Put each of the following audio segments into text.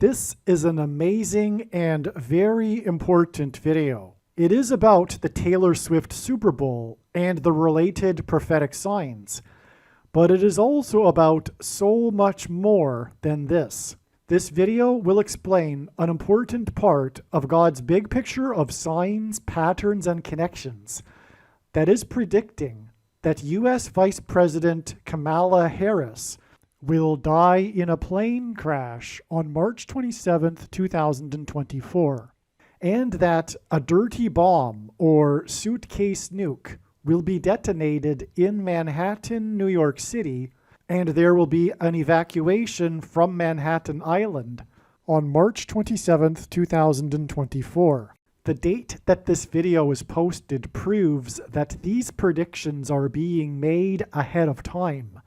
This is an amazing and very important video. It is about the Taylor Swift Super Bowl and the related prophetic signs, but it is also about so much more than this. This video will explain an important part of God's big picture of signs, patterns, and connections that is predicting that U.S. Vice President Kamala Harris will die in a plane crash on March 27, 2024, and that a dirty bomb or suitcase nuke will be detonated in Manhattan, New York City, and there will be an evacuation from Manhattan Island on March 27, 2024. The date that this video is posted proves that these predictions are being made ahead of time,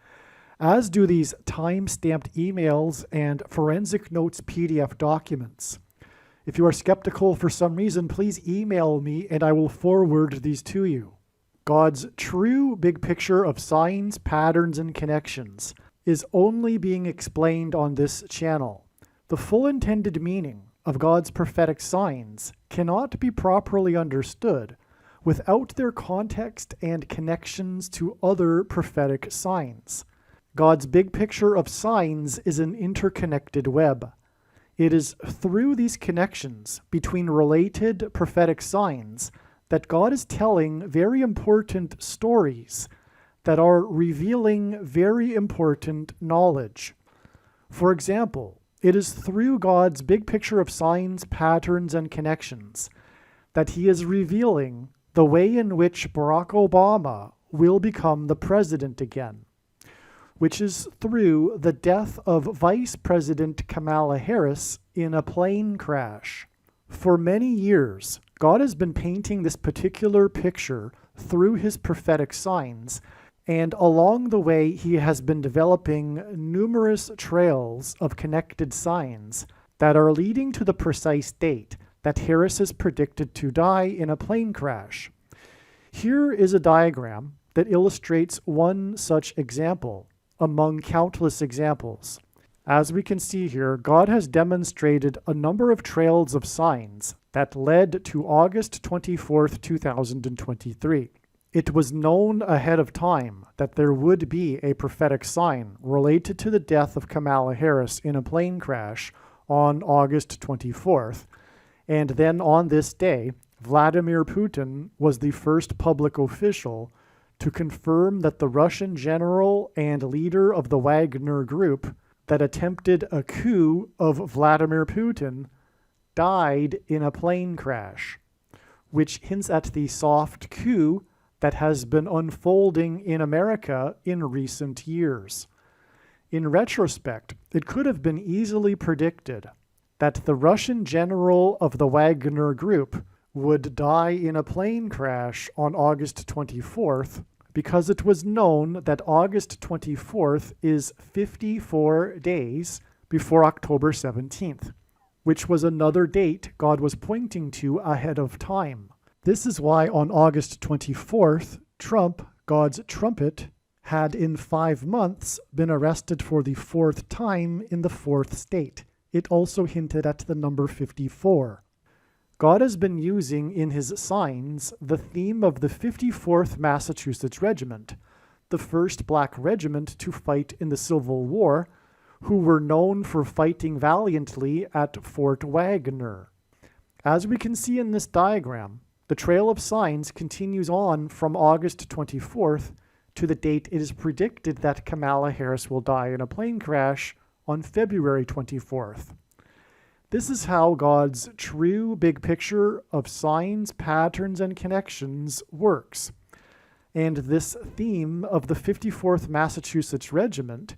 as do these time-stamped emails and forensic notes PDF documents. If you are skeptical for some reason, please email me and I will forward these to you. God's true big picture of signs, patterns, and connections is only being explained on this channel. The full intended meaning of God's prophetic signs cannot be properly understood without their context and connections to other prophetic signs. God's big picture of signs is an interconnected web. It is through these connections between related prophetic signs that God is telling very important stories that are revealing very important knowledge. For example, it is through God's big picture of signs, patterns, and connections that he is revealing the way in which Barack Obama will become the president again, which is through the death of Vice President Kamala Harris in a plane crash. For many years, God has been painting this particular picture through his prophetic signs, and along the way he has been developing numerous trails of connected signs that are leading to the precise date that Harris is predicted to die in a plane crash. Here is a diagram that illustrates one such example among countless examples. As we can see here, God has demonstrated a number of trails of signs that led to August 24, 2023. It was known ahead of time that there would be a prophetic sign related to the death of Kamala Harris in a plane crash on August 24th, and then on this day, Vladimir Putin was the first public official to confirm that the Russian general and leader of the Wagner Group that attempted a coup of Vladimir Putin died in a plane crash, which hints at the soft coup that has been unfolding in America in recent years. In retrospect, it could have been easily predicted that the Russian general of the Wagner Group would die in a plane crash on August 24th, because it was known that August 24th is 54 days before October 17th, which was another date God was pointing to ahead of time. This is why on August 24th, Trump, God's trumpet, had in 5 months been arrested for the 4th time in the 4th state. It also hinted at the number 54. God has been using in his signs the theme of the 54th Massachusetts Regiment, the first black regiment to fight in the Civil War, who were known for fighting valiantly at Fort Wagner. As we can see in this diagram, the trail of signs continues on from August 24th to the date it is predicted that Kamala Harris will die in a plane crash on February 24th. This is how God's true big picture of signs, patterns, and connections works. And this theme of the 54th Massachusetts Regiment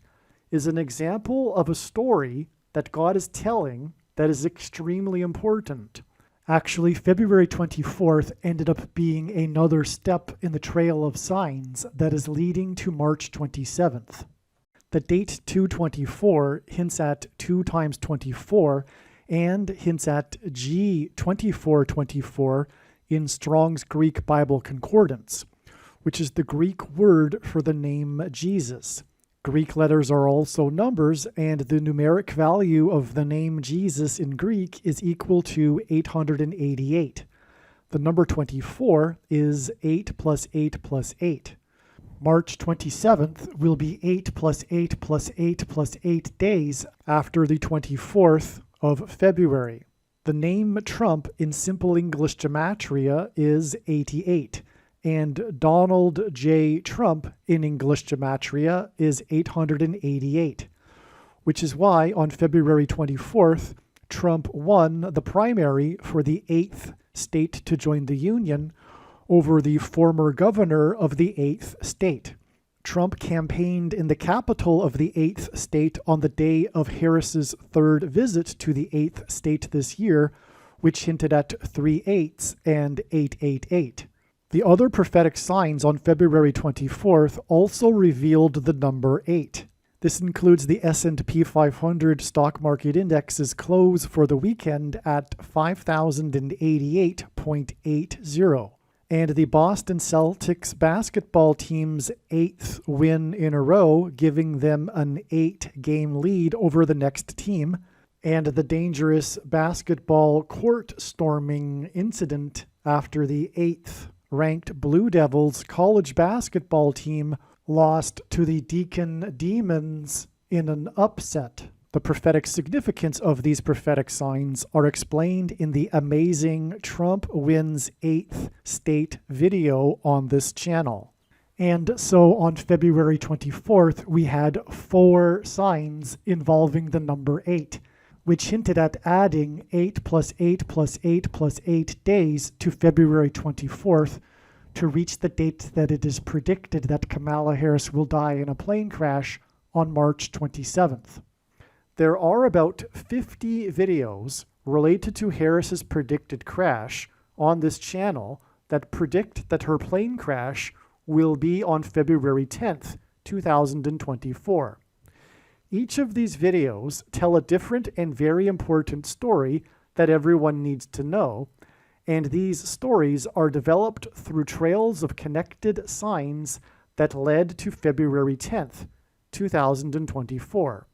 is an example of a story that God is telling that is extremely important. Actually, February 24th ended up being another step in the trail of signs that is leading to March 27th. The date 224 hints at 2 times 24 and hints at G2424 in Strong's Greek Bible Concordance, which is the Greek word for the name Jesus. Greek letters are also numbers, and the numeric value of the name Jesus in Greek is equal to 888. The number 24 is 8 plus 8 plus 8. March 27th will be 8 plus 8 plus 8 plus 8 days after the 24th of February. The name Trump in Simple English Gematria is 88, and Donald J. Trump in English Gematria is 888, which is why on February 24th, Trump won the primary for the 8th state to join the Union over the former governor of the 8th state. Trump campaigned in the capital of the 8th state on the day of Harris's third visit to the 8th state this year, which hinted at 3 8s and 888. The other prophetic signs on February 24th also revealed the number 8. This includes the S&P 500 stock market index's close for the weekend at 5,088.80, and the Boston Celtics basketball team's 8th win in a row, giving them an 8-game lead over the next team, and the dangerous basketball court storming incident after the 8th ranked Blue Devils college basketball team lost to the Deacon Demons in an upset. The prophetic significance of these prophetic signs are explained in the amazing Trump Wins 8th State video on this channel. And so on February 24th, we had 4 signs involving the number 8, which hinted at adding 8 plus 8 plus 8 plus 8 days to February 24th to reach the date that it is predicted that Kamala Harris will die in a plane crash on March 27th. There are about 50 videos related to Harris's predicted crash on this channel that predict that her plane crash will be on February 10th, 2024. Each of these videos tell a different and very important story that everyone needs to know, and these stories are developed through trails of connected signs that led to February 10th, 2024.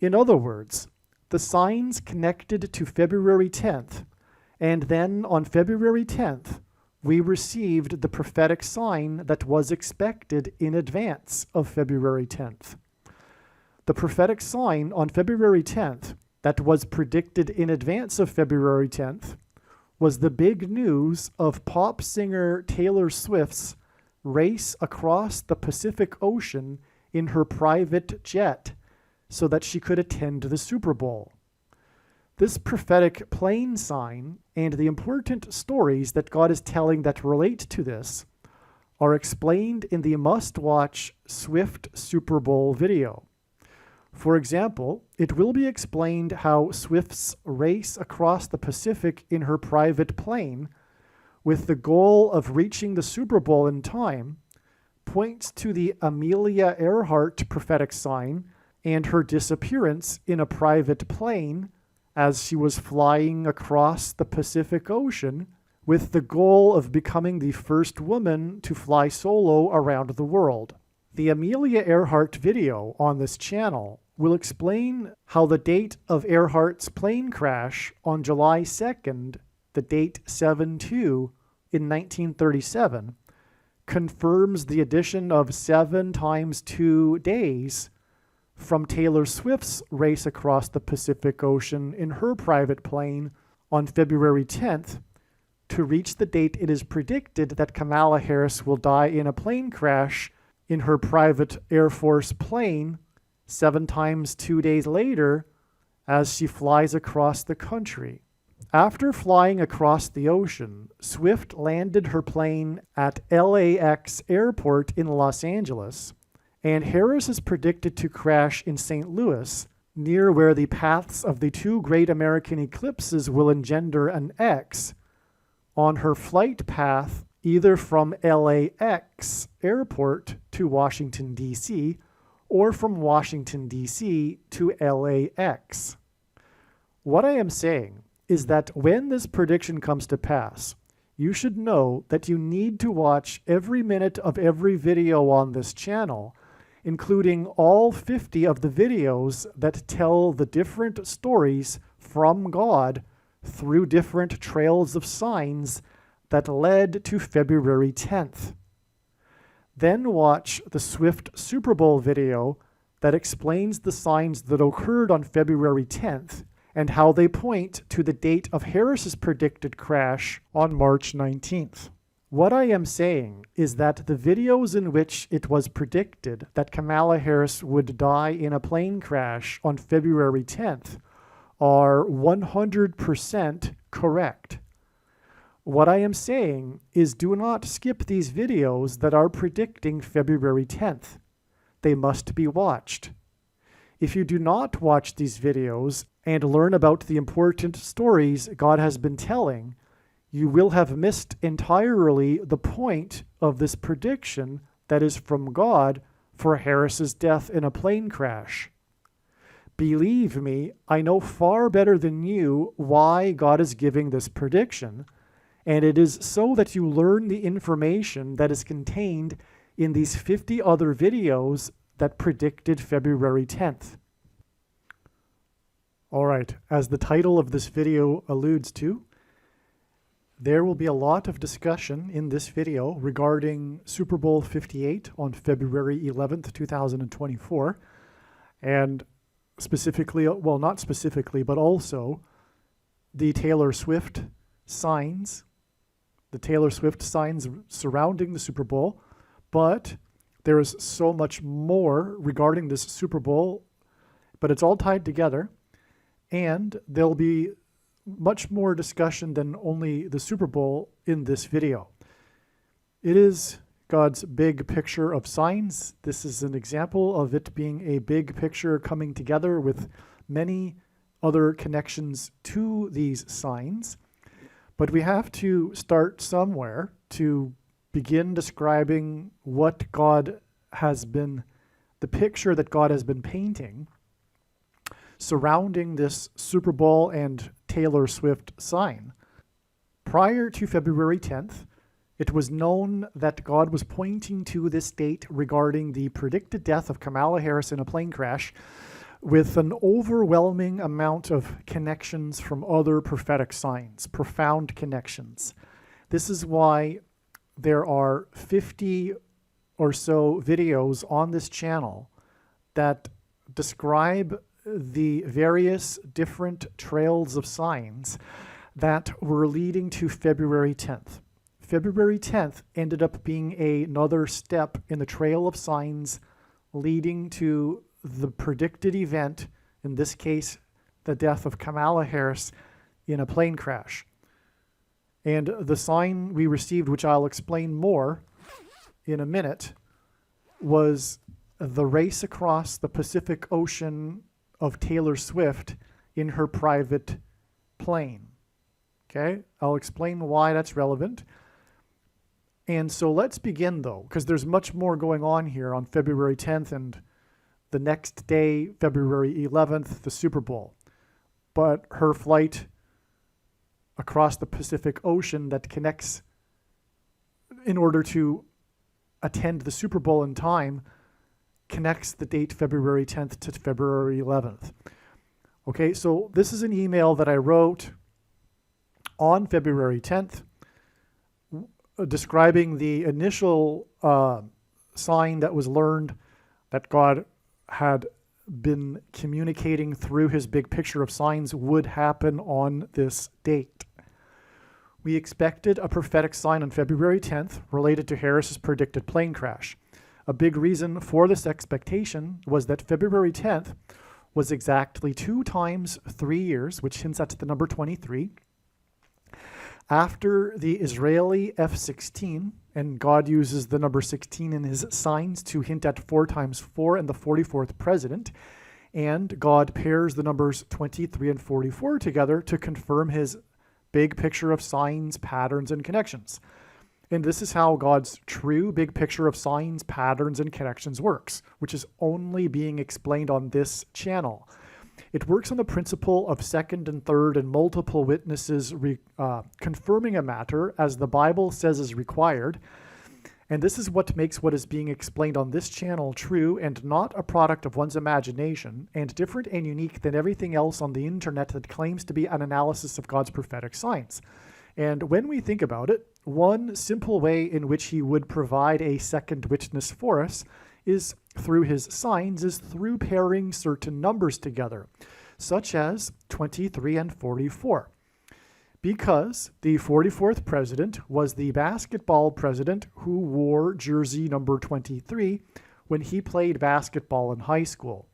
In other words, the signs connected to February 10th, and then on February 10th, we received the prophetic sign that was expected in advance of February 10th. The prophetic sign on February 10th that was predicted in advance of February 10th was the big news of pop singer Taylor Swift's race across the Pacific Ocean in her private jet so that she could attend the Super Bowl. This prophetic plane sign and the important stories that God is telling that relate to this are explained in the must-watch Swift Super Bowl video. For example, it will be explained how Swift's race across the Pacific in her private plane, with the goal of reaching the Super Bowl in time, points to the Amelia Earhart prophetic sign and her disappearance in a private plane as she was flying across the Pacific Ocean with the goal of becoming the first woman to fly solo around the world. The Amelia Earhart video on this channel will explain how the date of Earhart's plane crash on July 2nd, the date 7/2 in 1937, confirms the addition of 7 times 2 days from Taylor Swift's race across the Pacific Ocean in her private plane on February 10th to reach the date it is predicted that Kamala Harris will die in a plane crash in her private Air Force plane 7 times 2 days later as she flies across the country. After flying across the ocean, Swift landed her plane at LAX Airport in Los Angeles, and Harris is predicted to crash in St. Louis, near where the paths of the 2 great American eclipses will engender an X, on her flight path either from LAX Airport to Washington, D.C., or from Washington, D.C. to LAX. What I am saying is that when this prediction comes to pass, you should know that you need to watch every minute of every video on this channel including all 50 of the videos that tell the different stories from God through different trails of signs that led to February 10th. Then watch the Swift Super Bowl video that explains the signs that occurred on February 10th and how they point to the date of Harris's predicted crash on March 19th. What I am saying is that the videos in which it was predicted that Kamala Harris would die in a plane crash on February 10th are 100% correct. What I am saying is do not skip these videos that are predicting February 10th. They must be watched. If you do not watch these videos and learn about the important stories God has been telling, you will have missed entirely the point of this prediction that is from God for Harris's death in a plane crash. Believe me, I know far better than you why God is giving this prediction, and it is so that you learn the information that is contained in these 50 other videos that predicted February 10th. All right, as the title of this video alludes to, there will be a lot of discussion in this video regarding Super Bowl 58 on February 11th, 2024, and specifically, well, not specifically, but also the Taylor Swift signs, surrounding the Super Bowl. But there is so much more regarding this Super Bowl, but it's all tied together, and there'll be much more discussion than only the Super Bowl in this video. It is God's big picture of signs. This is an example of it being a big picture coming together with many other connections to these signs. But we have to start somewhere to begin describing what God has been, the picture that God has been painting surrounding this Super Bowl and Taylor Swift sign. Prior to February 10th, it was known that God was pointing to this date regarding the predicted death of Kamala Harris in a plane crash with an overwhelming amount of connections from other prophetic signs, profound connections. This is why there are 50 or so videos on this channel that describe the various different trails of signs that were leading to February 10th. February 10th ended up being another step in the trail of signs leading to the predicted event, in this case, the death of Kamala Harris in a plane crash. And the sign we received, which I'll explain more in a minute, was the race across the Pacific Ocean of Taylor Swift in her private plane. Okay, I'll explain why that's relevant. And so let's begin, though, because there's much more going on here on February 10th and the next day, February 11th, the Super Bowl. But her flight across the Pacific Ocean that connects in order to attend the Super Bowl in time connects the date February 10th to February 11th. Okay, so this is an email that I wrote on February 10th describing the initial sign that was learned that God had been communicating through his big picture of signs would happen on this date. We expected a prophetic sign on February 10th related to Harris's predicted plane crash. A big reason for this expectation was that February 10th was exactly 2 times 3 years, which hints at the number 23, after the Israeli F-16, and God uses the number 16 in his signs to hint at 4 times 4 and the 44th president, and God pairs the numbers 23 and 44 together to confirm his big picture of signs, patterns, and connections. And this is how God's true big picture of signs, patterns, and connections works, which is only being explained on this channel. It works on the principle of second and third and multiple witnesses confirming a matter as the Bible says is required, And this is what makes what is being explained on this channel true and not a product of one's imagination, and different and unique than everything else on the internet that claims to be an analysis of God's prophetic signs. And when we think about it, one simple way in which he would provide a second witness for us is through his signs, is through pairing certain numbers together, such as 23 and 44. Because the 44th president was the basketball president who wore jersey number 23 when he played basketball in high school.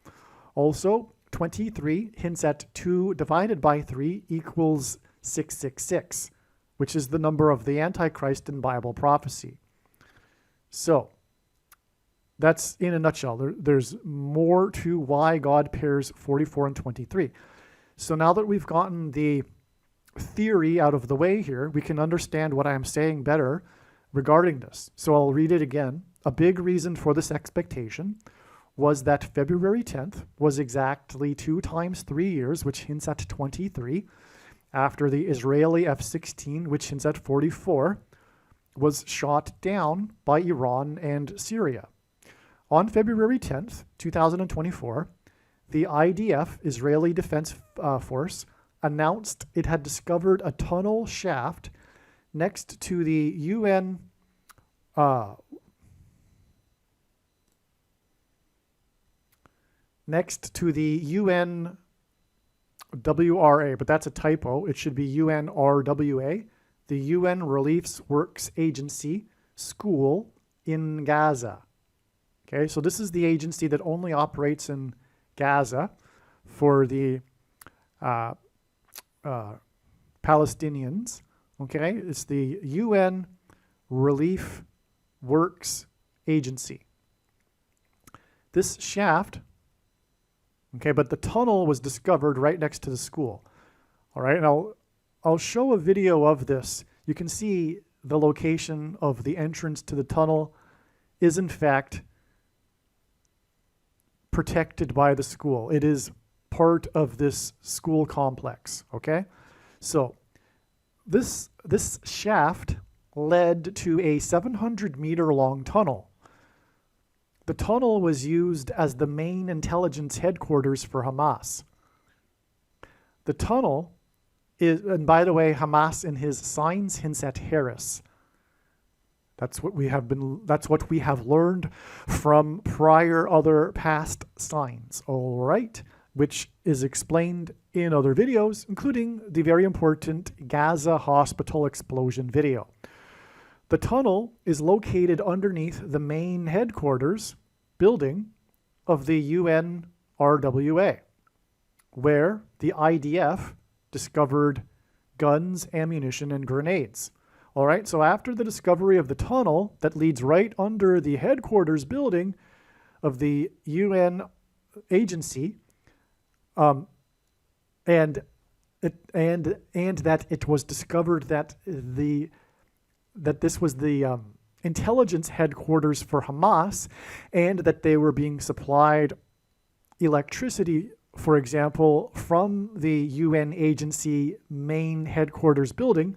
Also, 23 hints at 2 divided by 3 equals 666, which is the number of the Antichrist in Bible prophecy. So, that's in a nutshell. There's more to why God pairs 44 and 23. So now that we've gotten the theory out of the way here, we can understand what I'm saying better regarding this. So I'll read it again. A big reason for this expectation was that February 10th was exactly 2 times 3 years, which hints at 23, after the Israeli F-16, which hints at 44, was shot down by Iran and Syria. On February 10th, 2024, the IDF, Israeli Defense Force, announced it had discovered a tunnel shaft next to the UN WRA, but that's a typo. It should be UNRWA, the UN Relief Works Agency School in Gaza. Okay, so this is the agency that only operates in Gaza for the Palestinians. Okay, it's the UN Relief Works Agency. This shaft, okay, but the tunnel was discovered right next to the school. All right, and I'll show a video of this. You can see the location of the entrance to the tunnel is in fact protected by the school. It is part of this school complex, okay? So this shaft led to a 700-meter long tunnel. The tunnel was used as the main intelligence headquarters for Hamas. The tunnel is, and by the way, Hamas in his signs hints at Harris. That's what we have learned from prior other past signs, all right? Which is explained in other videos, including the very important Gaza hospital explosion video. The tunnel is located underneath the main headquarters building of the UNRWA, where the IDF discovered guns, ammunition, and grenades. All right, so after the discovery of the tunnel that leads right under the headquarters building of the UN agency, and that it was discovered that this was the intelligence headquarters for Hamas, and that they were being supplied electricity, for example, from the UN agency main headquarters building.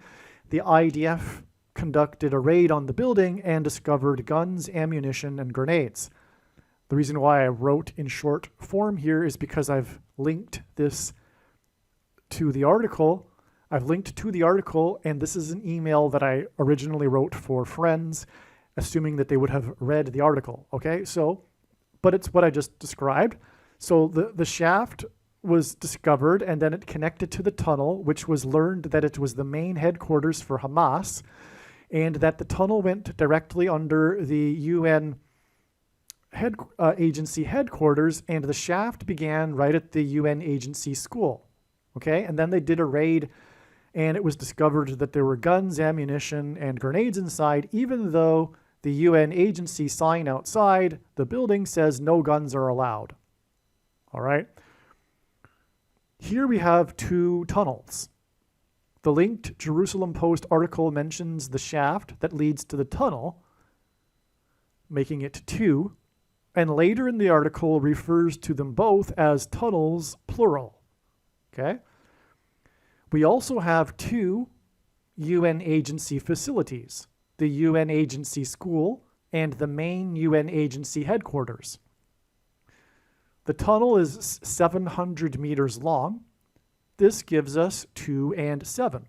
The IDF conducted a raid on the building and discovered guns, ammunition, and grenades. The reason why I wrote in short form here is because I've linked this to the article. I've linked to the article, and this is an email that I originally wrote for friends, assuming that they would have read the article, okay? So, but it's what I just described. So the shaft was discovered, and then it connected to the tunnel, which was learned that it was the main headquarters for Hamas, and that the tunnel went directly under the UN agency headquarters, and the shaft began right at the UN agency school, okay? And then they did a raid, and it was discovered that there were guns, ammunition, and grenades inside, even though the UN agency sign outside the building says no guns are allowed. All right? Here we have 2 tunnels. The linked Jerusalem Post article mentions the shaft that leads to the tunnel, making it 2, and later in the article refers to them both as tunnels, plural. Okay? We also have 2 UN agency facilities. The UN agency school, and the main UN agency headquarters. The tunnel is 700 meters long. This gives us 2 and 7.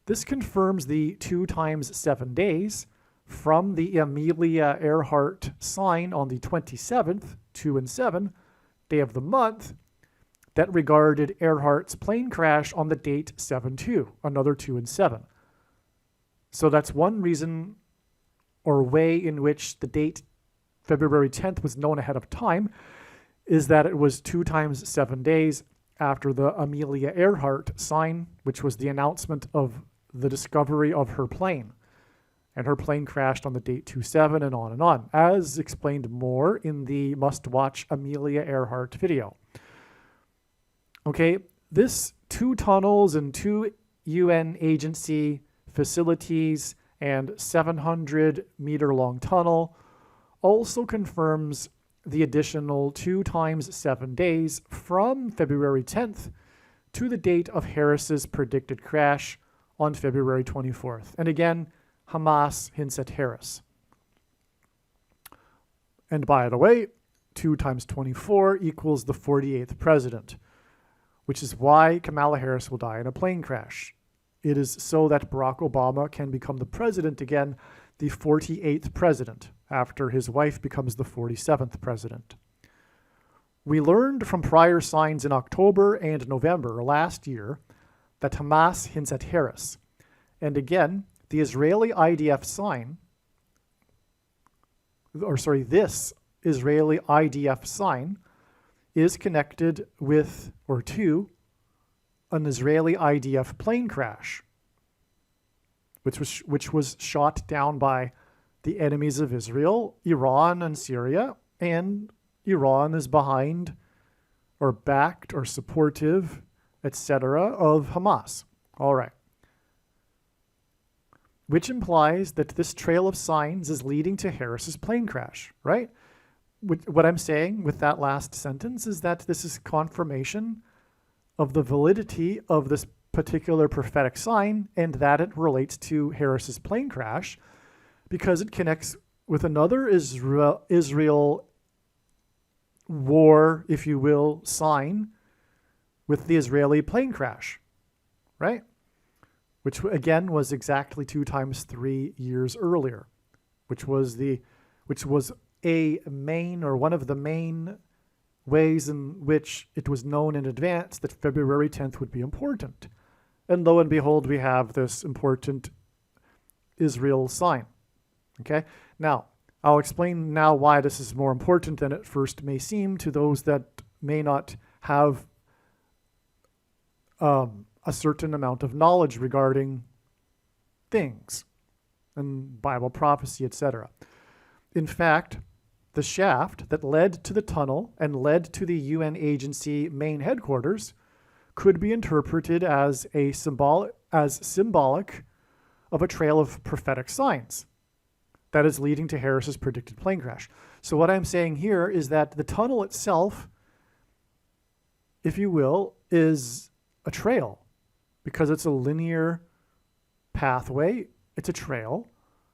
This confirms the 2 times 7 days from the Amelia Earhart sign on the 27th, 2 and 7, day of the month, that regarded Earhart's plane crash on the date 7-2, another 2 and 7. So that's one reason or way in which the date February 10th was known ahead of time, is that it was 2 times 7 days after the Amelia Earhart sign, which was the announcement of the discovery of her plane. And her plane crashed on the date 2-7 and on, as explained more in the must-watch Amelia Earhart video. Okay, this 2 tunnels and 2 UN agency facilities and 700-meter-long tunnel also confirms the additional 2 times 7 days from February 10th to the date of Harris's predicted crash on February 24th. And again, Hamas hints at Harris. And by the way, 2 times 24 equals the 48th president, which is why Kamala Harris will die in a plane crash. It is so that Barack Obama can become the president again, the 48th president, after his wife becomes the 47th president. We learned from prior signs in October and November last year that Hamas hints at Harris. And again, the Israeli IDF sign, this Israeli IDF sign is connected with or to an Israeli IDF plane crash, which was shot down by the enemies of Israel, Iran and Syria, and Iran is behind or backed or supportive, etc., of Hamas. All right. Which implies that this trail of signs is leading to Harris's plane crash, right? What I'm saying with that last sentence is that this is confirmation of the validity of this particular prophetic sign and that it relates to Harris's plane crash because it connects with another Israel war, if you will, sign with the Israeli plane crash, right? Which again was exactly 2 times 3 years earlier, which was a main or one of the main ways in which it was known in advance that February 10th would be important. And lo and behold, we have this important Israel sign. Okay? Now, I'll explain now why this is more important than it first may seem to those that may not have a certain amount of knowledge regarding things and Bible prophecy, etc. In fact, the shaft that led to the tunnel and led to the UN agency main headquarters could be interpreted as symbolic of a trail of prophetic signs that is leading to Harris's predicted plane crash. So what I'm saying here is that the tunnel itself, if you will, is a trail because it's a linear pathway. It's a trail,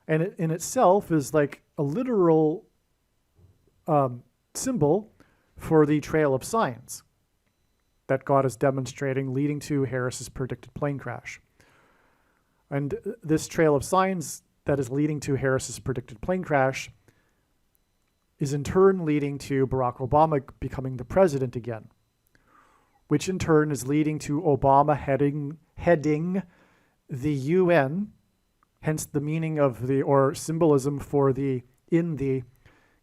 and it in itself is like a literal symbol for the trail of signs that God is demonstrating leading to Harris's predicted plane crash. And this trail of signs that is leading to Harris's predicted plane crash is in turn leading to Barack Obama becoming the president again, which in turn is leading to Obama heading the UN, hence the meaning of or symbolism for in the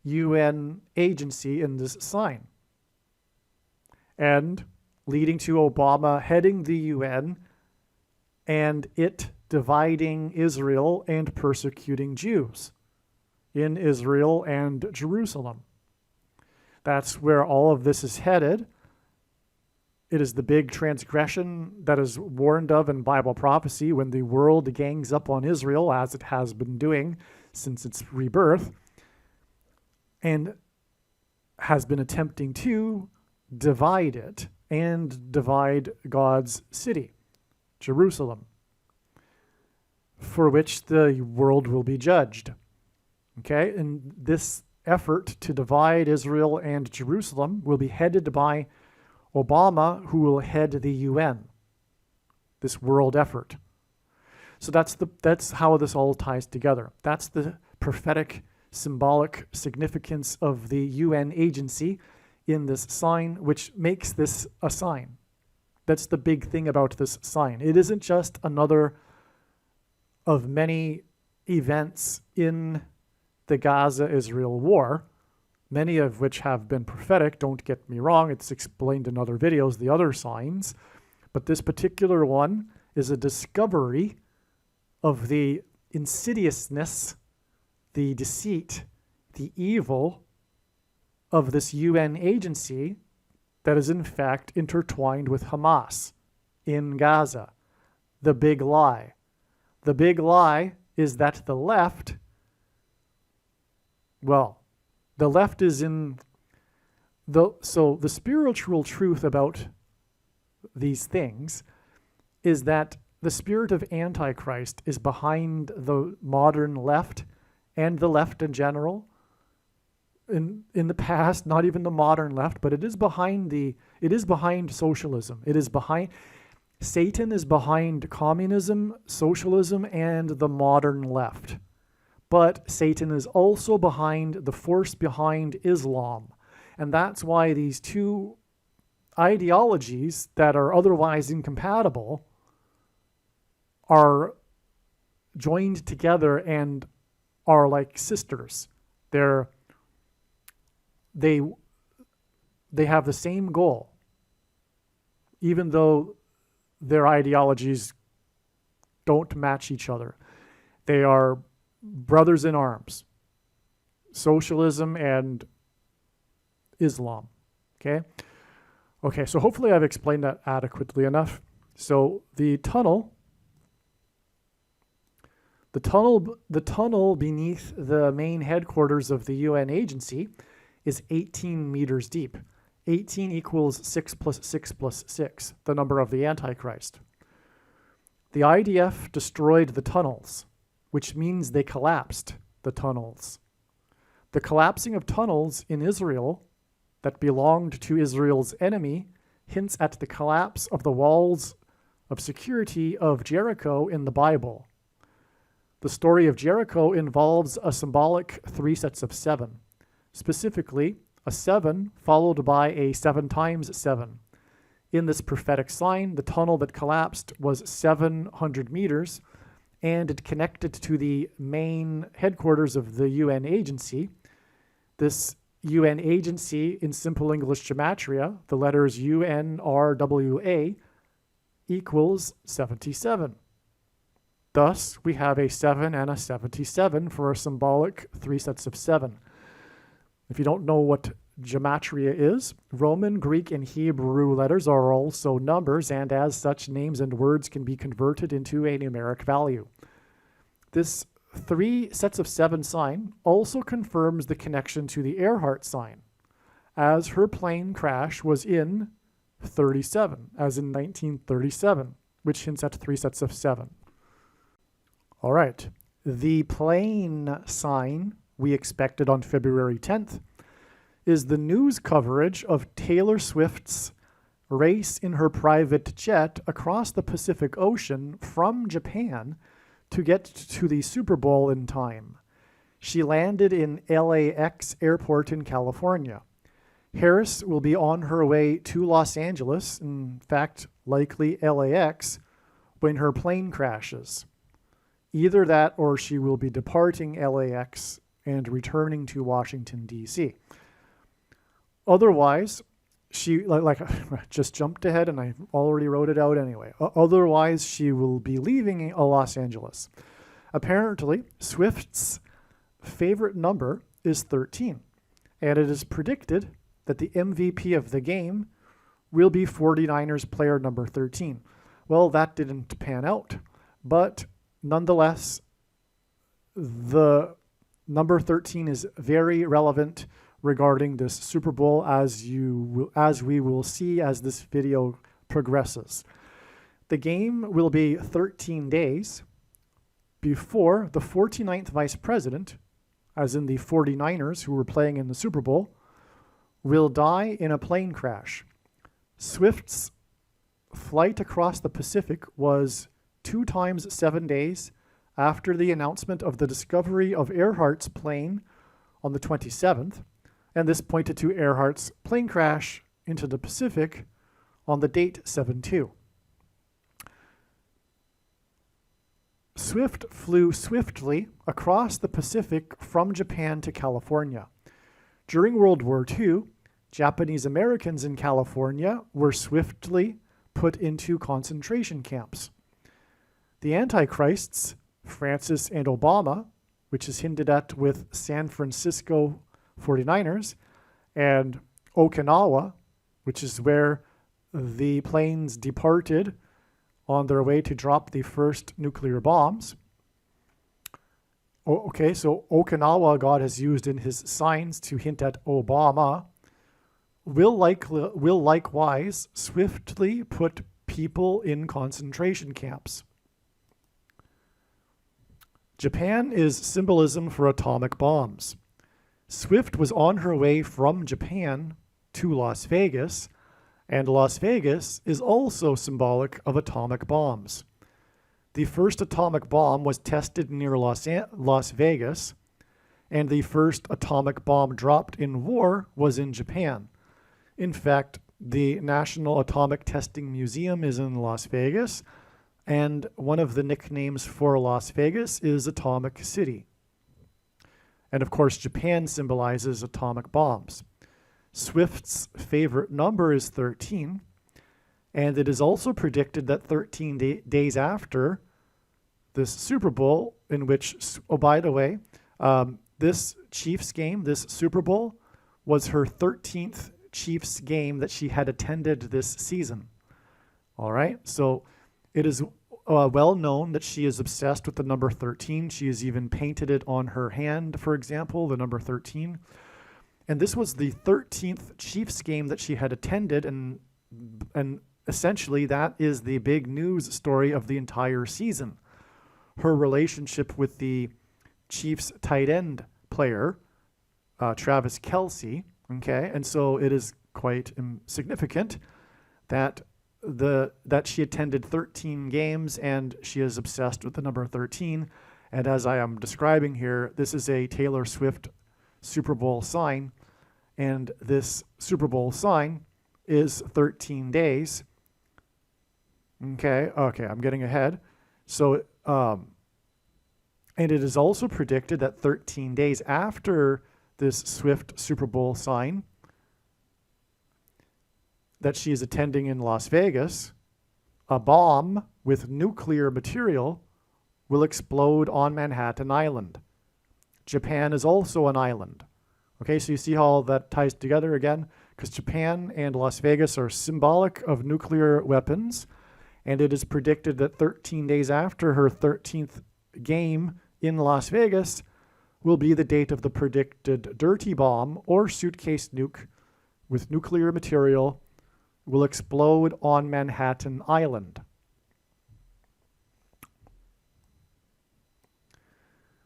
UN agency in this sign, and leading to Obama heading the UN and it dividing Israel and persecuting Jews in Israel and Jerusalem. That's where all of this is headed. It is the big transgression that is warned of in Bible prophecy when the world gangs up on Israel, as it has been doing since its rebirth, and has been attempting to divide it and divide God's city, Jerusalem, for which the world will be judged. Okay, and this effort to divide Israel and Jerusalem will be headed by Obama, who will head the UN, this world effort. So that's how this all ties together. That's the prophetic, symbolic significance of the UN agency in this sign, which makes this a sign. That's the big thing about this sign. It isn't just another of many events in the Gaza-Israel war, many of which have been prophetic. Don't get me wrong, it's explained in other videos, the other signs. But this particular one is a discovery of the insidiousness, the deceit, the evil of this UN agency that is in fact intertwined with Hamas in Gaza. The big lie. The big lie is that the left, well, the left is in so the spiritual truth about these things is that the spirit of Antichrist is behind the modern left and the left in general. In the past, not even the modern left, but it is behind socialism. It is behind Satan is behind communism, socialism, and the modern left. But Satan is also behind the force behind Islam. And that's why these two ideologies that are otherwise incompatible are joined together and are like sisters. They have the same goal, even though their ideologies don't match each other. They are brothers in arms, socialism and Islam. Okay, so hopefully I've explained that adequately enough. So the tunnel beneath the main headquarters of the UN agency is 18 meters deep. 18 equals 6 plus 6 plus 6, the number of the Antichrist. The IDF destroyed the tunnels, which means they collapsed the tunnels. The collapsing of tunnels in Israel that belonged to Israel's enemy hints at the collapse of the walls of security of Jericho in the Bible. The story of Jericho involves a symbolic 3 sets of 7. Specifically, a 7 followed by a 7 times 7. In this prophetic sign, the tunnel that collapsed was 700 meters, and it connected to the main headquarters of the UN agency. This UN agency, in simple English gematria, the letters UNRWA, equals 77. Thus, we have a 7 and a 77 for a symbolic 3 sets of 7. If you don't know what gematria is, Roman, Greek, and Hebrew letters are also numbers, and as such, names and words can be converted into a numeric value. This 3 sets of 7 sign also confirms the connection to the Earhart sign, as her plane crash was in 37, as in 1937, which hints at 3 sets of 7. All right, the plane sign we expected on February 10th is the news coverage of Taylor Swift's race in her private jet across the Pacific Ocean from Japan to get to the Super Bowl in time. She landed in LAX airport in California. Harris will be on her way to Los Angeles, in fact, likely LAX, when her plane crashes. Either that or she will be departing LAX and returning to Washington, D.C. Otherwise, she just jumped ahead and I already wrote it out anyway. Otherwise, she will be leaving Los Angeles. Apparently, Swift's favorite number is 13, and it is predicted that the MVP of the game will be 49ers player number 13. Well, that didn't pan out, but nonetheless, the number 13 is very relevant regarding this Super Bowl, as we will see as this video progresses. The game will be 13 days before the 49th vice president, as in the 49ers who were playing in the Super Bowl, will die in a plane crash. Swift's flight across the Pacific was 2 times 7 days after the announcement of the discovery of Earhart's plane on the 27th, and this pointed to Earhart's plane crash into the Pacific on the date 7/2. Swift flew swiftly across the Pacific from Japan to California. During World War II, Japanese Americans in California were swiftly put into concentration camps. The Antichrists, Francis and Obama, which is hinted at with San Francisco 49ers, and Okinawa, which is where the planes departed on their way to drop the first nuclear bombs. Okay, so Okinawa God has used in his signs to hint at Obama, will likewise swiftly put people in concentration camps. Japan is symbolism for atomic bombs. Swift was on her way from Japan to Las Vegas, and Las Vegas is also symbolic of atomic bombs. The first atomic bomb was tested near Las Vegas, and the first atomic bomb dropped in war was in Japan. In fact, the National Atomic Testing Museum is in Las Vegas, and one of the nicknames for Las Vegas is Atomic City. And of course, Japan symbolizes atomic bombs. Swift's favorite number is 13, and it is also predicted that 13 days after this Super Bowl, in which, oh, by the way, this Chiefs game, this Super Bowl, was her 13th Chiefs game that she had attended this season. All right, so it is well known that she is obsessed with the number 13. She has even painted it on her hand, for example, the number 13. And this was the 13th Chiefs game that she had attended, and essentially that is the big news story of the entire season. Her relationship with the Chiefs tight end player, Travis Kelce, okay? And so it is quite significant that she attended 13 games and she is obsessed with the number 13. And as I am describing here, this is a Taylor Swift Super Bowl sign, and this Super Bowl sign is 13 days. Okay, I'm getting ahead. So, and it is also predicted that 13 days after this Swift Super Bowl sign that she is attending in Las Vegas, a bomb with nuclear material will explode on Manhattan Island. Japan is also an island. Okay, so you see how all that ties together again? Because Japan and Las Vegas are symbolic of nuclear weapons, and it is predicted that 13 days after her 13th game in Las Vegas will be the date of the predicted dirty bomb or suitcase nuke with nuclear material will explode on Manhattan Island.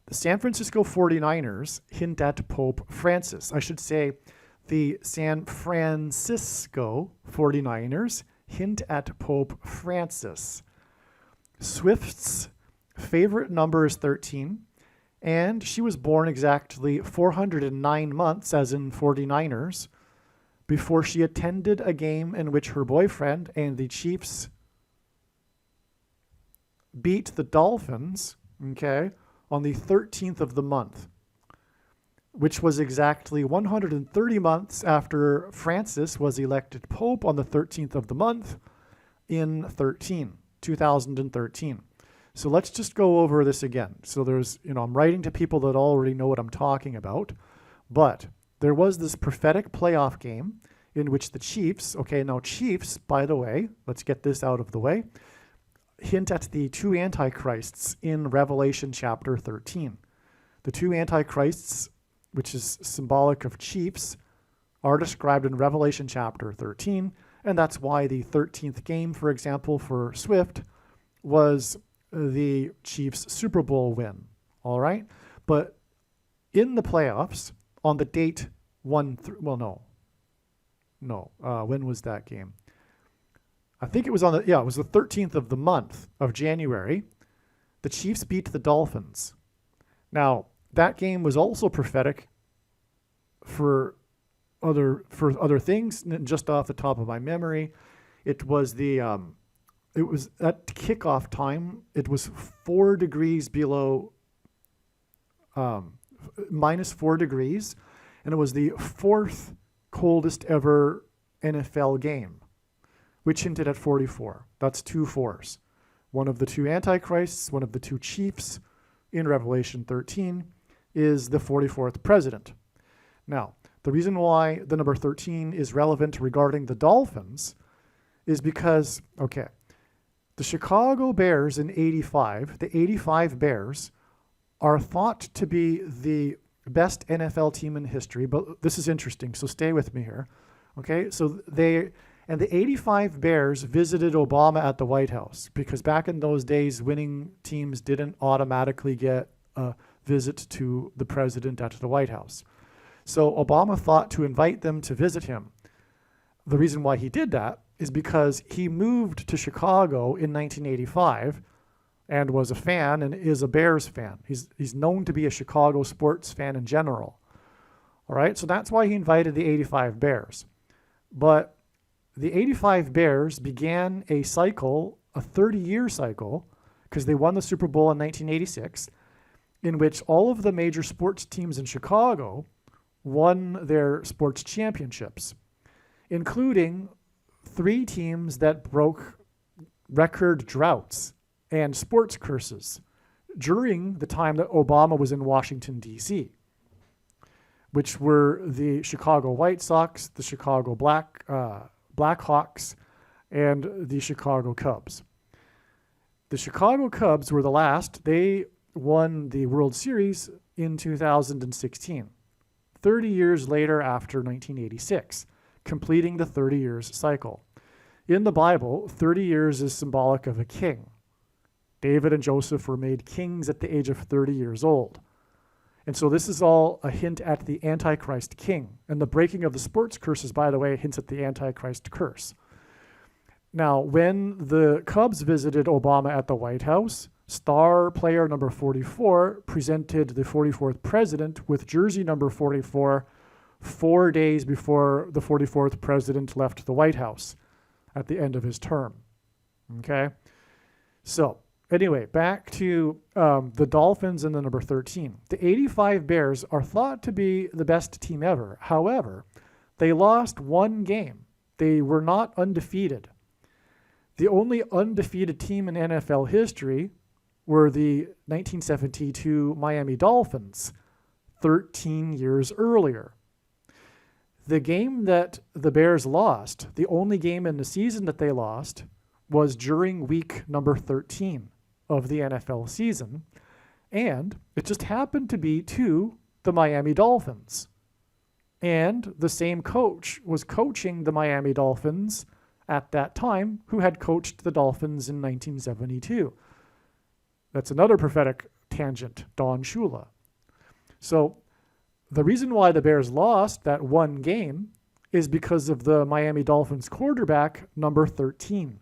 The San Francisco 49ers hint at Pope Francis. I should say the San Francisco 49ers hint at Pope Francis. Swift's favorite number is 13, and she was born exactly 409 months, as in 49ers, before she attended a game in which her boyfriend and the Chiefs beat the Dolphins, okay, on the 13th of the month, which was exactly 130 months after Francis was elected Pope on the 13th of the month in 2013. So let's just go over this again. So there's, I'm writing to people that already know what I'm talking about, but there was this prophetic playoff game in which the Chiefs, Chiefs, by the way, let's get this out of the way, hint at the two antichrists in Revelation chapter 13. The two antichrists, which is symbolic of chiefs, are described in Revelation chapter 13, and that's why the 13th game, for example, for Swift was the Chiefs' Super Bowl win, all right? But in the playoffs on the date when was that game? I think it was it was the 13th of the month of January. The Chiefs beat the Dolphins. Now, that game was also prophetic for other things, just off the top of my memory. It was it was at kickoff time. It was 4 degrees below, minus 4 degrees, and it was the 4th coldest ever NFL game, which hinted at 44. That's 2 4s. One of the 2 antichrists, one of the 2 chiefs in Revelation 13 is the 44th president. Now, the reason why the number 13 is relevant regarding the Dolphins is because, the Chicago Bears in 85, the 85 Bears, are thought to be the best NFL team in history, but this is interesting, so stay with me here. Okay, so the 85 Bears visited Obama at the White House because back in those days, winning teams didn't automatically get a visit to the president at the White House. So Obama thought to invite them to visit him. The reason why he did that is because he moved to Chicago in 1985 and was a fan and is a Bears fan. He's known to be a Chicago sports fan in general. All right, so that's why he invited the 85 Bears. But the 85 Bears began a cycle, a 30-year cycle, because they won the Super Bowl in 1986, in which all of the major sports teams in Chicago won their sports championships, including 3 teams that broke record droughts and sports curses during the time that Obama was in Washington, D.C., which were the Chicago White Sox, the Chicago Blackhawks, and the Chicago Cubs. The Chicago Cubs were the last. They won the World Series in 2016, 30 years later after 1986, completing the 30 years cycle. In the Bible, 30 years is symbolic of a king. David and Joseph were made kings at the age of 30 years old. And so this is all a hint at the Antichrist king. And the breaking of the sports curses, by the way, hints at the Antichrist curse. Now, when the Cubs visited Obama at the White House, star player number 44 presented the 44th president with jersey number 44 4 days before the 44th president left the White House at the end of his term. Okay? So, anyway, back to the Dolphins and the number 13. The 85 Bears are thought to be the best team ever. However, they lost 1 game. They were not undefeated. The only undefeated team in NFL history were the 1972 Miami Dolphins, 13 years earlier. The game that the Bears lost, the only game in the season that they lost, was during week number 13 of the NFL season, and it just happened to be to the Miami Dolphins. And the same coach was coaching the Miami Dolphins at that time, who had coached the Dolphins in 1972. That's another prophetic tangent, Don Shula. So the reason why the Bears lost that 1 game is because of the Miami Dolphins quarterback, number 13.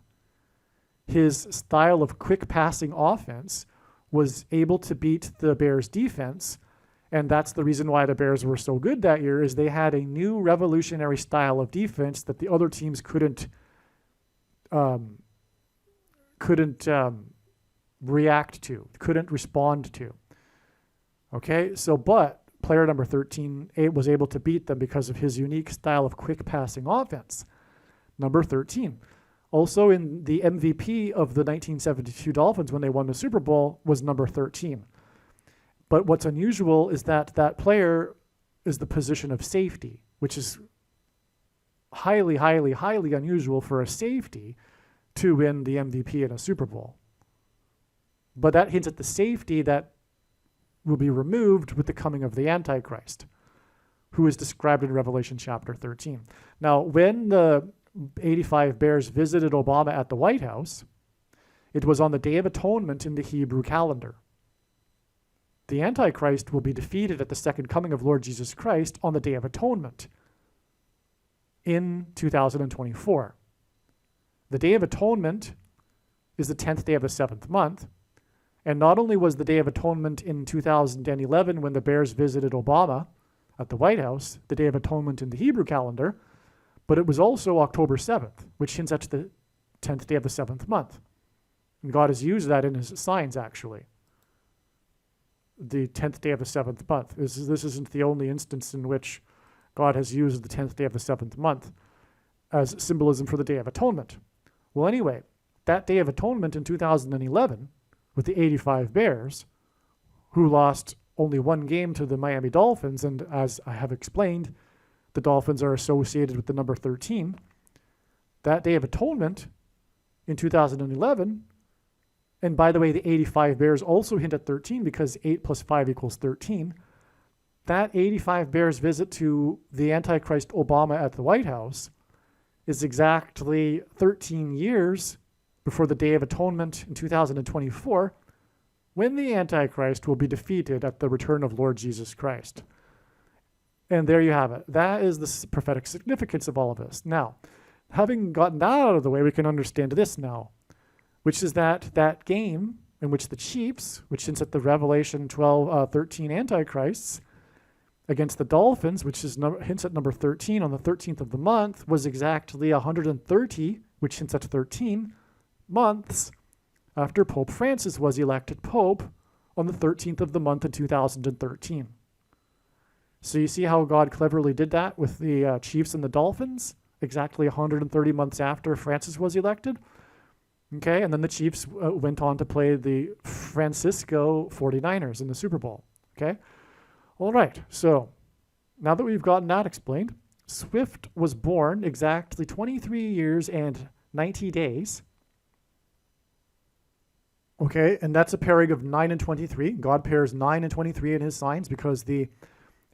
His style of quick passing offense was able to beat the Bears defense, and that's the reason why the Bears were so good that year, is they had a new revolutionary style of defense that the other teams couldn't react to, couldn't respond to. Okay, so but player number 13 was able to beat them because of his unique style of quick passing offense. Number 13. Also in the MVP of the 1972 Dolphins when they won the Super Bowl was number 13. But what's unusual is that that player is the position of safety, which is highly, highly, highly unusual for a safety to win the MVP in a Super Bowl. But that hints at the safety that will be removed with the coming of the Antichrist, who is described in Revelation chapter 13. Now, when the 85 Bears visited Obama at the White House, it was on the Day of Atonement in the Hebrew calendar. the Antichrist will be defeated at the second coming of Lord Jesus Christ on the Day of Atonement in 2024. The Day of Atonement is the 10th day of the 7th month. And not only was the Day of Atonement in 2011 when the Bears visited Obama at the White House, the Day of Atonement in the Hebrew calendar, but it was also October 7th, which hints at the 10th day of the 7th month. And God has used that in his signs, actually. The 10th day of the 7th month. This isn't the only instance in which God has used the 10th day of the 7th month as symbolism for the Day of Atonement. Well, anyway, that Day of Atonement in 2011, with the 85 Bears, who lost only one game to the Miami Dolphins, and as I have explained, the Dolphins are associated with the number 13. That Day of Atonement in 2011, and by the way, the 85 Bears also hint at 13 because 8 plus 5 equals 13. That 85 Bears visit to the Antichrist Obama at the White House is exactly 13 years before the Day of Atonement in 2024, when the Antichrist will be defeated at the return of Lord Jesus Christ. And there you have it. That is the prophetic significance of all of this. Now, having gotten that out of the way, we can understand this now, which is that game in which the Chiefs, which hints at the Revelation 13 Antichrists, against the Dolphins, which hints at number 13 on the 13th of the month, was exactly 130, which hints at 13 months after Pope Francis was elected Pope on the 13th of the month in 2013. So you see how God cleverly did that with the Chiefs and the Dolphins, exactly 130 months after Francis was elected. Okay, and then the Chiefs went on to play the Francisco 49ers in the Super Bowl. Okay, all right, so now that we've gotten that explained, Swift was born exactly 23 years and 90 days. Okay, and that's a pairing of 9 and 23. God pairs 9 and 23 in his signs because the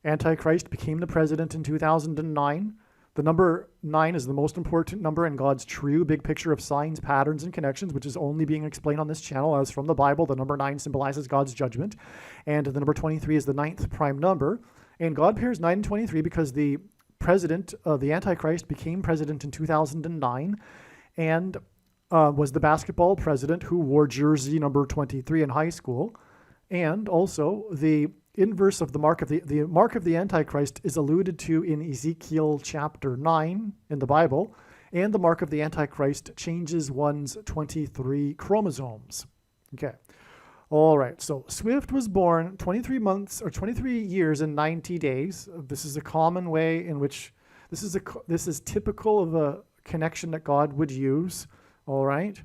Antichrist became the president in 2009. The number 9 is the most important number in God's true big picture of signs, patterns, and connections, which is only being explained on this channel as from the Bible. The number 9 symbolizes God's judgment, and the number 23 is the 9th prime number. And God pairs 9 and 23 because the president of the Antichrist became president in 2009 and was the basketball president who wore jersey number 23 in high school. And also the inverse of the mark of the Antichrist is alluded to in Ezekiel chapter 9 in the Bible, and the mark of the Antichrist changes one's 23 chromosomes. Okay. All right. So Swift was born 23 years and 90 days. This is a common way in which this is typical of a connection that God would use. All right.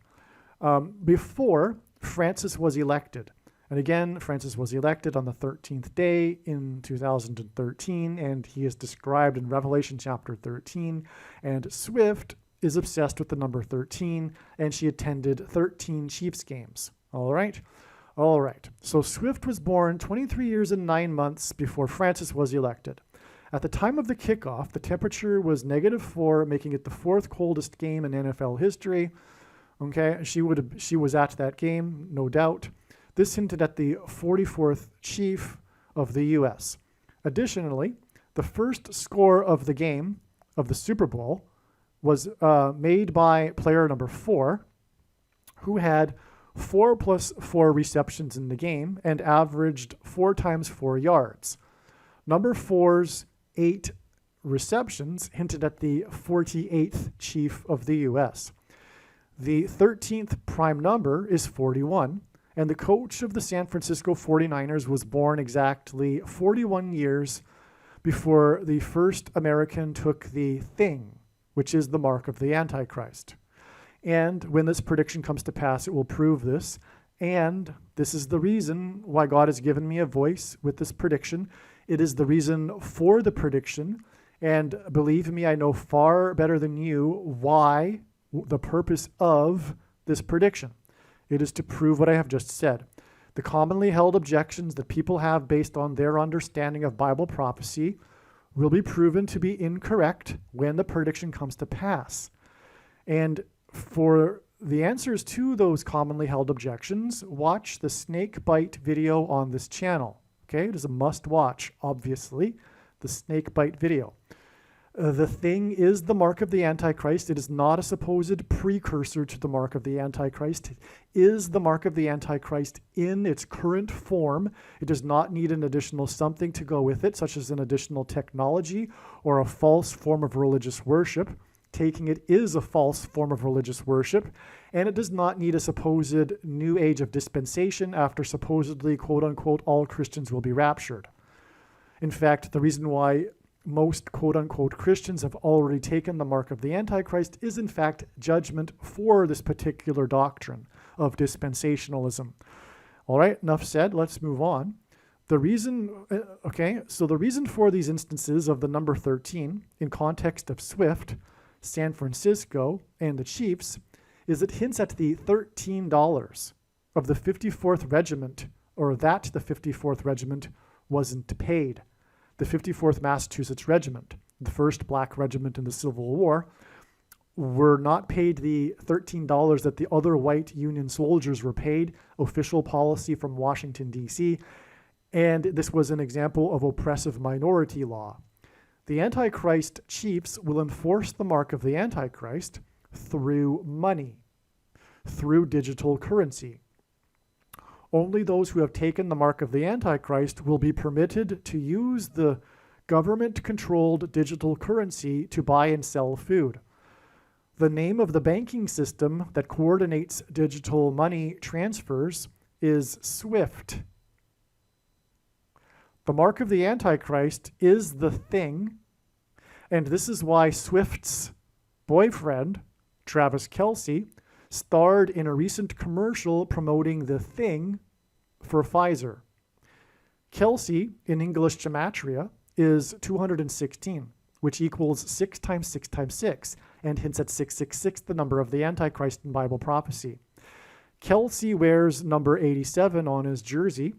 Before Francis was elected. And again, Francis was elected on the 13th day in 2013, and he is described in Revelation chapter 13. And Swift is obsessed with the number 13, and she attended 13 Chiefs games. All right? All right. So Swift was born 23 years and 9 months before Francis was elected. At the time of the kickoff, the temperature was -4, making it the 4th coldest game in NFL history. Okay? She was at that game, no doubt. This hinted at the 44th chief of the U.S. Additionally, the first score of the game of the Super Bowl was made by player number 4, who had 4 plus 4 receptions in the game and averaged 4 times 4 yards. Number 4's 8 receptions hinted at the 48th chief of the U.S. The 13th prime number is 41. And the coach of the San Francisco 49ers was born exactly 41 years before the first American took the thing, which is the mark of the Antichrist. And when this prediction comes to pass, it will prove this. And this is the reason why God has given me a voice with this prediction. It is the reason for the prediction. And believe me, I know far better than you why, the purpose of this prediction. It is to prove what I have just said. The commonly held objections that people have based on their understanding of Bible prophecy will be proven to be incorrect when the prediction comes to pass. And for the answers to those commonly held objections, watch the snake bite video on this channel. Okay, it is a must watch, obviously, the snake bite video. The thing is the mark of the Antichrist. It is not a supposed precursor to the mark of the Antichrist. It is the mark of the Antichrist in its current form. It does not need an additional something to go with it, such as an additional technology or a false form of religious worship. Taking it is a false form of religious worship, and it does not need a supposed new age of dispensation after supposedly, quote unquote, all Christians will be raptured. In fact, the reason why most quote-unquote Christians have already taken the mark of the Antichrist is in fact judgment for this particular doctrine of dispensationalism. All right, enough said. Let's move on. The reason for these instances of the number 13 in context of Swift, San Francisco, and the Chiefs is it hints at the $13 of the 54th Regiment, or that the 54th Regiment wasn't paid. The 54th Massachusetts Regiment, the first black regiment in the Civil War, were not paid the $13 that the other white Union soldiers were paid, official policy from Washington, D.C., and this was an example of oppressive minority law. The Antichrist chiefs will enforce the mark of the Antichrist through money, through digital currency. Only those who have taken the mark of the Antichrist will be permitted to use the government-controlled digital currency to buy and sell food. The name of the banking system that coordinates digital money transfers is SWIFT. The mark of the Antichrist is the thing, and this is why Swift's boyfriend, Travis Kelce, starred in a recent commercial promoting the thing for Pfizer. Kelce, in English gematria, is 216, which equals 6 times 6 times 6, and hints at 666, the number of the Antichrist in Bible prophecy. Kelce wears number 87 on his jersey,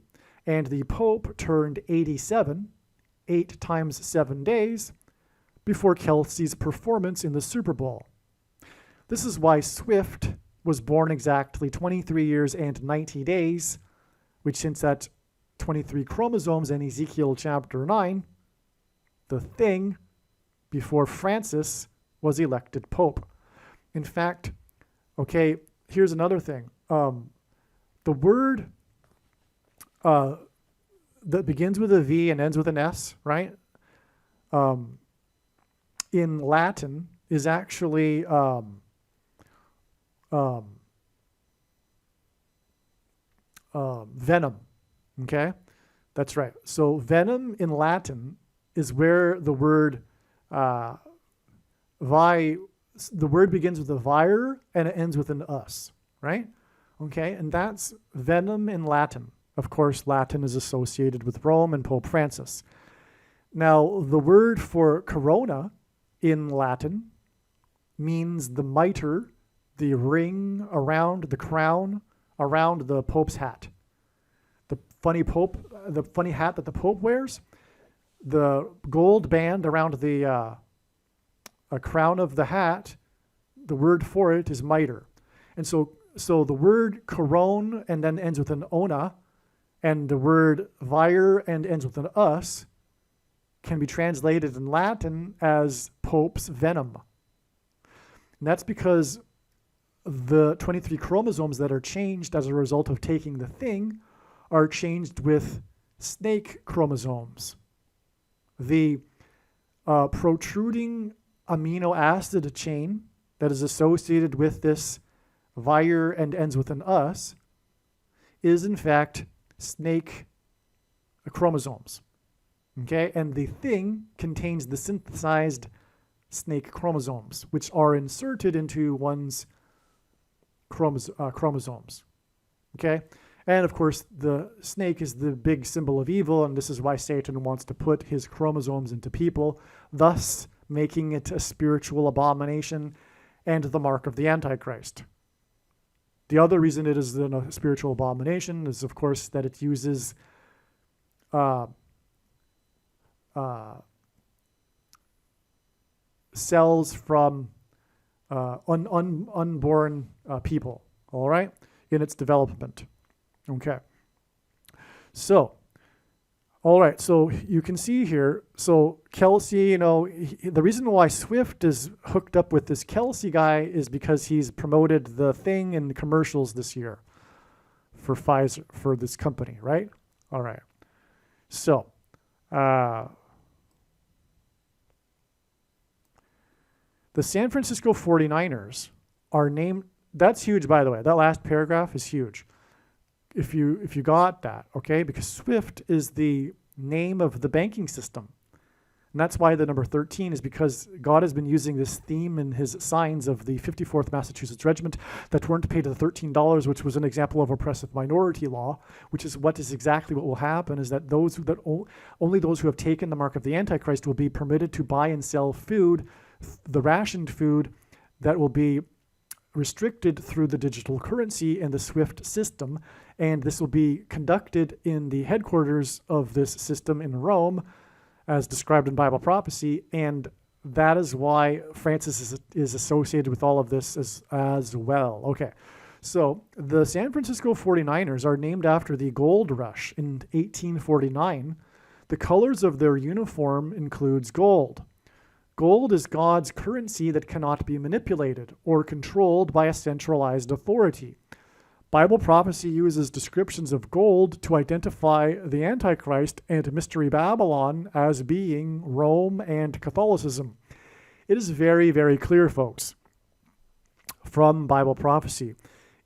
and the Pope turned 87, 8 times 7 days, before Kelce's performance in the Super Bowl. This is why Swift was born exactly 23 years and 90 days, which hints at 23 chromosomes in Ezekiel chapter 9, the thing, before Francis was elected Pope. In fact, okay, here's another thing. The word that begins with a V and ends with an S, right? In Latin is actually venom, okay? That's right. So venom in Latin is where the word the word begins with a vir and it ends with an us, right? Okay, and that's venom in Latin. Of course, Latin is associated with Rome and Pope Francis. Now, the word for corona in Latin means the mitre, the ring around the crown, around the Pope's hat. The funny hat that the Pope wears, the gold band around the a crown of the hat, the word for it is mitre. And so the word corone and then ends with an ona, and the word vir and ends with an us, can be translated in Latin as Pope's venom. And that's because the 23 chromosomes that are changed as a result of taking the thing are changed with snake chromosomes. The protruding amino acid chain that is associated with this vir and ends with an us is in fact snake chromosomes. Okay, and the thing contains the synthesized snake chromosomes, which are inserted into one's chromosomes. Okay, and of course, the snake is the big symbol of evil, and this is why Satan wants to put his chromosomes into people, thus making it a spiritual abomination and the mark of the Antichrist. The other reason it is a spiritual abomination is, of course, that it uses cells from unborn people, all right, in its development. Okay. So All right, so you can see here, so Kelsey, the reason why Swift is hooked up with this Kelsey guy is because he's promoted the thing in the commercials this year for Pfizer, for this company, right? All right. So, the San Francisco 49ers are named, that's huge, by the way. That last paragraph is huge. If you got that, okay? Because Swift is the name of the banking system. And that's why the number 13 is because God has been using this theme in his signs of the 54th Massachusetts Regiment that weren't paid the $13, which was an example of oppressive minority law, which is exactly what will happen, is that only those who have taken the mark of the Antichrist will be permitted to buy and sell food, the rationed food that will be restricted through the digital currency and the SWIFT system. And this will be conducted in the headquarters of this system in Rome, as described in Bible prophecy. And that is why Francis is associated with all of this as well. Okay, so the San Francisco 49ers are named after the gold rush in 1849. The colors of their uniform includes gold. Gold is God's currency that cannot be manipulated or controlled by a centralized authority. Bible prophecy uses descriptions of gold to identify the Antichrist and Mystery Babylon as being Rome and Catholicism. It is very, very clear, folks, from Bible prophecy.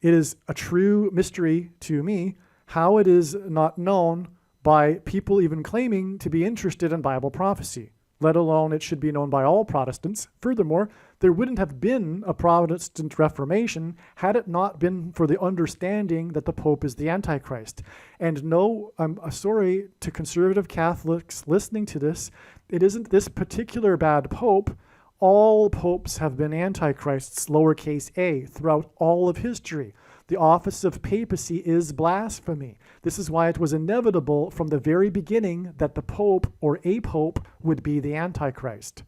It is a true mystery to me how it is not known by people even claiming to be interested in Bible prophecy, let alone it should be known by all Protestants. Furthermore, there wouldn't have been a Protestant Reformation had it not been for the understanding that the Pope is the Antichrist. And no, I'm sorry to conservative Catholics listening to this, it isn't this particular bad Pope. All popes have been Antichrists, lowercase a, throughout all of history. The office of papacy is blasphemy. This is why it was inevitable from the very beginning that the Pope or a Pope would be the Antichrist.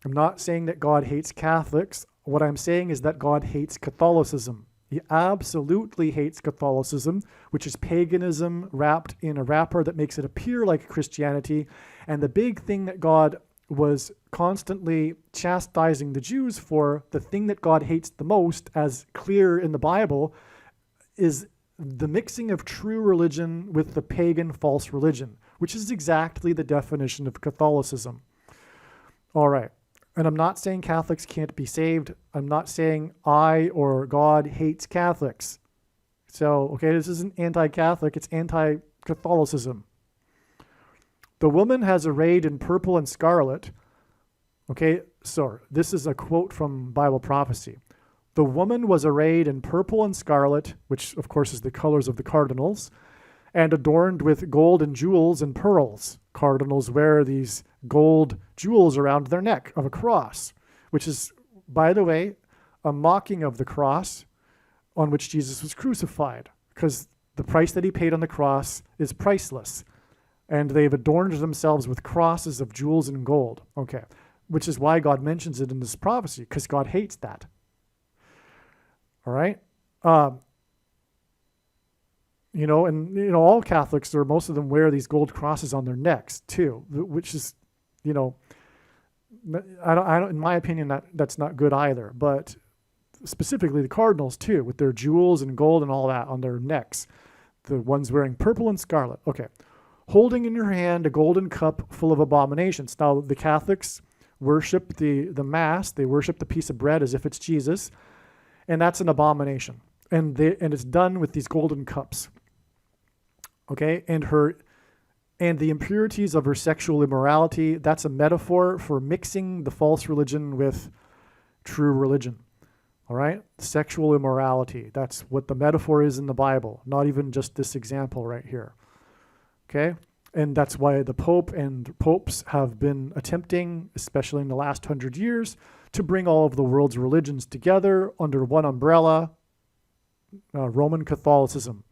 I'm not saying that God hates Catholics. What I'm saying is that God hates Catholicism. He absolutely hates Catholicism, which is paganism wrapped in a wrapper that makes it appear like Christianity. And the big thing that God was constantly chastising the Jews for, the thing that God hates the most, as clear in the Bible, is the mixing of true religion with the pagan false religion, which is exactly the definition of Catholicism. All right. And I'm not saying Catholics can't be saved. I'm not saying I or God hates Catholics. So, okay, this isn't anti-Catholic, it's anti-Catholicism. The woman has arrayed in purple and scarlet. Okay, so this is a quote from Bible prophecy. The woman was arrayed in purple and scarlet, which of course is the colors of the cardinals, and adorned with gold and jewels and pearls. Cardinals wear these gold jewels around their neck of a cross, which is, by the way, a mocking of the cross on which Jesus was crucified, because the price that he paid on the cross is priceless. And they've adorned themselves with crosses of jewels and gold. Okay, which is why God mentions it in this prophecy, because God hates that. All right? All Catholics, or most of them, wear these gold crosses on their necks too, which is, I don't. In my opinion, that's not good either. But specifically the cardinals too, with their jewels and gold and all that on their necks. The ones wearing purple and scarlet. Okay. Holding in your hand a golden cup full of abominations. Now, the Catholics worship the Mass. They worship the piece of bread as if it's Jesus. And that's an abomination. And it's done with these golden cups. Okay? And the impurities of her sexual immorality, that's a metaphor for mixing the false religion with true religion. All right? Sexual immorality. That's what the metaphor is in the Bible. Not even just this example right here. Okay, and that's why the Pope and popes have been attempting, especially in the last 100 years, to bring all of the world's religions together under one umbrella, Roman Catholicism,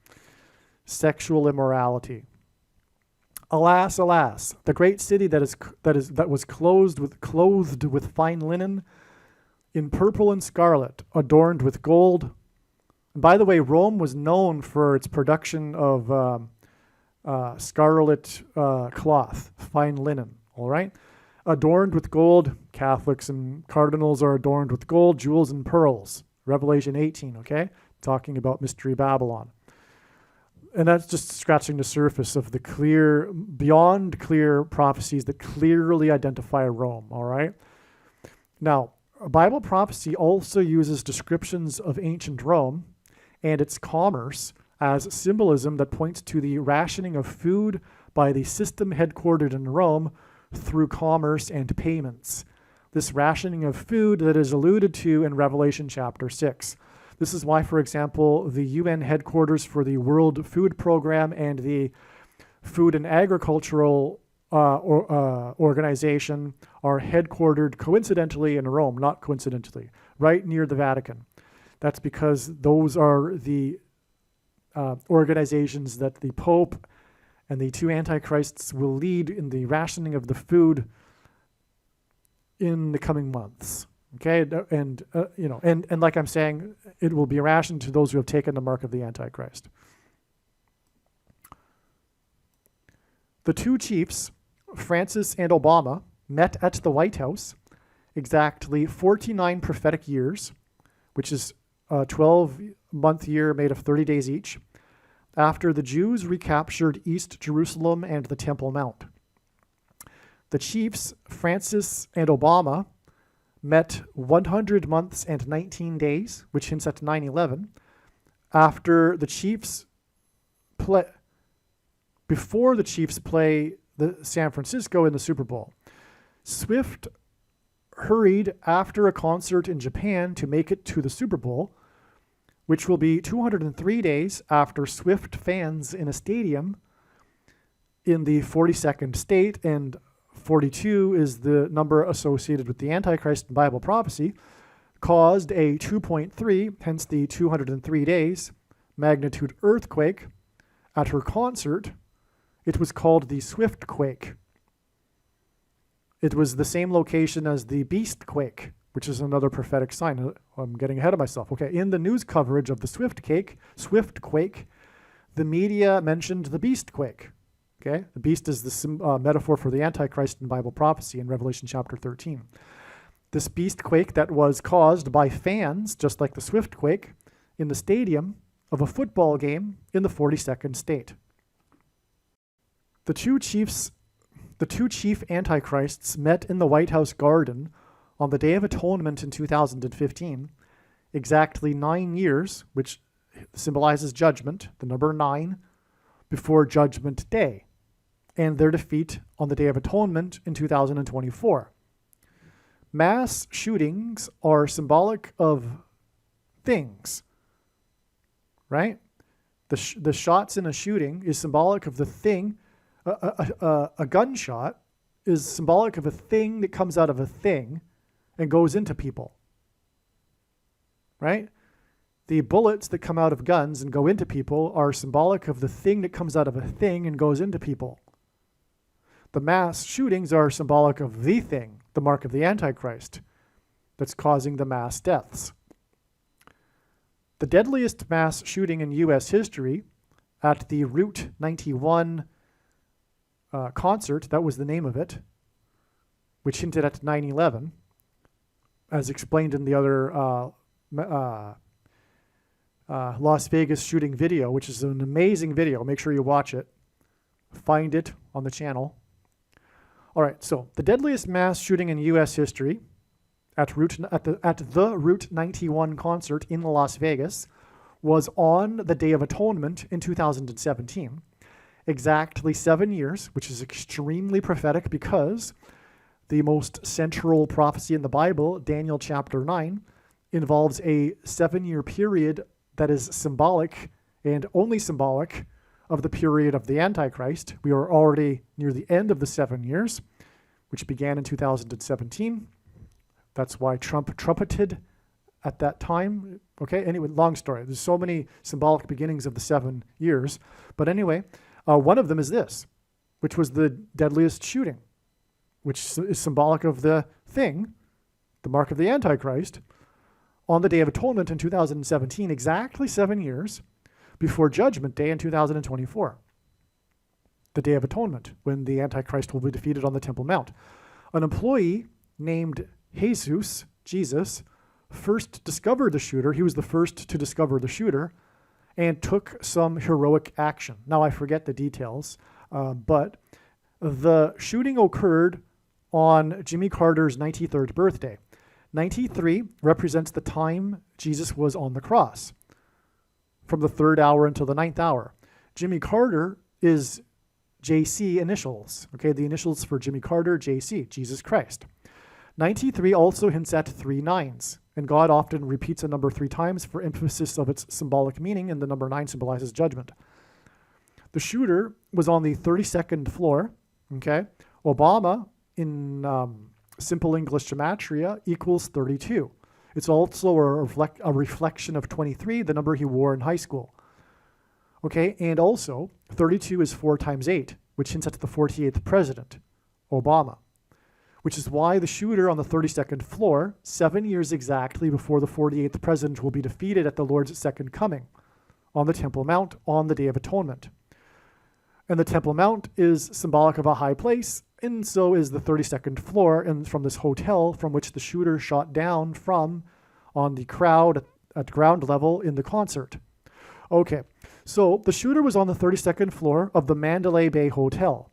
sexual immorality. Alas, alas, the great city that was clothed with fine linen, in purple and scarlet, adorned with gold. And by the way, Rome was known for its production of scarlet cloth, fine linen, all right? Adorned with gold, Catholics and cardinals are adorned with gold, jewels, and pearls. Revelation 18, okay? Talking about Mystery Babylon. And that's just scratching the surface of the clear, beyond clear prophecies that clearly identify Rome, all right? Now, Bible prophecy also uses descriptions of ancient Rome and its commerce as symbolism that points to the rationing of food by the system headquartered in Rome through commerce and payments. This rationing of food that is alluded to in Revelation chapter 6. This is why, for example, the UN headquarters for the World Food Program and the Food and Agricultural Organization are headquartered coincidentally in Rome, not coincidentally, right near the Vatican. That's because those are the organizations that the Pope and the two antichrists will lead in the rationing of the food in the coming months. Okay, and like I'm saying, it will be rationed to those who have taken the mark of the Antichrist. The two chiefs, Francis and Obama, met at the White House exactly 49 prophetic years, which is a 12-month year made of 30 days each, after the Jews recaptured East Jerusalem and the Temple Mount. The chiefs, Francis and Obama, met 100 months and 19 days, which hints at 9/11, after the Chiefs before the Chiefs play the San Francisco in the Super Bowl. Swift hurried after a concert in Japan to make it to the Super Bowl, which will be 203 days after Swift fans in a stadium in the 42nd state, and 42 is the number associated with the Antichrist in Bible prophecy, caused a 2.3, hence the 203 days, magnitude earthquake at her concert. It was called the Swift Quake. It was the same location as the Beast Quake, which is another prophetic sign. I'm getting ahead of myself. Okay, in the news coverage of the Swift Quake, the media mentioned the Beast Quake. Okay, the beast is the metaphor for the Antichrist in Bible prophecy in Revelation chapter 13. This beast quake that was caused by fans, just like the Swift Quake, in the stadium of a football game in the 42nd state. The two chief antichrists met in the White House garden on the Day of Atonement in 2015, exactly 9 years, which symbolizes judgment, the number 9, before Judgment Day, and their defeat on the Day of Atonement in 2024. Mass shootings are symbolic of things, right? The shots in a shooting is symbolic of the thing. A gunshot is symbolic of a thing that comes out of a thing and goes into people, right? The bullets that come out of guns and go into people are symbolic of the thing that comes out of a thing and goes into people. The mass shootings are symbolic of the thing, the mark of the Antichrist, that's causing the mass deaths. The deadliest mass shooting in U.S. history at the Route 91 concert, that was the name of it, which hinted at 9/11, as explained in the other Las Vegas shooting video, which is an amazing video. Make sure you watch it. Find it on the channel. All right, so the deadliest mass shooting in U.S. history at the Route 91 concert in Las Vegas was on the Day of Atonement in 2017. Exactly 7 years, which is extremely prophetic because the most central prophecy in the Bible, Daniel chapter 9, involves a 7-year period that is symbolic and only symbolic of the period of the Antichrist. We are already near the end of the 7 years, which began in 2017. That's why Trump trumpeted at that time. Okay, anyway, long story. There's so many symbolic beginnings of the 7 years. But anyway, one of them is this, which was the deadliest shooting, which is symbolic of the thing, the mark of the Antichrist, on the Day of Atonement in 2017, exactly 7 years before Judgment Day in 2024. the Day of Atonement, when the Antichrist will be defeated on the Temple Mount. An employee named Jesus, first discovered the shooter. He was the first to discover the shooter and took some heroic action. Now, I forget the details, but the shooting occurred on Jimmy Carter's 93rd birthday. 93 represents the time Jesus was on the cross, from the 3rd hour until the 9th hour. Jimmy Carter is JC initials, okay? The initials for Jimmy Carter, JC, Jesus Christ. 93 also hints at 3 nines, and God often repeats a number 3 times for emphasis of its symbolic meaning, and the number 9 symbolizes judgment. The shooter was on the 32nd floor, okay? Obama, in simple English gematria, equals 32. It's also a reflection of 23, the number he wore in high school. Okay, and also 32 is 4 times 8, which hints at the 48th president, Obama, which is why the shooter on the 32nd floor, 7 years exactly before the 48th president will be defeated at the Lord's second coming on the Temple Mount on the Day of Atonement. And the Temple Mount is symbolic of a high place, and so is the 32nd floor, and from this hotel from which the shooter shot down from on the crowd at ground level in the concert. Okay, so the shooter was on the 32nd floor of the Mandalay Bay Hotel.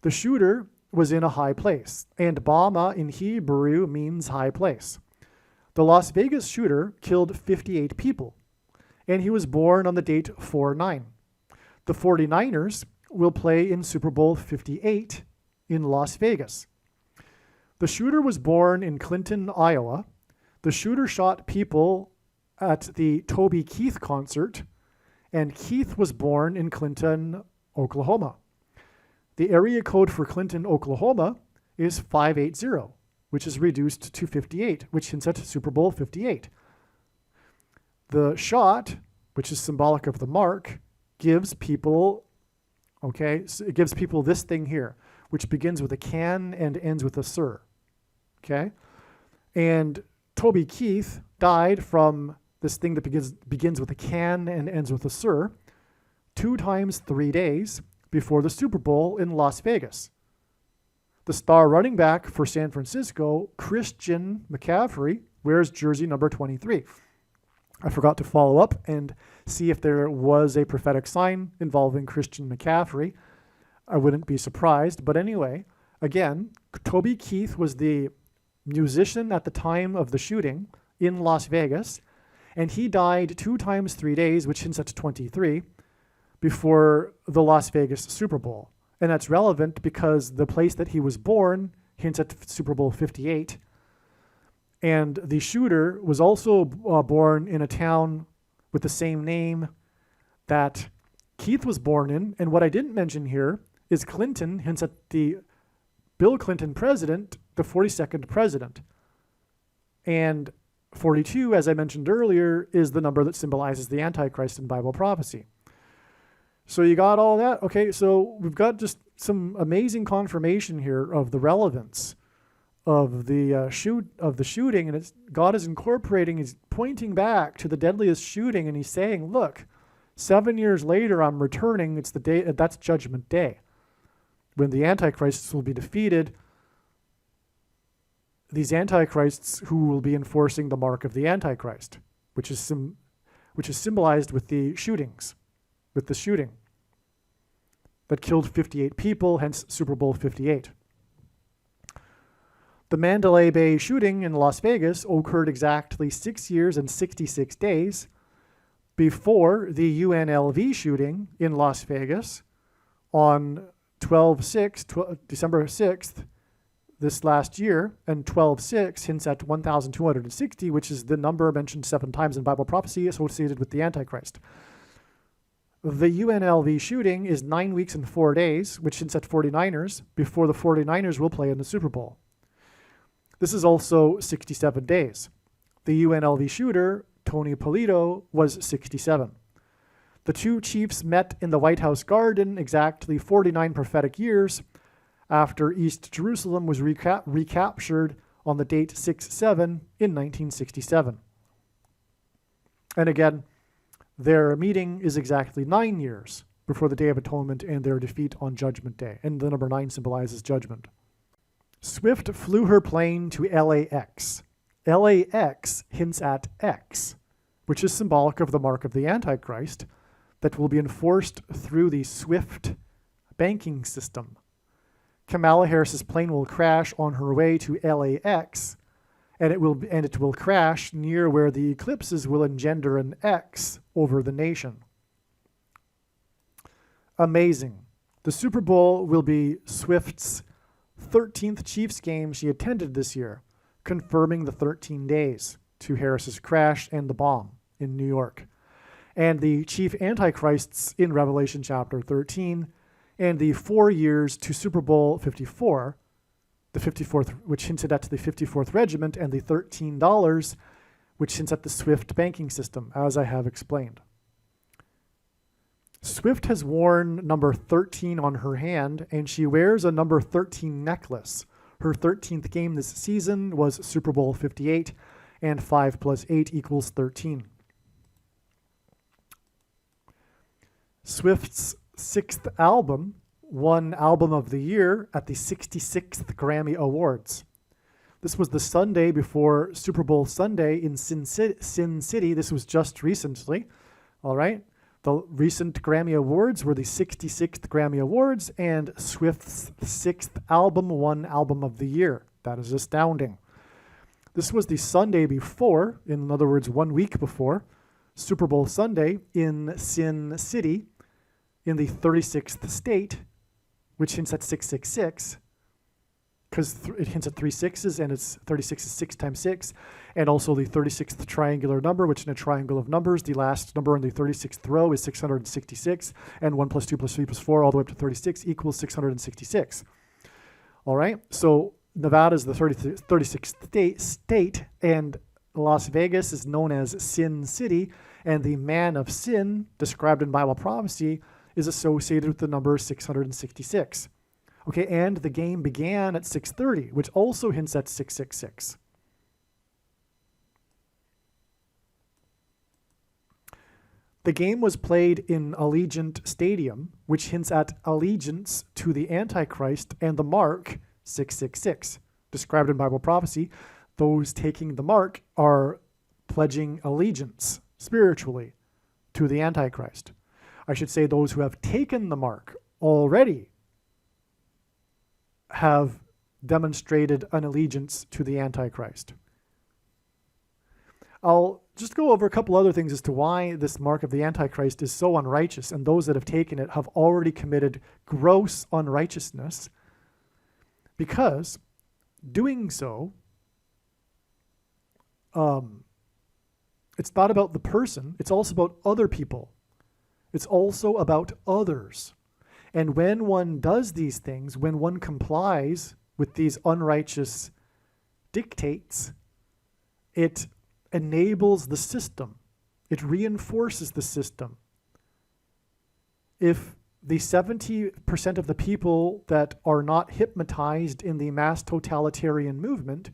The shooter was in a high place, and Bama in Hebrew means high place. The Las Vegas shooter killed 58 people, and he was born on the date 4/9. The 49ers will play in Super Bowl 58 in Las Vegas. The shooter was born in Clinton, Iowa. The shooter shot people at the Toby Keith concert, and Keith was born in Clinton, Oklahoma. The area code for Clinton, Oklahoma is 580, which is reduced to 58, which hints at Super Bowl 58. The shot, which is symbolic of the mark, gives people, okay, so it gives people this thing here, which begins with a can and ends with a sir, okay? And Toby Keith died from this thing that begins with a can and ends with a sir 2 times 3 days before the Super Bowl in Las Vegas. The star running back for San Francisco, Christian McCaffrey, wears jersey number 23. I forgot to follow up and see if there was a prophetic sign involving Christian McCaffrey. I wouldn't be surprised. But anyway, again, Toby Keith was the musician at the time of the shooting in Las Vegas, and he died 2 times 3 days, which hints at 23, before the Las Vegas Super Bowl. And that's relevant because the place that he was born hints at Super Bowl 58. And the shooter was also born in a town with the same name that Keith was born in. And what I didn't mention here is Clinton hints at the Bill Clinton president, the 42nd president. And 42, as I mentioned earlier, is the number that symbolizes the Antichrist in Bible prophecy. So you got all that? Okay, so we've got just some amazing confirmation here of the relevance of the shooting, and God is incorporating, he's pointing back to the deadliest shooting, and he's saying, look, 7 years later I'm returning. It's the day, that's Judgment Day, when the Antichrists will be defeated. These Antichrists who will be enforcing the mark of the Antichrist, which is symbolized with the shootings, with the shooting that killed 58 people, hence Super Bowl 58. The Mandalay Bay shooting in Las Vegas occurred exactly 6 years and 66 days before the UNLV shooting in Las Vegas on December 6th, this last year, and 12/6 hints at 1,260, which is the number mentioned 7 times in Bible prophecy associated with the Antichrist. The UNLV shooting is 9 weeks and 4 days, which hints at 49ers, before the 49ers will play in the Super Bowl. This is also 67 days. The UNLV shooter, Tony Polito, was 67. The two chiefs met in the White House garden exactly 49 prophetic years after East Jerusalem was recaptured on the date 6/7 in 1967. And again, their meeting is exactly 9 years before the Day of Atonement and their defeat on Judgment Day. And the number 9 symbolizes judgment. Swift flew her plane to LAX. LAX hints at X, which is symbolic of the mark of the Antichrist that will be enforced through the SWIFT banking system. Kamala Harris's plane will crash on her way to LAX, and it will crash near where the eclipses will engender an X over the nation. Amazing. The Super Bowl will be Swift's 13th Chiefs game she attended this year, confirming the 13 days to Harris's crash and the bomb in New York. And the chief antichrists in Revelation chapter 13, and the 4 years to Super Bowl 54, the 54th, which hinted at the 54th Regiment, and the $13, which hints at the SWIFT banking system, as I have explained. Swift has worn number 13 on her hand, and she wears a number 13 necklace. Her 13th game this season was Super Bowl 58, and 5 plus 8 equals 13. Swift's 6th album won Album of the Year at the 66th Grammy Awards. This was the Sunday before Super Bowl Sunday in Sin City. This was just recently, all right? The recent Grammy Awards were the 66th Grammy Awards, and Swift's 6th album won Album of the Year. That is astounding. This was the Sunday before, in other words, 1 week before, Super Bowl Sunday in Sin City in the 36th state, which hints at 666, because it hints at 3 sixes, and it's 36 is 6 times 6, and also the 36th triangular number, which in a triangle of numbers, the last number in the 36th row is 666, and 1 plus 2 plus 3 plus 4 all the way up to 36 equals 666. All right, so Nevada is the 36th state, and Las Vegas is known as Sin City, and the man of sin, described in Bible prophecy, is associated with the number 666. Okay, and the game began at 6:30, which also hints at 666. The game was played in Allegiant Stadium, which hints at allegiance to the Antichrist and the mark 666. Described in Bible prophecy, those taking the mark are pledging allegiance spiritually to the Antichrist. I should say those who have taken the mark already have demonstrated an allegiance to the Antichrist. I'll just go over a couple other things as to why this mark of the Antichrist is so unrighteous, and those that have taken it have already committed gross unrighteousness, because doing so, it's not about the person, it's also about other people. It's also about others. And when one does these things, when one complies with these unrighteous dictates, it enables the system. It reinforces the system. If the 70% of the people that are not hypnotized in the mass totalitarian movement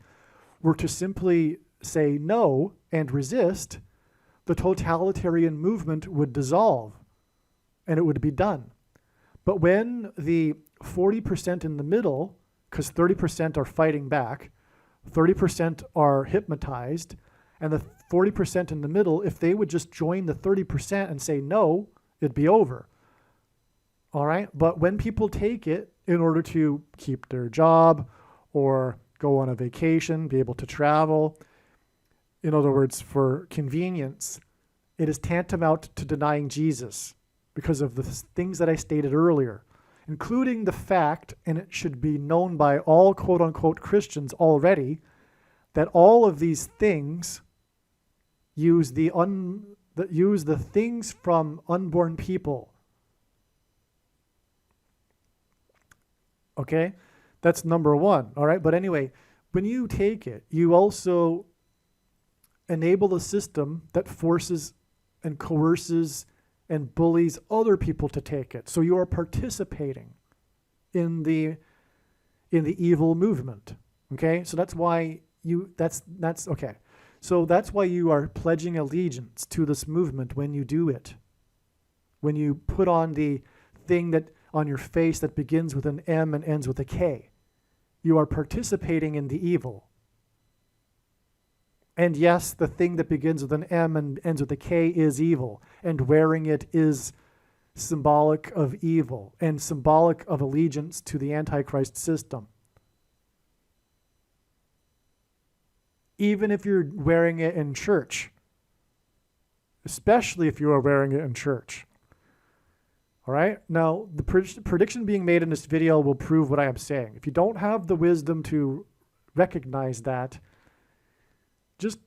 were to simply say no and resist, the totalitarian movement would dissolve and it would be done. But when the 40% in the middle, because 30% are fighting back, 30% are hypnotized, and the 40% in the middle, if they would just join the 30% and say no, it'd be over. All right? But when people take it in order to keep their job or go on a vacation, be able to travel, in other words, for convenience, it is tantamount to denying Jesus, because of the things that I stated earlier, including the fact, and it should be known by all quote-unquote Christians already, that all of these things use the things from unborn people. Okay? That's number one, all right? But anyway, when you take it, you also enable a system that forces and coerces and bullies other people to take it. So you are participating in the evil movement. Okay? So that's why that's okay. So that's why you are pledging allegiance to this movement when you do it. When you put on the thing that on your face that begins with an M and ends with a K. You are participating in the evil. And yes, the thing that begins with an M and ends with a K is evil, and wearing it is symbolic of evil and symbolic of allegiance to the Antichrist system. Even if you're wearing it in church, especially if you are wearing it in church. All right? Now, the prediction being made in this video will prove what I am saying. If you don't have the wisdom to recognize that, just,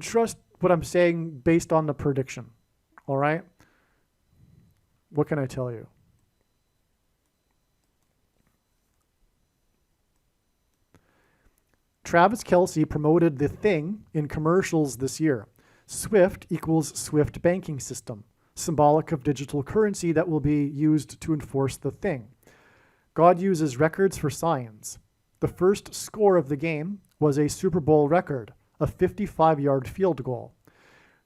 trust what I'm saying based on the prediction. All right? What can I tell you? Travis Kelce promoted The Thing in commercials this year. SWIFT equals Swift banking system, symbolic of digital currency that will be used to enforce the thing. God uses records for signs. The first score of the game was a Super Bowl record, a 55-yard field goal.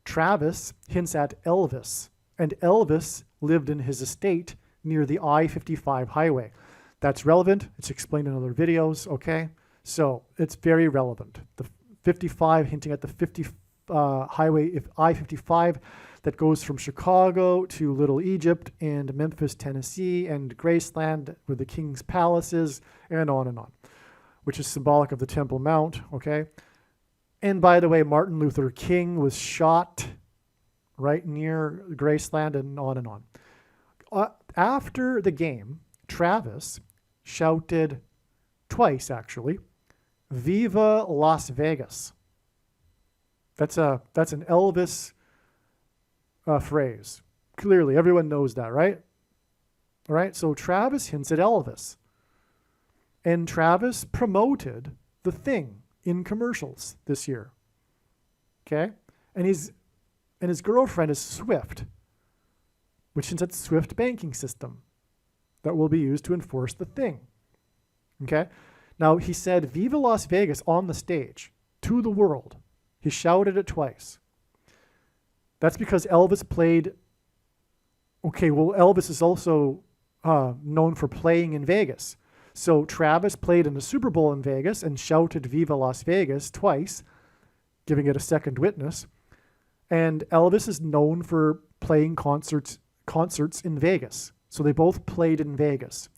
Travis hints at Elvis, and Elvis lived in his estate near the I-55 highway. That's relevant. It's explained in other videos, okay? So it's very relevant. The 55 hinting at the 50 highway, if I-55, that goes from Chicago to Little Egypt and Memphis, Tennessee, and Graceland, where the king's palace is, and on, which is symbolic of the Temple Mount, okay? And by the way, Martin Luther King was shot right near Graceland, and on. After the game, Travis shouted twice, actually, "Viva Las Vegas." That's an Elvis phrase. Clearly, everyone knows that, right? All right, so Travis hints at Elvis. And Travis promoted The Thing in commercials this year. Okay? And his girlfriend is Swift, which hints at Swift banking system that will be used to enforce the thing. Okay? Now, he said, "Viva Las Vegas" on the stage to the world. He shouted it twice. That's because Elvis played... Okay, well, Elvis is also known for playing in Vegas. So Travis played in the Super Bowl in Vegas and shouted "Viva Las Vegas" twice, giving it a second witness. And Elvis is known for playing concerts in Vegas. So they both played in Vegas.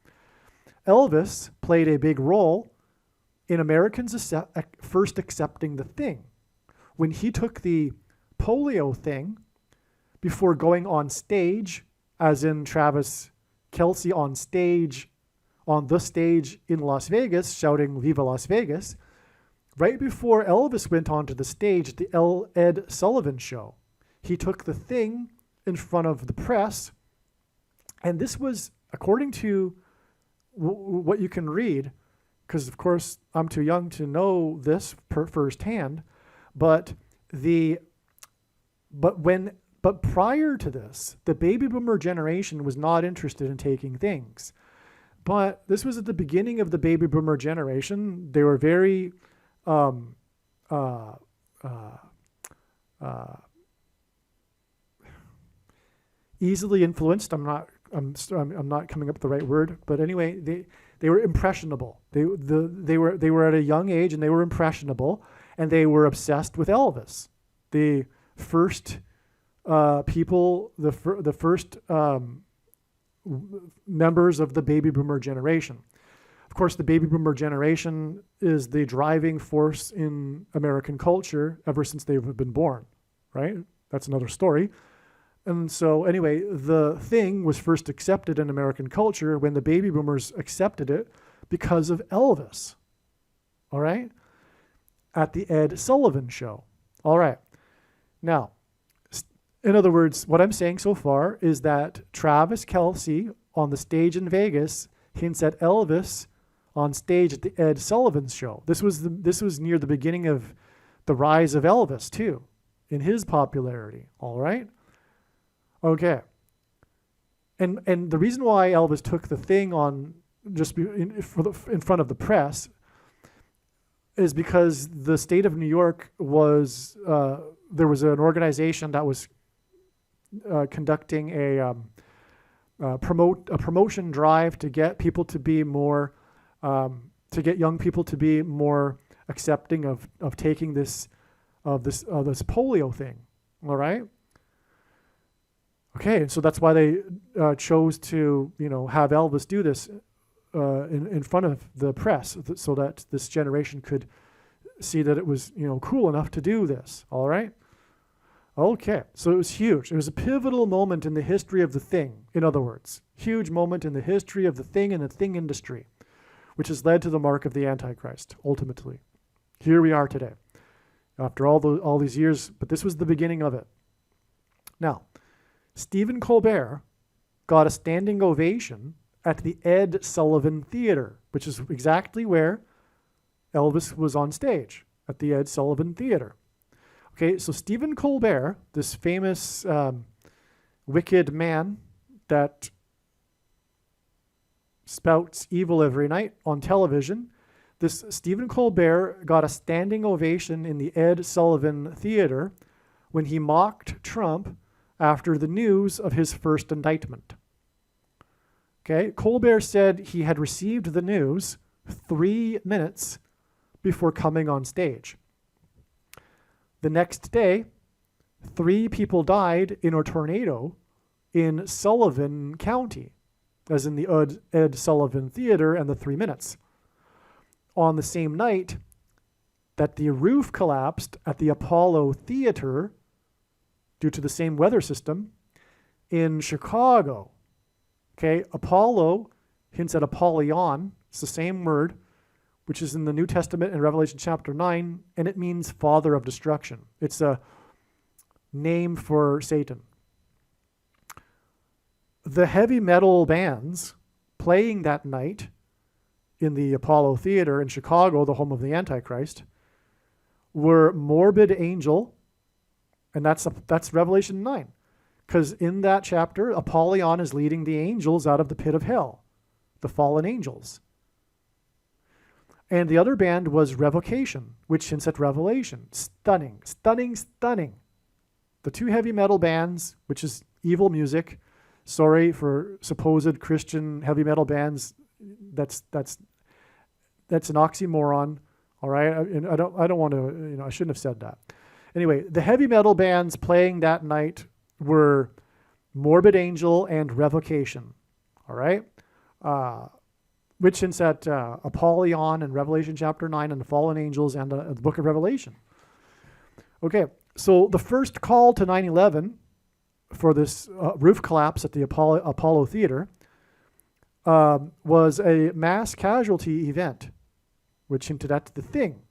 Elvis played a big role in Americans first accepting the thing. When he took the polio thing before going on stage, as in Travis Kelce on the stage in Las Vegas, shouting "Viva Las Vegas," right before Elvis went onto the stage at the Ed Sullivan Show, he took the thing in front of the press, and this was, according to what you can read, because of course I'm too young to know this firsthand, but prior to this, the baby boomer generation was not interested in taking things. But this was at the beginning of the baby boomer generation. They were very easily influenced. I'm not coming up with the right word, but anyway, they were impressionable. They were at a young age, and they were impressionable, and they were obsessed with Elvis. The first members of the baby boomer generation. Of course, the baby boomer generation is the driving force in American culture ever since they've been born, right? That's another story. And so anyway, the thing was first accepted in American culture when the baby boomers accepted it because of Elvis. All right? At the Ed Sullivan Show. All right. Now, in other words, what I'm saying so far is that Travis Kelce on the stage in Vegas hints at Elvis on stage at the Ed Sullivan Show. This was near the beginning of the rise of Elvis too, in his popularity. All right. Okay. And the reason why Elvis took the thing on just in front of the press is because the state of New York was there was an organization that was conducting promote a promotion drive to get people to be more, to get young people to be more accepting of taking this polio thing. All right. Okay, so that's why they chose to, have Elvis do this in front of the press, so that this generation could see that it was, cool enough to do this. All right. Okay, so it was huge. It was a pivotal moment in the history of the thing. In other words, huge moment in the history of the thing and the thing industry, which has led to the mark of the Antichrist. Ultimately, here we are today, after all these years. But this was the beginning of it. Now, Stephen Colbert got a standing ovation at the Ed Sullivan Theater, which is exactly where Elvis was on stage, at the Ed Sullivan Theater. Okay, so Stephen Colbert, this famous wicked man that spouts evil every night on television, this Stephen Colbert got a standing ovation in the Ed Sullivan Theater when he mocked Trump after the news of his first indictment. Okay, Colbert said he had received the news 3 minutes before coming on stage. The next day, 3 people died in a tornado in Sullivan County, as in the Ed Sullivan Theater and the 3 minutes. On the same night that the roof collapsed at the Apollo Theater due to the same weather system in Chicago. Okay, Apollo hints at Apollyon. It's the same word, which is in the New Testament in Revelation chapter 9, and it means father of destruction. It's a name for Satan. The heavy metal bands playing that night in the Apollo Theater in Chicago, the home of the Antichrist, were Morbid Angel, and that's Revelation 9. Because in that chapter, Apollyon is leading the angels out of the pit of hell, the fallen angels. And the other band was Revocation, which hints at Revelation. Stunning, stunning, stunning. The 2 heavy metal bands, which is evil music. Sorry for supposed Christian heavy metal bands. That's an oxymoron. All right, and I don't want to. I shouldn't have said that. Anyway, the heavy metal bands playing that night were Morbid Angel and Revocation. All right. Which hints at Apollyon and Revelation chapter 9 and the fallen angels and the book of Revelation. Okay, so the first call to 9/11 for this roof collapse at the Apollo Theater was a mass casualty event, which hinted at the thing,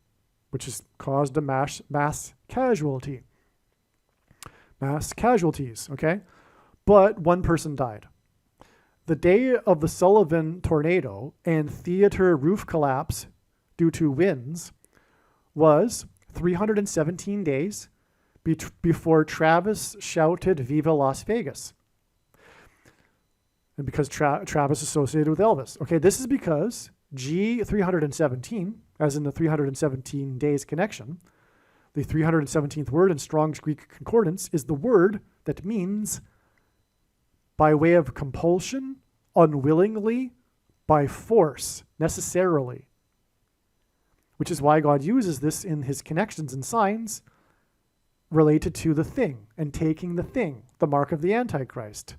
which has caused a mass casualty. Mass casualties, okay? But 1 person died. The day of the Sullivan tornado and theater roof collapse due to winds was 317 days before Travis shouted "Viva Las Vegas." And because Travis associated with Elvis. Okay, this is because G317, as in the 317 days connection, the 317th word in Strong's Greek Concordance is the word that means by way of compulsion, unwillingly, by force, necessarily. Which is why God uses this in his connections and signs related to the thing and taking the thing, the mark of the Antichrist.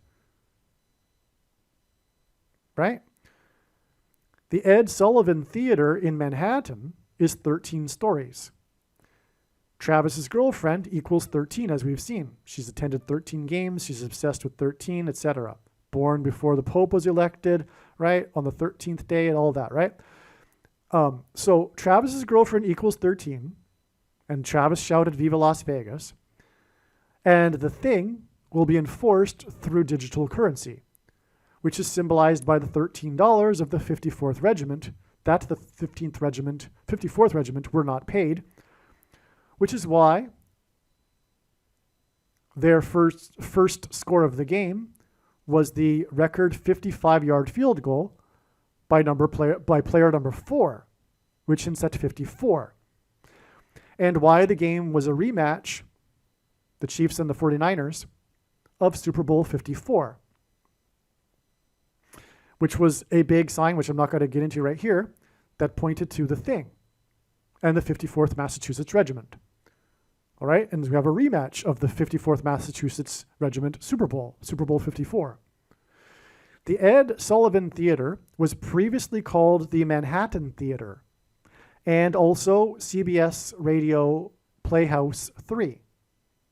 Right? The Ed Sullivan Theater in Manhattan is 13 stories. Travis's girlfriend equals 13, as we've seen. She's attended 13 games. She's obsessed with 13, etc. Born before the Pope was elected, right? On the 13th day and all that, right? So Travis's girlfriend equals 13, and Travis shouted "Viva Las Vegas." And the thing will be enforced through digital currency, which is symbolized by the $13 of the 54th Regiment that the 54th Regiment were not paid, which is why their first score of the game was the record 55-yard field goal by player number 4, which hints at 54. And why the game was a rematch, the Chiefs and the 49ers, of Super Bowl 54. which was a big sign, which I'm not going to get into right here, that pointed to the Thing and the 54th Massachusetts Regiment. All right, and we have a rematch of the 54th Massachusetts Regiment Super Bowl 54. The Ed Sullivan Theater was previously called the Manhattan Theater and also CBS Radio Playhouse 3.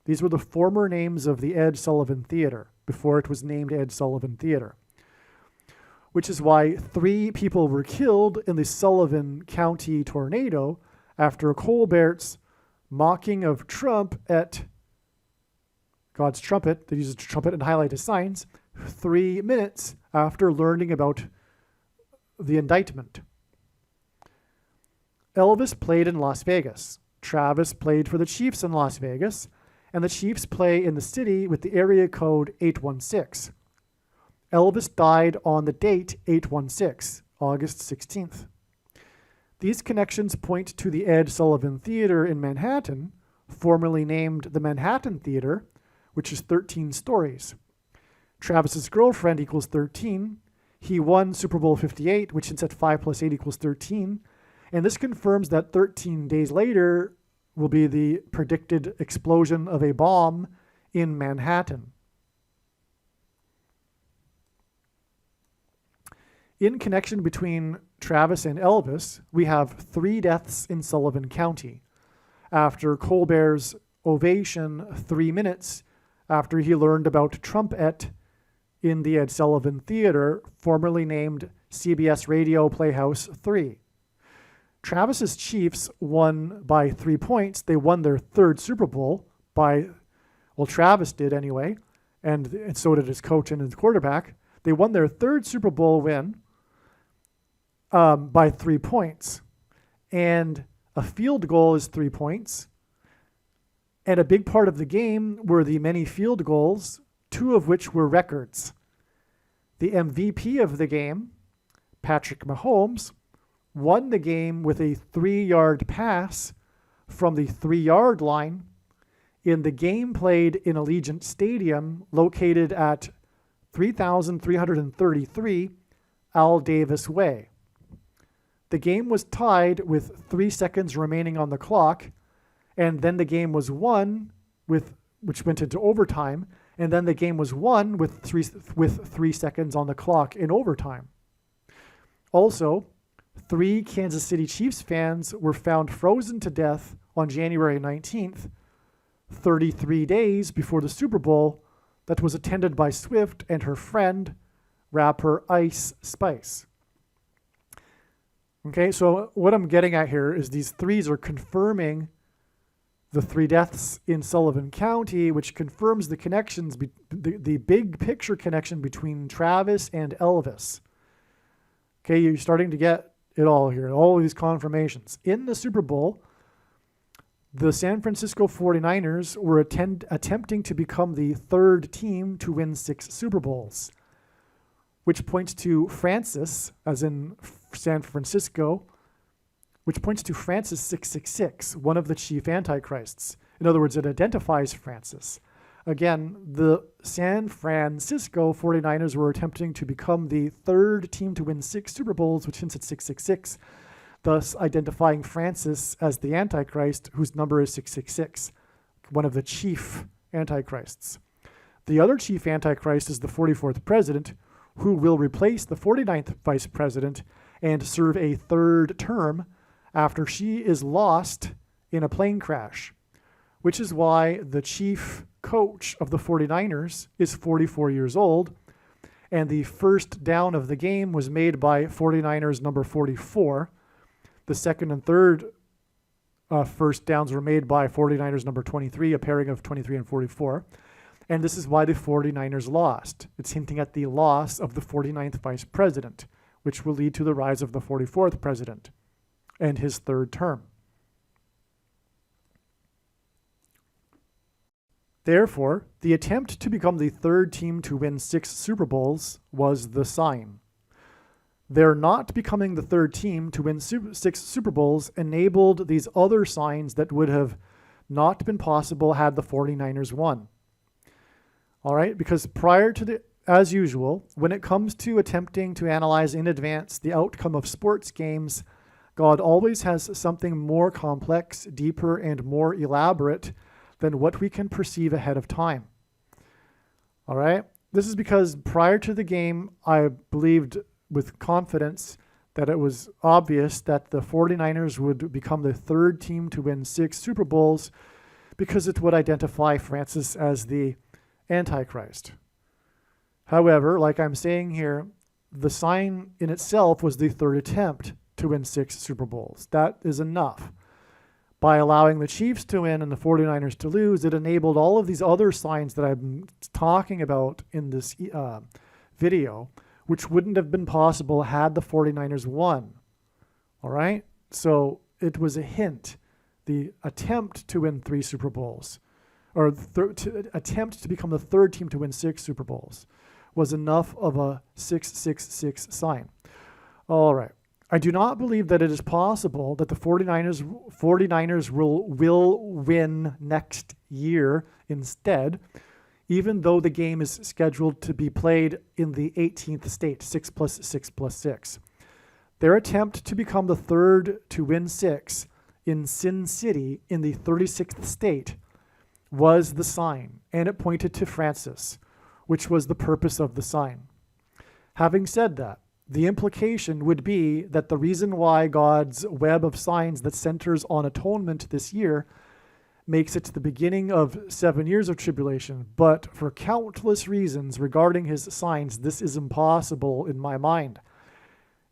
These were the former names of the Ed Sullivan Theater before it was named Ed Sullivan Theater, which is why 3 people were killed in the Sullivan County tornado after Colbert's mocking of Trump at God's trumpet, that uses trumpet and highlight his signs, 3 minutes after learning about the indictment. Elvis played in Las Vegas. Travis played for the Chiefs in Las Vegas, and the Chiefs play in the city with the area code 816. Elvis died on the date 816, August 16th. These connections point to the Ed Sullivan Theater in Manhattan, formerly named the Manhattan Theater, which is 13 stories. Travis's girlfriend equals 13. He won Super Bowl 58, which is at 5 plus 8 equals 13. And this confirms that 13 days later will be the predicted explosion of a bomb in Manhattan. In connection between Travis and Elvis, we have 3 deaths in Sullivan County. After Colbert's ovation 3 minutes after he learned about Trumpet in the Ed Sullivan Theater, formerly named CBS Radio Playhouse 3. Travis's Chiefs won by 3 points. They won their 3rd Super Bowl Travis did anyway, and so did his coach and his quarterback. They won their 3rd Super Bowl win by 3 points. And a field goal is 3 points. And a big part of the game were the many field goals, 2 of which were records. The MVP of the game, Patrick Mahomes, won the game with a 3-yard pass from the 3-yard line in the game played in Allegiant Stadium, located at 3333 Al Davis Way. The game was tied with 3 seconds remaining on the clock, and then the game was won which went into overtime, and then the game was won with 3 seconds on the clock in overtime. Also, 3 Kansas City Chiefs fans were found frozen to death on January 19th, 33 days before the Super Bowl that was attended by Swift and her friend, rapper Ice Spice. Okay, so what I'm getting at here is these 3s are confirming the 3 deaths in Sullivan County, which confirms the connections, the big picture connection between Travis and Elvis. Okay, you're starting to get it all here, all of these confirmations. In the Super Bowl, the San Francisco 49ers were attempting to become the 3rd team to win 6 Super Bowls, which points to Francis, as in San Francisco, which points to Francis 666, one of the chief antichrists. In other words, it identifies Francis. Again, the San Francisco 49ers were attempting to become the 3rd team to win 6 Super Bowls, which hints at 666, thus identifying Francis as the Antichrist, whose number is 666, one of the chief antichrists. The other chief antichrist is the 44th president, who will replace the 49th vice president and serve a 3rd term after she is lost in a plane crash, which is why the chief coach of the 49ers is 44 years old, and the first down of the game was made by 49ers number 44. The second and third first downs were made by 49ers number 23, a pairing of 23 and 44. And this is why the 49ers lost. It's hinting at the loss of the 49th vice president, which will lead to the rise of the 44th president and his 3rd term. Therefore, the attempt to become the 3rd team to win 6 Super Bowls was the sign. Their not becoming the 3rd team to win 6 Super Bowls enabled these other signs that would have not been possible had the 49ers won. All right, because prior to the as usual, when it comes to attempting to analyze in advance the outcome of sports games, God always has something more complex, deeper, and more elaborate than what we can perceive ahead of time. All right? This is because prior to the game, I believed with confidence that it was obvious that the 49ers would become the third team to win 6 Super Bowls because it would identify Francis as the Antichrist. However, like I'm saying here, the sign in itself was the third attempt to win 6 Super Bowls. That is enough. By allowing the Chiefs to win and the 49ers to lose, it enabled all of these other signs that I'm talking about in this video, which wouldn't have been possible had the 49ers won. All right? So it was a hint. The attempt to win 3 Super Bowls, or to attempt to become the third team to win 6 Super Bowls, was enough of a 666 sign. All right. I do not believe that it is possible that the 49ers will win next year instead, even though the game is scheduled to be played in the 18th state, 6 plus 6 plus 6. Their attempt to become the third to win 6 in Sin City in the 36th state was the sign, and it pointed to Francis, which was the purpose of the sign. Having said that, the implication would be that the reason why God's web of signs that centers on atonement this year makes it the beginning of 7 years of tribulation, but for countless reasons regarding his signs, this is impossible in my mind.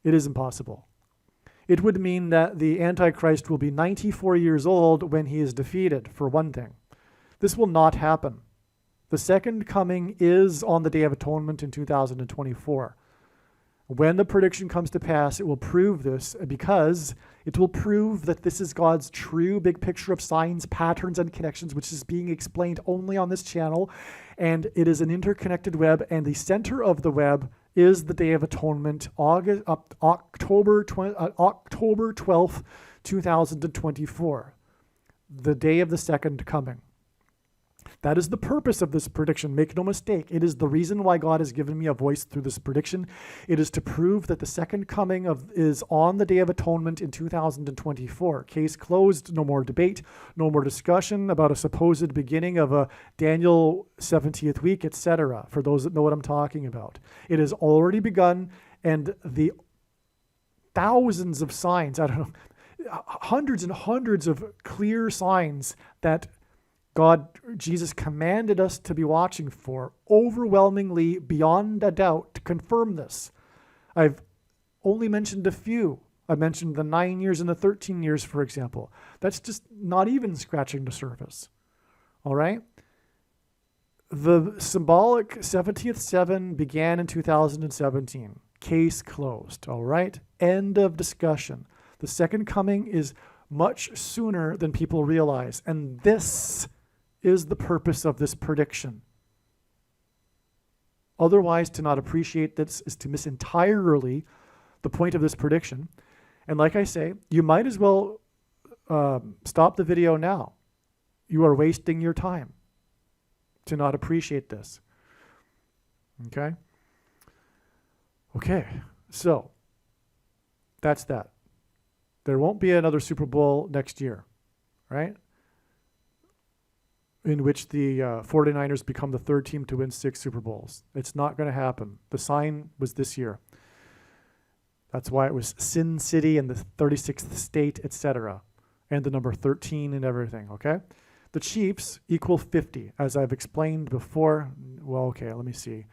It is impossible. It would mean that the Antichrist will be 94 years old when he is defeated, for one thing. This will not happen. The second coming is on the Day of Atonement in 2024. When the prediction comes to pass, it will prove this, because it will prove that this is God's true big picture of signs, patterns, and connections, which is being explained only on this channel. And it is an interconnected web, and the center of the web is the Day of Atonement, October 12th, 2024, the day of the second coming. That is the purpose of this prediction. Make no mistake. It is the reason why God has given me a voice through this prediction. It is to prove that the second coming is on the Day of Atonement in 2024. Case closed. No more debate. No more discussion about a supposed beginning of a Daniel 70th week, etc. For those that know what I'm talking about. It has already begun, and the thousands of signs, I don't know, hundreds and hundreds of clear signs that Jesus commanded us to be watching for, overwhelmingly, beyond a doubt, to confirm this. I've only mentioned a few. I mentioned the 9 years and the 13 years, for example. That's just not even scratching the surface. All right? The symbolic 70th 7 began in 2017. Case closed. All right? End of discussion. The second coming is much sooner than people realize. And this is the purpose of this prediction. Otherwise, to not appreciate this is to miss entirely the point of this prediction. And like I say, you might as well stop the video now. You are wasting your time to not appreciate this. Okay? Okay, so that's that. There won't be another Super Bowl next year, right? In which the 49ers become the third team to win 6 Super Bowls. It's not going to happen. The sign was this year. That's why it was Sin City and the 36th state, etc. And the number 13 and everything, okay? The Chiefs equal 50, as I've explained before. Well, okay, let me see.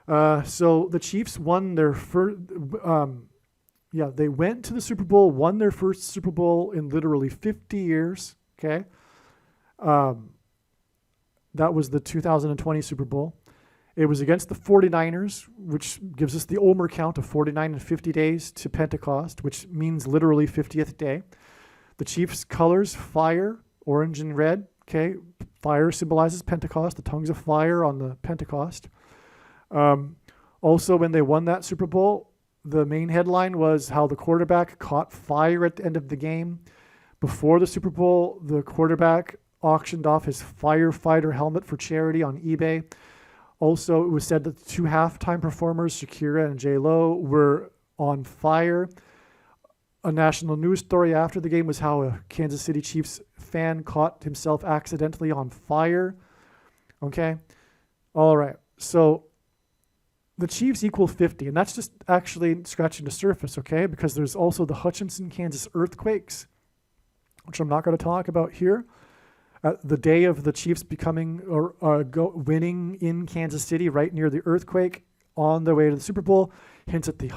So the Chiefs won their first... they went to the Super Bowl, won their first Super Bowl in literally 50 years, okay? That was the 2020 Super Bowl. It was against the 49ers, which gives us the Omer count of 49 and 50 days to Pentecost, which means literally 50th day. The Chiefs' colors, fire, orange and red. Okay, fire symbolizes Pentecost, the tongues of fire on the Pentecost. Also, when they won that Super Bowl, the main headline was how the quarterback caught fire at the end of the game. Before the Super Bowl, the quarterback auctioned off his firefighter helmet for charity on eBay. Also, it was said that the two halftime performers, Shakira and J-Lo, were on fire. A national news story after the game was how a Kansas City Chiefs fan caught himself accidentally on fire. Okay? All right. So the Chiefs equal 50, and that's just actually scratching the surface, okay? Because there's also the Hutchinson, Kansas earthquakes, which I'm not going to talk about here. The day of the Chiefs becoming or winning in Kansas City, right near the earthquake, on their way to the Super Bowl, hints at the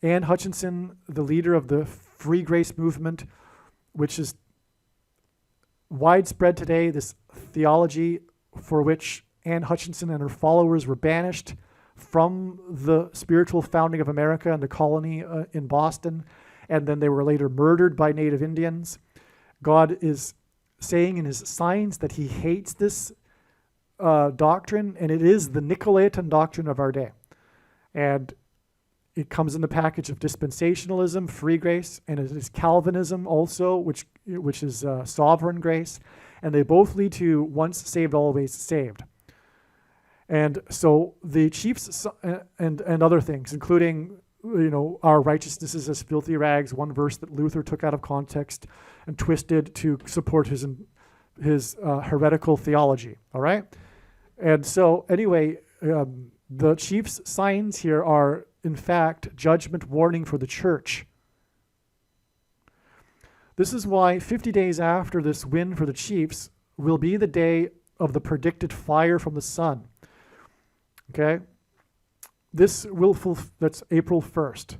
Ann Hutchinson, the leader of the Free Grace movement, which is widespread today, this theology for which Ann Hutchinson and her followers were banished from the spiritual founding of America and the colony in Boston, and then they were later murdered by Native Indians. God is saying in his signs that he hates this doctrine, and it is the Nicolaitan doctrine of our day. And it comes in the package of dispensationalism, free grace, and it is Calvinism also, which is sovereign grace. And they both lead to once saved, always saved. And so the Chiefs and other things, including our righteousness is as filthy rags, one verse that Luther took out of context and twisted to support his heretical theology. All right? And so anyway, the Chiefs' signs here are, in fact, judgment warning for the church. This is why 50 days after this win for the Chiefs will be the day of the predicted fire from the sun. Okay? That's April 1st.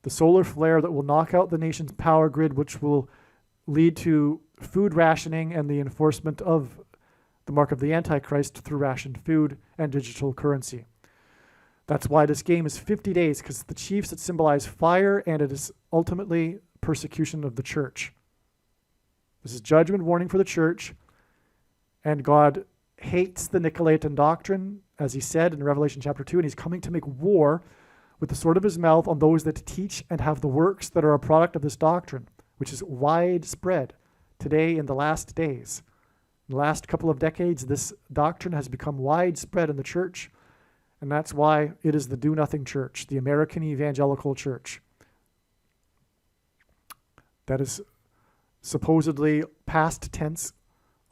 The solar flare that will knock out the nation's power grid, which will lead to food rationing and the enforcement of the mark of the Antichrist through rationed food and digital currency. That's why this game is 50 days, because the Chiefs, that symbolize fire, and it is ultimately persecution of the church. This is judgment warning for the church, and God hates the Nicolaitan doctrine, as he said in Revelation chapter 2, and he's coming to make war with the sword of his mouth on those that teach and have the works that are a product of this doctrine, which is widespread today in the last days. In the last couple of decades, this doctrine has become widespread in the church, and that's why it is the do-nothing church, the American evangelical church, that is supposedly past tense,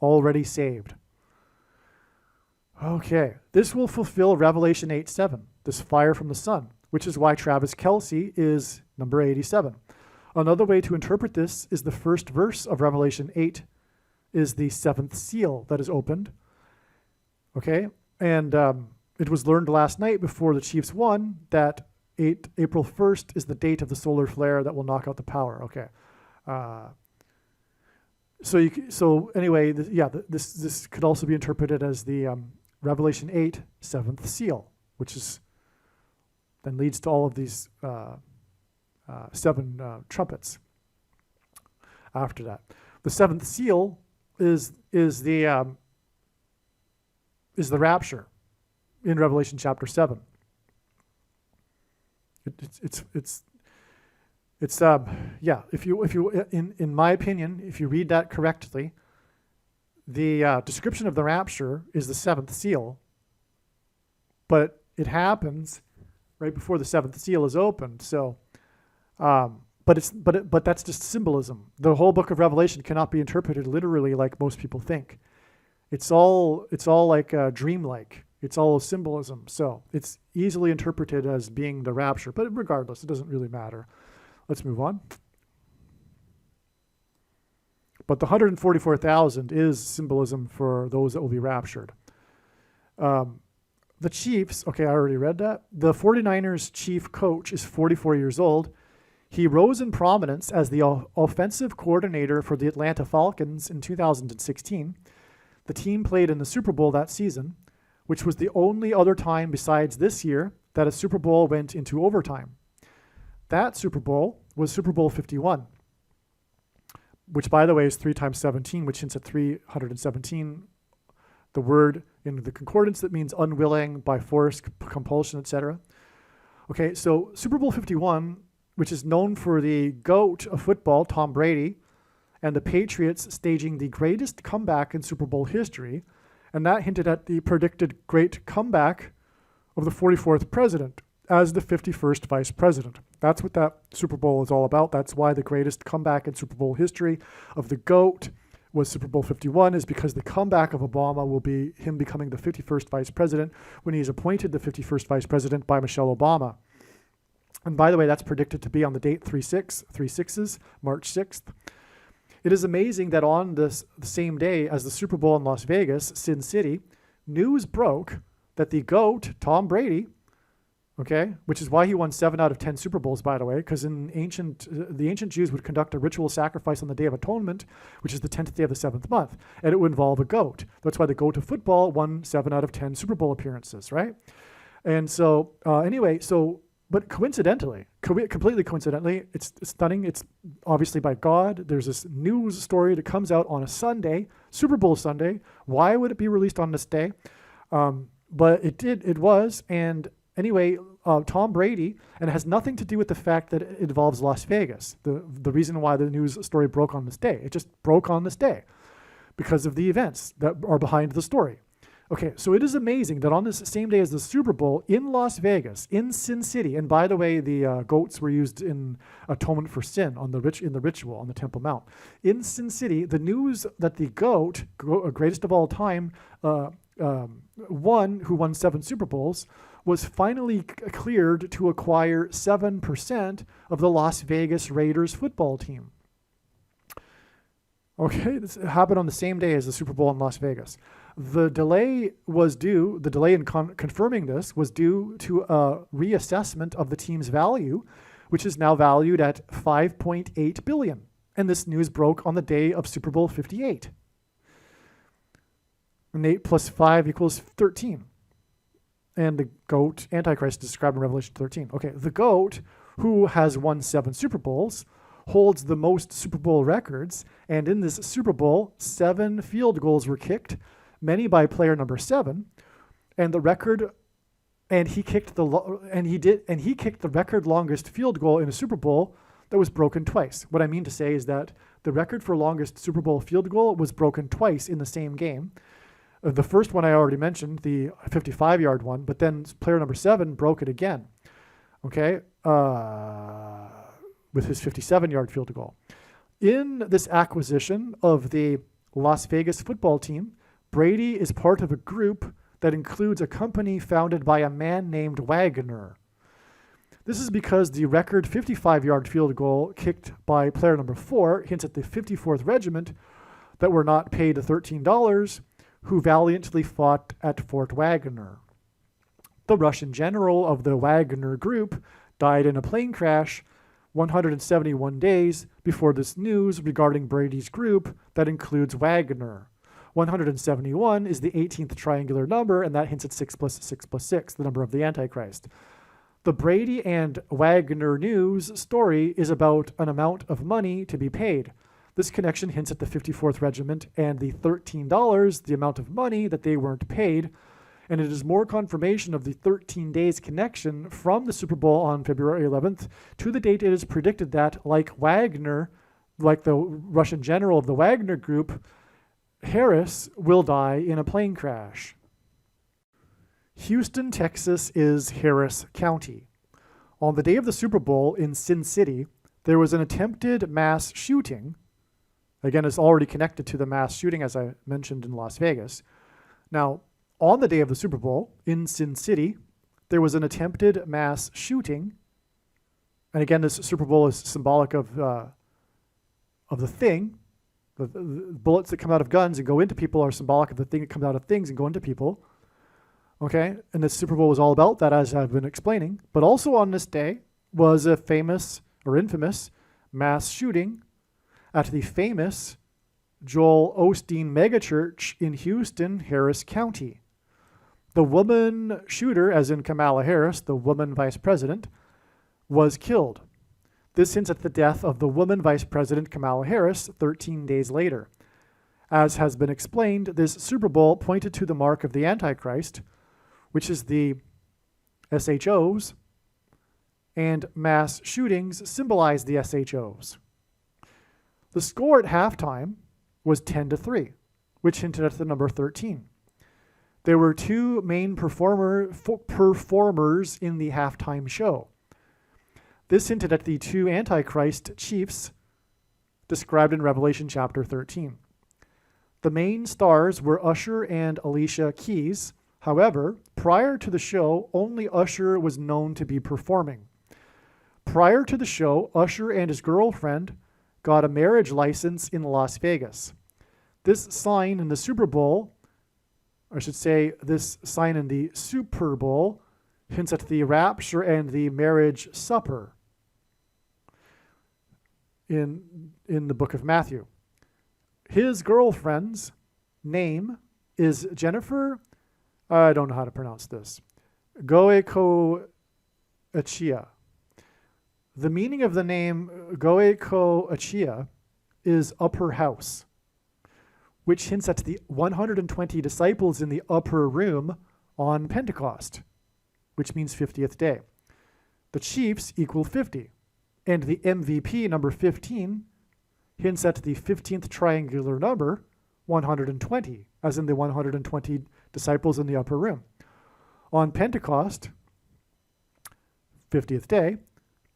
already saved. Okay, this will fulfill Revelation 8:7, this fire from the sun, which is why Travis Kelce is number 87. Another way to interpret this is the first verse of Revelation 8 is the seventh seal that is opened. Okay, and it was learned last night before the Chiefs won that April 1st is the date of the solar flare that will knock out the power. Okay. So anyway, this could also be interpreted as the Revelation 8 seventh seal, which is then leads to all of these seven trumpets after that. The seventh seal is the rapture in Revelation chapter 7. If you in my opinion, if you read that correctly, the description of the rapture is the seventh seal, but it happens right before the seventh seal is opened. So, but that's just symbolism. The whole book of Revelation cannot be interpreted literally like most people think. It's all like dreamlike. It's all symbolism. So it's easily interpreted as being the rapture, but regardless, it doesn't really matter. Let's move on. But the 144,000 is symbolism for those that will be raptured. The Chiefs, okay, I already read that. The 49ers chief coach is 44 years old. He rose in prominence as the offensive coordinator for the Atlanta Falcons in 2016. The team played in the Super Bowl that season, which was the only other time besides this year that a Super Bowl went into overtime. That Super Bowl was Super Bowl 51, which, by the way, is 3 times 17, which hints at 317. The word in the concordance that means unwilling, by force, compulsion, etc. Okay, so Super Bowl 51, which is known for the GOAT of football, Tom Brady, and the Patriots staging the greatest comeback in Super Bowl history, And that hinted at the predicted great comeback of the 44th president as the 51st vice president. That's what that Super Bowl is all about. That's why the greatest comeback in Super Bowl history of the GOAT was Super Bowl 51, is because the comeback of Obama will be him becoming the 51st vice president when he's appointed the 51st vice president by Michelle Obama. And by the way, that's predicted to be on the date 3/6, March 6th. It is amazing that on the same day as the Super Bowl in Las Vegas, Sin City, news broke that the GOAT, Tom Brady, okay, which is why he won 7 out of 10 Super Bowls, by the way, because the ancient Jews would conduct a ritual sacrifice on the Day of Atonement, which is the 10th day of the 7th month, and it would involve a goat. That's why the GOAT of football won 7 out of 10 Super Bowl appearances, right? And so, but coincidentally, completely coincidentally, it's stunning. It's obviously by God. There's this news story that comes out on a Sunday, Super Bowl Sunday. Why would it be released on this day? But it was. And anyway, Tom Brady, and it has nothing to do with the fact that it involves Las Vegas. The reason why the news story broke on this day, it just broke on this day because of the events that are behind the story. Okay, so it is amazing that on this same day as the Super Bowl in Las Vegas, in Sin City, and by the way, the goats were used in atonement for sin in the ritual on the Temple Mount. In Sin City, the news that the GOAT, greatest of all time, who won 7 Super Bowls, was finally cleared to acquire 7% of the Las Vegas Raiders football team. Okay, this happened on the same day as the Super Bowl in Las Vegas. The delay in confirming this was due to a reassessment of the team's value, which is now valued at $5.8 billion. And this news broke on the day of Super Bowl 58. And 8 plus 5 equals 13. And the GOAT, Antichrist, is described in Revelation 13. Okay, the GOAT, who has won 7 Super Bowls, holds the most Super Bowl records. And in this Super Bowl, 7 field goals were kicked, many by player number 7, and he kicked the record longest field goal in a Super Bowl that was broken twice. What I mean to say is that the record for longest Super Bowl field goal was broken twice in the same game. The first one I already mentioned, the 55-yard one, but then player number 7 broke it again. Okay, with his 57-yard field goal. In this acquisition of the Las Vegas football team, Brady is part of a group that includes a company founded by a man named Wagner. This is because the record 55-yard field goal kicked by player number 4 hints at the 54th Regiment that were not paid $13, who valiantly fought at Fort Wagner. The Russian general of the Wagner group died in a plane crash 171 days before this news regarding Brady's group that includes Wagner. 171 is the 18th triangular number, and that hints at 6 plus 6 plus 6, the number of the Antichrist. The Brady and Wagner news story is about an amount of money to be paid. This connection hints at the 54th Regiment and the $13, the amount of money that they weren't paid, and it is more confirmation of the 13 days connection from the Super Bowl on February 11th to the date it is predicted that, like Wagner, like the Russian general of the Wagner group, Harris will die in a plane crash. Houston, Texas is Harris County. On the day of the Super Bowl in Sin City, there was an attempted mass shooting. Again, it's already connected to the mass shooting, as I mentioned, in Las Vegas. Now, on the day of the Super Bowl in Sin City, there was an attempted mass shooting. And again, this Super Bowl is symbolic of the thing. The bullets that come out of guns and go into people are symbolic of the thing that comes out of things and go into people. Okay, and the Super Bowl was all about that, as I've been explaining. But also on this day was a famous or infamous mass shooting at the famous Joel Osteen megachurch in Houston, Harris County. The woman shooter, as in Kamala Harris, the woman vice president, was killed. This hints at the death of the woman vice president, Kamala Harris, 13 days later. As has been explained, this Super Bowl pointed to the mark of the Antichrist, which is the SHOs, and mass shootings symbolize the SHOs. The score at halftime was 10-3, which hinted at the number 13. There were two main performers in the halftime show. This hinted at the two Antichrist chiefs described in Revelation chapter 13. The main stars were Usher and Alicia Keys. However, prior to the show, only Usher was known to be performing. Prior to the show, Usher and his girlfriend got a marriage license in Las Vegas. This sign in the Super Bowl, I should say this sign in the Super Bowl, hints at the rapture and the marriage supper in the book of Matthew. His girlfriend's name is Jennifer, I don't know how to pronounce this, Goeco Achia. The meaning of the name Goeco Achia is upper house, which hints at the 120 disciples in the upper room on Pentecost, which means 50th day. The chiefs equal 50, and the MVP, number 15, hints at the 15th triangular number, 120, as in the 120 disciples in the upper room. On Pentecost, 50th day,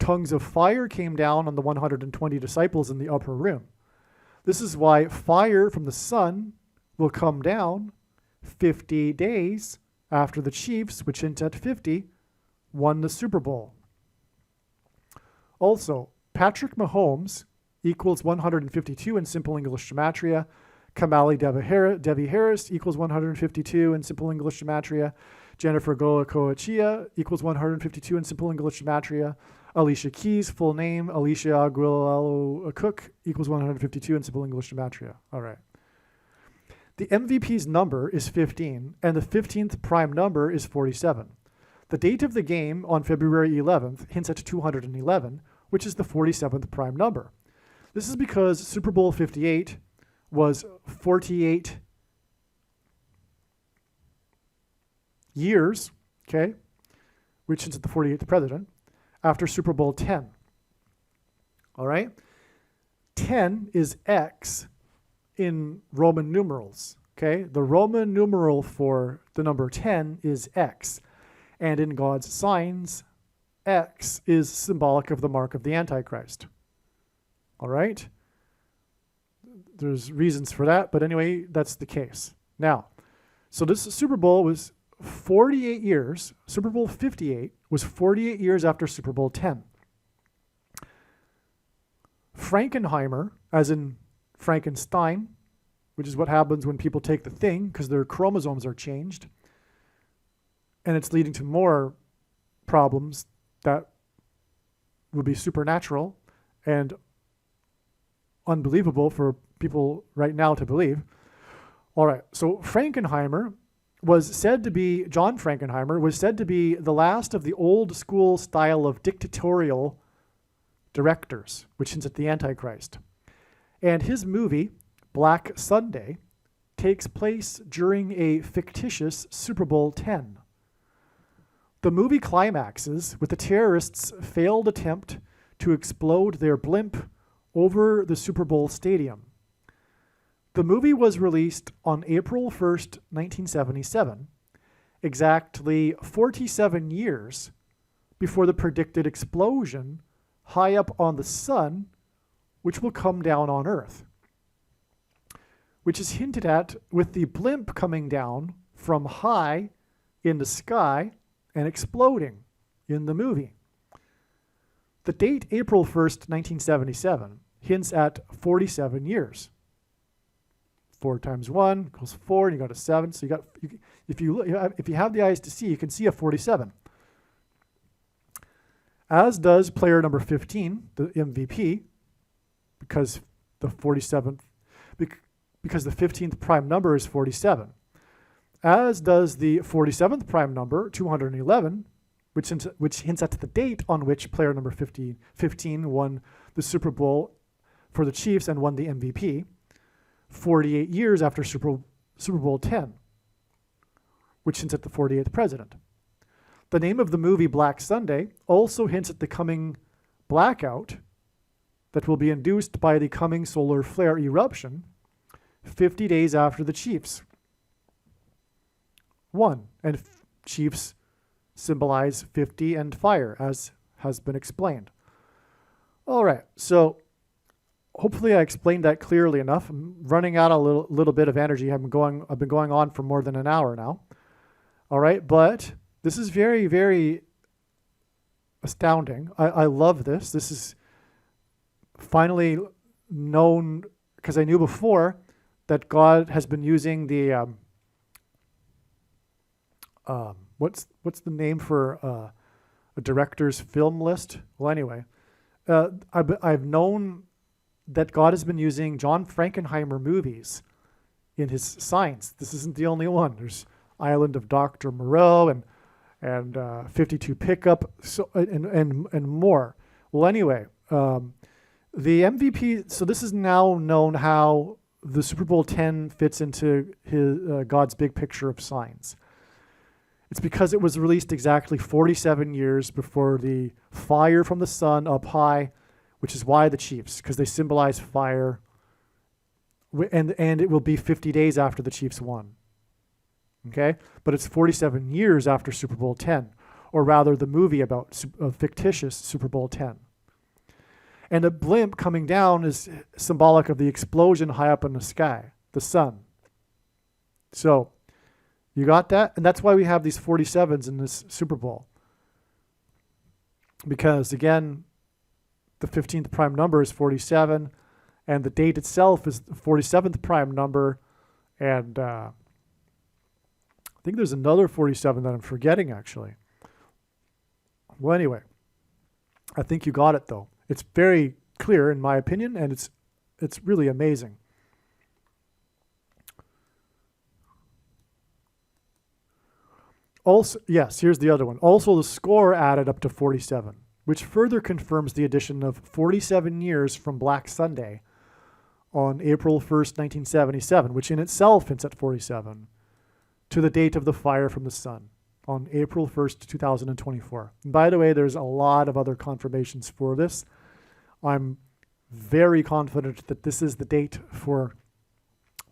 tongues of fire came down on the 120 disciples in the upper room. This is why fire from the sun will come down 50 days after the Chiefs, which hint at 50, won the Super Bowl. Also, Patrick Mahomes equals 152 in simple English gematria. Kamali Devi Harris equals 152 in simple English gematria. Jennifer Goeco-Achia equals 152 in simple English gematria. Alicia Keys, full name, Alicia Aguilalo Cook, equals 152 in simple English gematria. All right. The MVP's number is 15, and the 15th prime number is 47. The date of the game on February 11th hints at 211, which is the 47th prime number. This is because Super Bowl 58 was 48 years, okay, which hints at the 48th president, after Super Bowl 10. All right? 10 is X in Roman numerals, okay? The Roman numeral for the number 10 is X. And in God's signs, X is symbolic of the mark of the Antichrist. All right? There's reasons for that, but anyway, that's the case. Now, so this Super Bowl was 48 years, Super Bowl 58 was 48 years after Super Bowl 10. Frankenheimer, as in Frankenstein, which is what happens when people take the thing because their chromosomes are changed, and it's leading to more problems that would be supernatural and unbelievable for people right now to believe. All right, so Frankenheimer John Frankenheimer was said to be the last of the old school style of dictatorial directors, which hints at the Antichrist. And his movie, Black Sunday, takes place during a fictitious Super Bowl 10. The movie climaxes with the terrorists' failed attempt to explode their blimp over the Super Bowl stadium. The movie was released on April 1st, 1977, exactly 47 years before the predicted explosion high up on the sun, which will come down on Earth, which is hinted at with the blimp coming down from high in the sky and exploding in the movie. The date April 1st, 1977 hints at 47 years. 4 times 1 equals 4, and you got a 7. So if you have the eyes to see, you can see a 47. As does player number 15, the MVP, because the 15th prime number is 47. As does the 47th prime number, 211, which hints at the date on which player number 15 won the Super Bowl for the Chiefs and won the MVP. 48 years after Super Bowl 10, which hints at the 48th president. The name of the movie Black Sunday also hints at the coming blackout that will be induced by the coming solar flare eruption 50 days after the Chiefs. 1. And chiefs symbolize 50 and fire, as has been explained. All right, so hopefully I explained that clearly enough. I'm running out a little bit of energy. I've been going on for more than an hour now. All right, but this is very, very astounding. I love this. This is finally known, because I knew before that God has been using the what's the name for a director's film list? Well, anyway, I've known that God has been using John Frankenheimer movies in his signs. This isn't the only one. There's Island of Dr. Moreau and 52 Pickup, so and more. Well, anyway, the MVP. So this is now known how the Super Bowl 10 fits into God's big picture of signs. It's because it was released exactly 47 years before the fire from the sun up high, which is why the Chiefs, because they symbolize fire, and it will be 50 days after the Chiefs won. Okay? But it's 47 years after Super Bowl 10, or rather the movie about a fictitious Super Bowl 10. And a blimp coming down is symbolic of the explosion high up in the sky, the sun. So, you got that? And that's why we have these 47s in this Super Bowl. Because, again, the 15th prime number is 47, and the date itself is the 47th prime number, and I think there's another 47 that I'm forgetting, actually. Well, anyway, I think you got it, though. It's very clear, in my opinion, and it's really amazing. Also, yes, here's the other one. Also, the score added up to 47, which further confirms the addition of 47 years from Black Sunday on April 1st, 1977, which in itself hints at 47, to the date of the fire from the sun on April 1st, 2024. And by the way, there's a lot of other confirmations for this. I'm very confident that this is the date for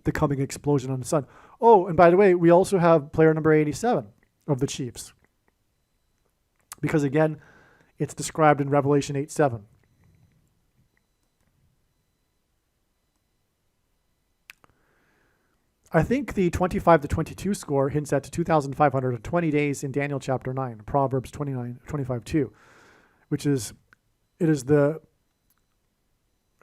the coming explosion on the sun. Oh, and by the way, we also have player number 87 of the Chiefs. Because again, it's described in Revelation 8:7. I think the 25-22 score hints at 2,520 days in Daniel chapter 9, Proverbs 25:2, which is, it is the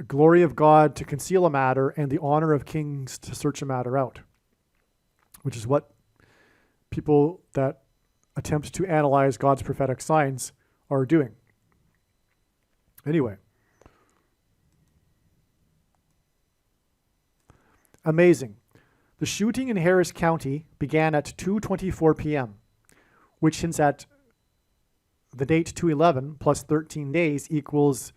glory of God to conceal a matter and the honor of kings to search a matter out, which is what people that attempt to analyze God's prophetic signs are doing. Anyway. Amazing. The shooting in Harris County began at 2:24 p.m., which hints at the date 2/11 plus 13 days equals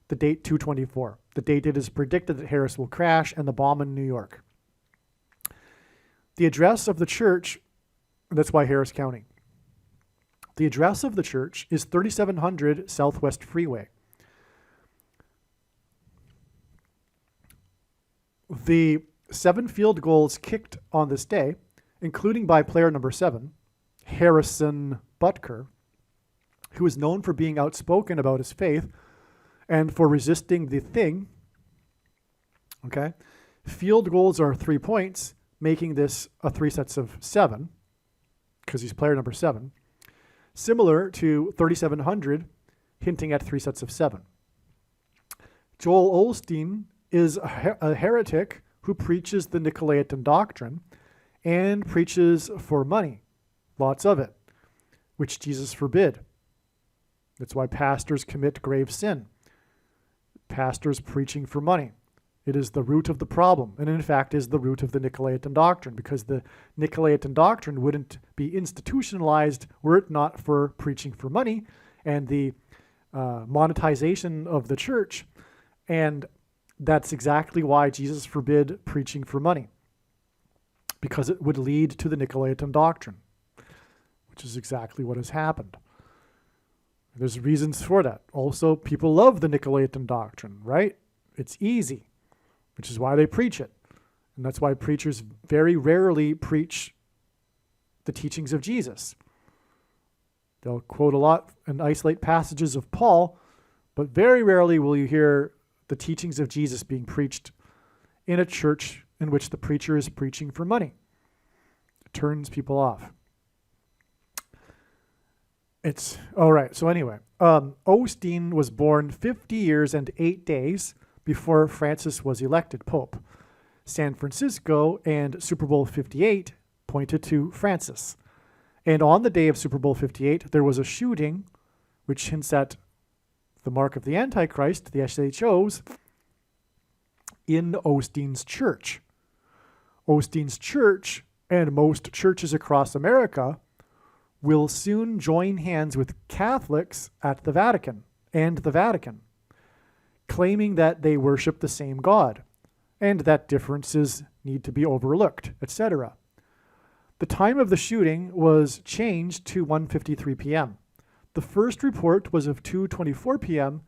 the date 2/24, the date it is predicted that Harris will crash and the bomb in New York. The address of the church, that's why Harris County. The address of the church is 3700 Southwest Freeway. The 7 field goals kicked on this day, including by player number 7, Harrison Butker, who is known for being outspoken about his faith and for resisting the thing. Okay? Field goals are 3 points, making this a 3 sets of 7, because he's player number 7, similar to 3,700, hinting at 3 sets of 7. Joel Osteen is a heretic who preaches the Nicolaitan doctrine and preaches for money, lots of it, which Jesus forbid. That's why pastors commit grave sin. Pastors preaching for money. It is the root of the problem, and in fact is the root of the Nicolaitan doctrine, because the Nicolaitan doctrine wouldn't be institutionalized were it not for preaching for money and the monetization of the church. And that's exactly why Jesus forbid preaching for money, because it would lead to the Nicolaitan doctrine, which is exactly what has happened. There's reasons for that. Also, people love the Nicolaitan doctrine, right? It's easy, which is why they preach it. And that's why preachers very rarely preach the teachings of Jesus. They'll quote a lot and isolate passages of Paul, but very rarely will you hear the teachings of Jesus being preached in a church in which the preacher is preaching for money. It turns people off. All right, so anyway, Osteen was born 50 years and 8 days before Francis was elected Pope. San Francisco and Super Bowl 58 pointed to Francis. And on the day of Super Bowl 58, there was a shooting, which hints at the mark of the Antichrist, the SHOs, in Osteen's church. Osteen's church, and most churches across America, will soon join hands with Catholics at the Vatican and the Vatican, claiming that they worship the same God and that differences need to be overlooked, etc. The time of the shooting was changed to 1:53 p.m. The first report was of 2:24 p.m.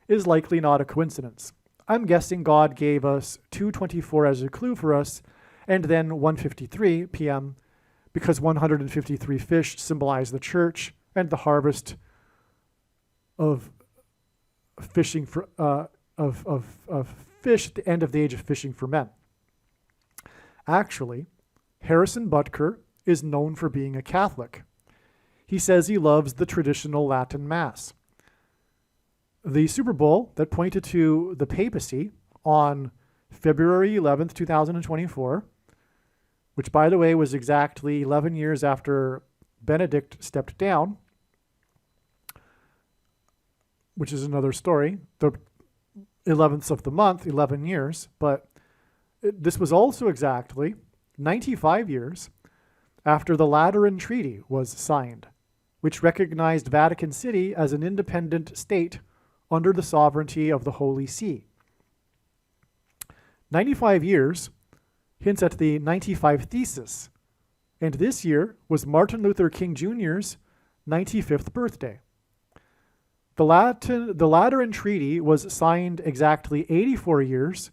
is likely not a coincidence. I'm guessing God gave us 2:24 as a clue for us, and then 1:53 p.m. because 153 fish symbolize the church and the harvest of fishing for of fish at the end of the age of fishing for men. Actually, Harrison Butker is known for being a Catholic. He says he loves the traditional Latin Mass. The Super Bowl that pointed to the papacy on February 11th, 2024, which, by the way, was exactly 11 years after Benedict stepped down, which is another story. The 11th of the month, 11 years, but this was also exactly 95 years after the Lateran Treaty was signed, which recognized Vatican City as an independent state under the sovereignty of the Holy See. 95 years hints at the 95 Thesis, and this year was Martin Luther King Jr.'s 95th birthday. The Lateran Treaty was signed exactly 84 years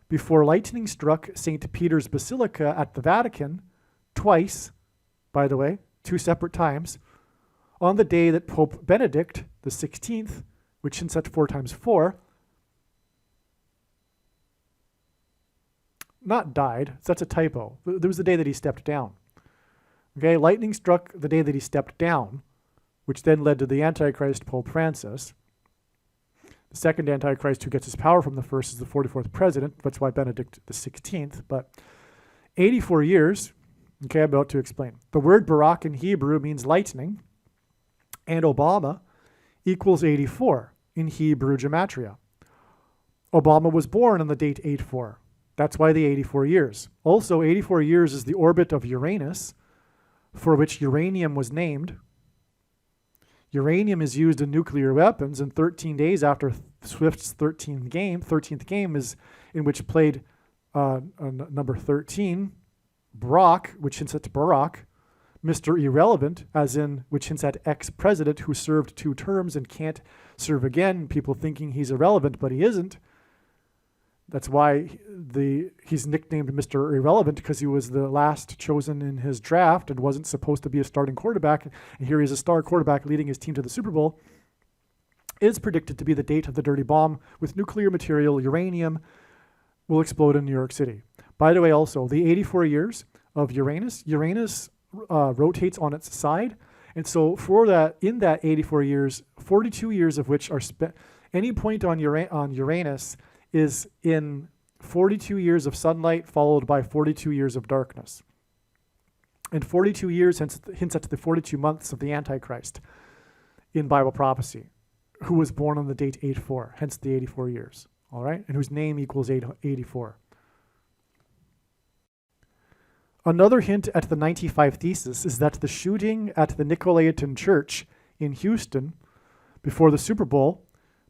before lightning struck St. Peter's Basilica at the Vatican, twice, by the way, 2 separate times, on the day that Pope Benedict the 16th, which hints at 4 times 4, not died, so that's a typo. There was the day that he stepped down. Okay, lightning struck the day that he stepped down, which then led to the Antichrist, Pope Francis. The second Antichrist who gets his power from the first is the 44th president. That's why Benedict the 16th. But 84 years, okay, I'm about to explain. The word Barak in Hebrew means lightning, and Obama equals 84 in Hebrew gematria. Obama was born on the date 84. That's why the 84 years. Also, 84 years is the orbit of Uranus, for which uranium was named. Uranium is used in nuclear weapons, and 13 days after Swift's 13th game is in which played number 13, Brock, which hints at Barack, Mr. Irrelevant, as in which hints at ex-president who served 2 terms and can't serve again, people thinking he's irrelevant, but he isn't. That's why he's nicknamed Mr. Irrelevant, because he was the last chosen in his draft and wasn't supposed to be a starting quarterback. And here he is, a star quarterback leading his team to the Super Bowl. Is predicted to be the date of the dirty bomb with nuclear material, uranium, will explode in New York City. By the way, also, the 84 years of Uranus rotates on its side. And so for that, in that 84 years, 42 years of which are spent, any point on Uranus is in 42 years of sunlight followed by 42 years of darkness. And 42 years hints at the 42 months of the Antichrist in Bible prophecy, who was born on the date 84, hence the 84 years, all right? And whose name equals 84. Another hint at the 95 Thesis is that the shooting at the Nicolaitan Church in Houston before the Super Bowl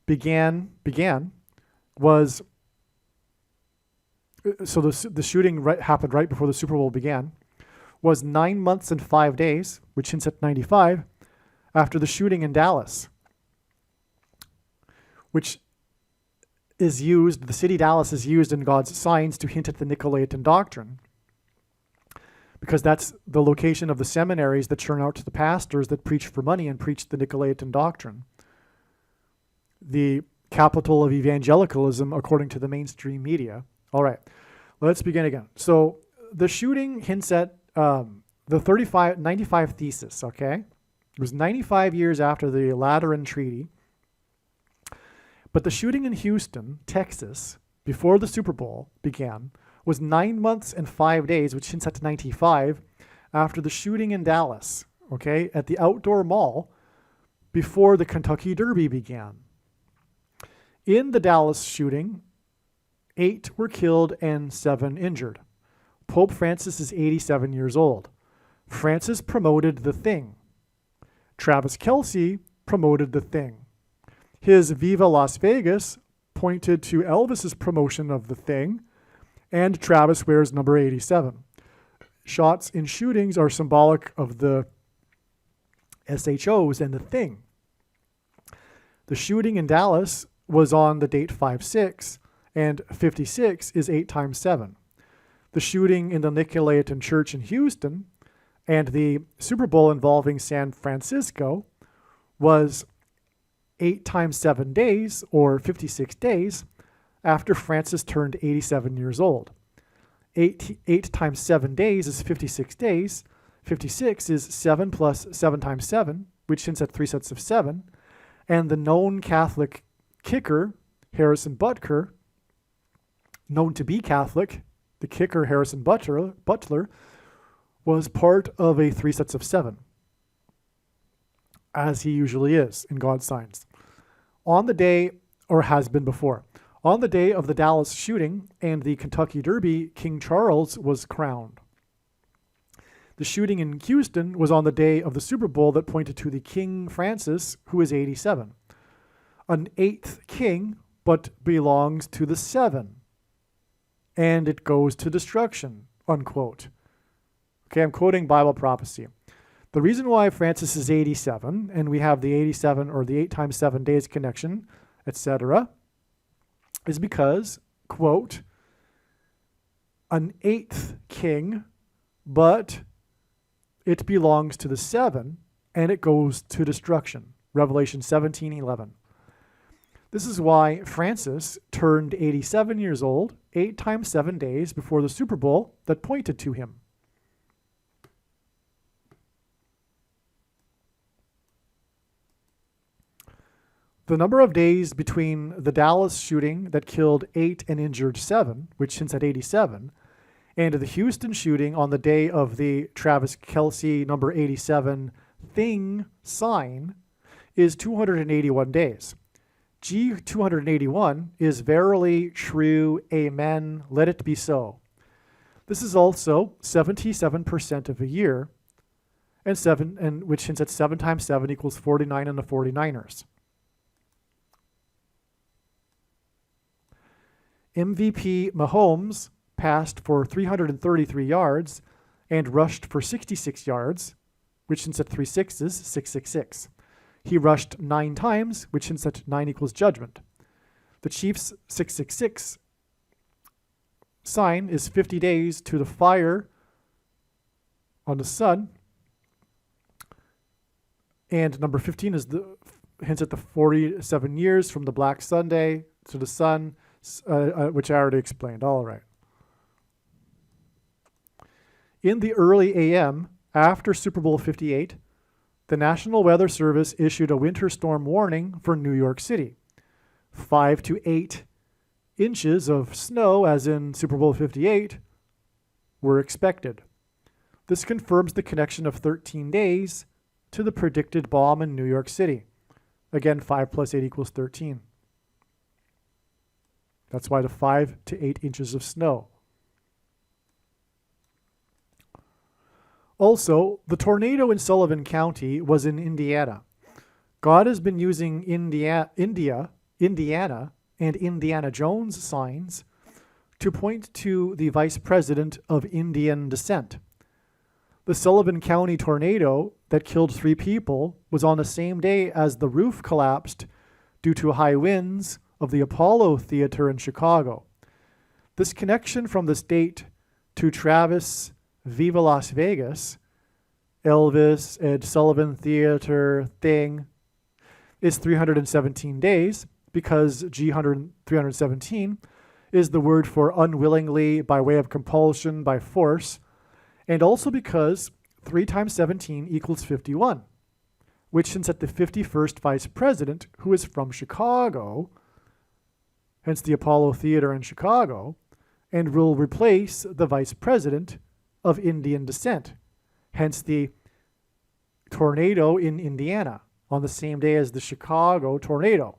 began was, so the shooting happened right before the Super Bowl began, was 9 months and 5 days, which hints at 95, after the shooting in Dallas, which is used, the city Dallas is used in God's signs to hint at the Nicolaitan doctrine. because that's the location of the seminaries that churn out the pastors that preach for money and preach the Nicolaitan doctrine. The capital of evangelicalism, according to the mainstream media. All right, let's begin again. So the shooting hints at the 95 thesis, okay? It was 95 years after the Lateran Treaty. But the shooting in Houston, Texas, before the Super Bowl began, was 9 months and 5 days, which hints at 95, after the shooting in Dallas, okay, at the outdoor mall before the Kentucky Derby began. In the Dallas shooting, 8 were killed and 7 injured. Pope Francis is 87 years old. Francis promoted The Thing. Travis Kelce promoted The Thing. His Viva Las Vegas pointed to Elvis's promotion of The Thing, and Travis wears number 87. Shots in shootings are symbolic of the SHOs and The Thing. The shooting in Dallas was on the date 5/6, and 56 is 8 times 7. The shooting in the Nicolaitan Church in Houston and the Super Bowl involving San Francisco was 8 times 7 days, or 56 days, after Francis turned 87 years old. 8 times 7 days is 56 days. 56 is 7 plus 7 times 7, which hints at 3 sets of 7. And the known Catholic kicker, Harrison Butler, known to be Catholic, the kicker Harrison Butler, was part of a 3 sets of 7, as he usually is in God's signs. On the day, or has been before, on the day of the Dallas shooting and the Kentucky Derby, King Charles was crowned. The shooting in Houston was on the day of the Super Bowl that pointed to the King Francis, who is 87. An 8th king, but belongs to the 7. And it goes to destruction, unquote. Okay, I'm quoting Bible prophecy. The reason why Francis is 87, and we have the 87 or the 8 times 7 days connection, etc., is because, quote, an 8th king, but it belongs to the 7, and it goes to destruction. Revelation 17:11. This is why Francis turned 87 years old 8 times 7 days before the Super Bowl that pointed to him. The number of days between the Dallas shooting that killed 8 and injured 7, which hints at 87, and the Houston shooting on the day of the Travis Kelce number 87 thing sign is 281 days. G281 is verily true, amen, let it be so. This is also 77% of a year, and which hints at 7 times 7 equals 49 in the 49ers. MVP Mahomes passed for 333 yards and rushed for 66 yards, which hints at 3 sixes, 666. He rushed 9 times, which hints at 9 equals judgment. The Chiefs' 666 sign is 50 days to the fire on the sun. And number 15 is hints at the 47 years from the Black Sunday to the sun, which I already explained. All right. In the early AM, after Super Bowl 58, the National Weather Service issued a winter storm warning for New York City. 5 to 8 inches of snow, as in Super Bowl 58, were expected. This confirms the connection of 13 days to the predicted bomb in New York City. Again, 5 plus 8 equals 13. That's why the 5 to 8 inches of snow. Also, the tornado in Sullivan County was in Indiana. God has been using Indiana, and Indiana Jones signs to point to the vice president of Indian descent. The Sullivan County tornado that killed 3 people was on the same day as the roof collapsed due to high winds of the Apollo Theater in Chicago. This connection from this date to Travis Viva Las Vegas, Elvis, Ed Sullivan Theater thing is 317 days because G100, 317 is the word for unwillingly, by way of compulsion, by force, and also because 3 times 17 equals 51, which hints at the 51st vice president, who is from Chicago, hence the Apollo Theater in Chicago, and will replace the vice president of Indian descent, hence the tornado in Indiana on the same day as the Chicago tornado,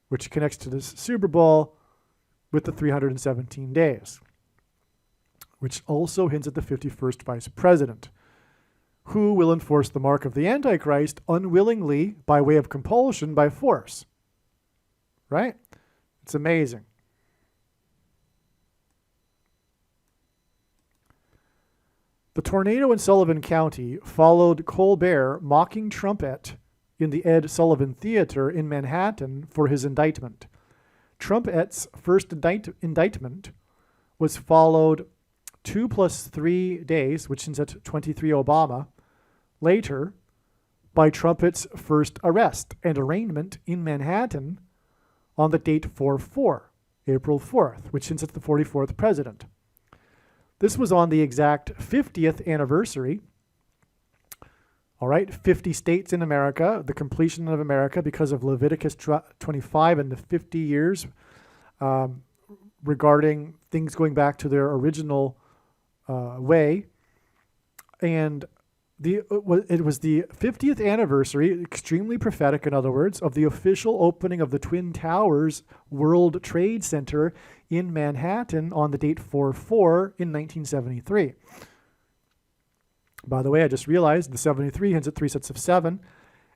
which connects to this Super Bowl with the 317 days, which also hints at the 51st vice president, who will enforce the mark of the Antichrist unwillingly, by way of compulsion, by force. Right? It's amazing. The tornado in Sullivan County followed Colbert mocking Trumpet in the Ed Sullivan Theater in Manhattan for his indictment. Trumpet's first indictment was followed 2 + 3 days, which is at 23 Obama, later by Trumpet's first arrest and arraignment in Manhattan on the date 4/4, April 4th, which hints at the 44th president. This was on the exact 50th anniversary. All right, 50 states in America, the completion of America because of Leviticus 25 and the 50 years regarding things going back to their original way. And it was the 50th anniversary, extremely prophetic, in other words, of the official opening of the Twin Towers World Trade Center in Manhattan on the date 4/4 in 1973. By the way, I just realized the 73 hints at 3 sets of 7,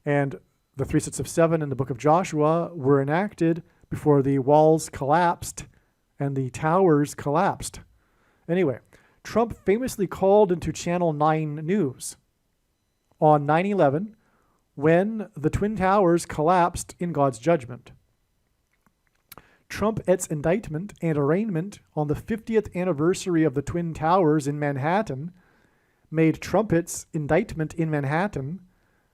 and the 3 sets of 7 in the book of Joshua were enacted before the walls collapsed and the towers collapsed. Anyway, Trump famously called into Channel 9 News on 9/11 when the Twin Towers collapsed in God's judgment. Trumpet's indictment and arraignment on the 50th anniversary of the Twin Towers in Manhattan made Trumpet's indictment in Manhattan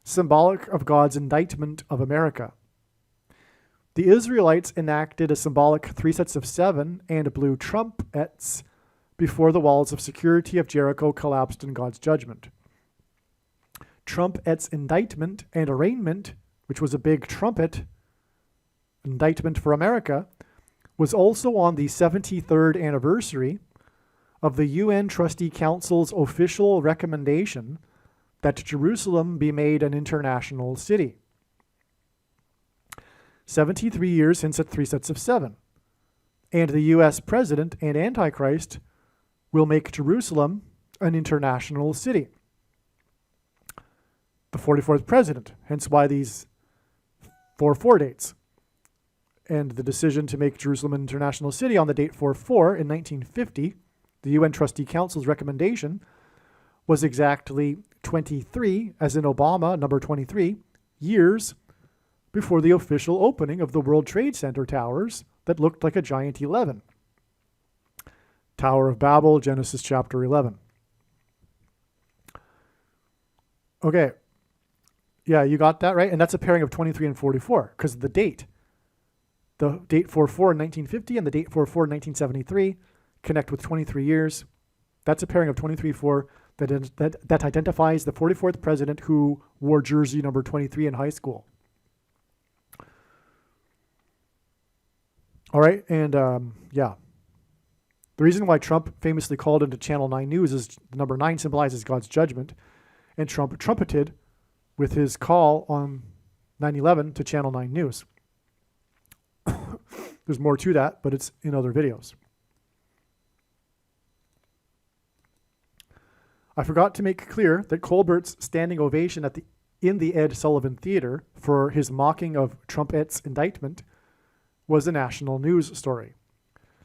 symbolic of God's indictment of America. The Israelites enacted a symbolic 3 sets of 7 and blew trumpets before the walls of security of Jericho collapsed in God's judgment. Trumpet's indictment and arraignment, which was a big trumpet indictment for America, was also on the 73rd anniversary of the UN Trustee Council's official recommendation that Jerusalem be made an international city. 73 years hints at 3 sets of 7. And the U.S. President and Antichrist will make Jerusalem an international city. The 44th president, hence why these 4/4 dates. And the decision to make Jerusalem an international city on the date 4/4 in 1950, the UN Trustee Council's recommendation, was exactly 23, as in Obama, number 23, years before the official opening of the World Trade Center towers that looked like a giant 11. Tower of Babel, Genesis chapter 11. Okay. Yeah, you got that right? And that's a pairing of 23 and 44 because of the date. The date 4/4 in 1950 and the date 4/4 in 1973 connect with 23 years. That's a pairing of 23-4 that identifies the 44th president who wore jersey number 23 in high school. All right, and yeah. The reason why Trump famously called into Channel 9 News is the number 9 symbolizes God's judgment, and Trump trumpeted with his call on 9/11 to Channel 9 News. There's more to that, but it's in other videos. I forgot to make clear that Colbert's standing ovation in the Ed Sullivan Theater for his mocking of Trumpet's indictment was a national news story.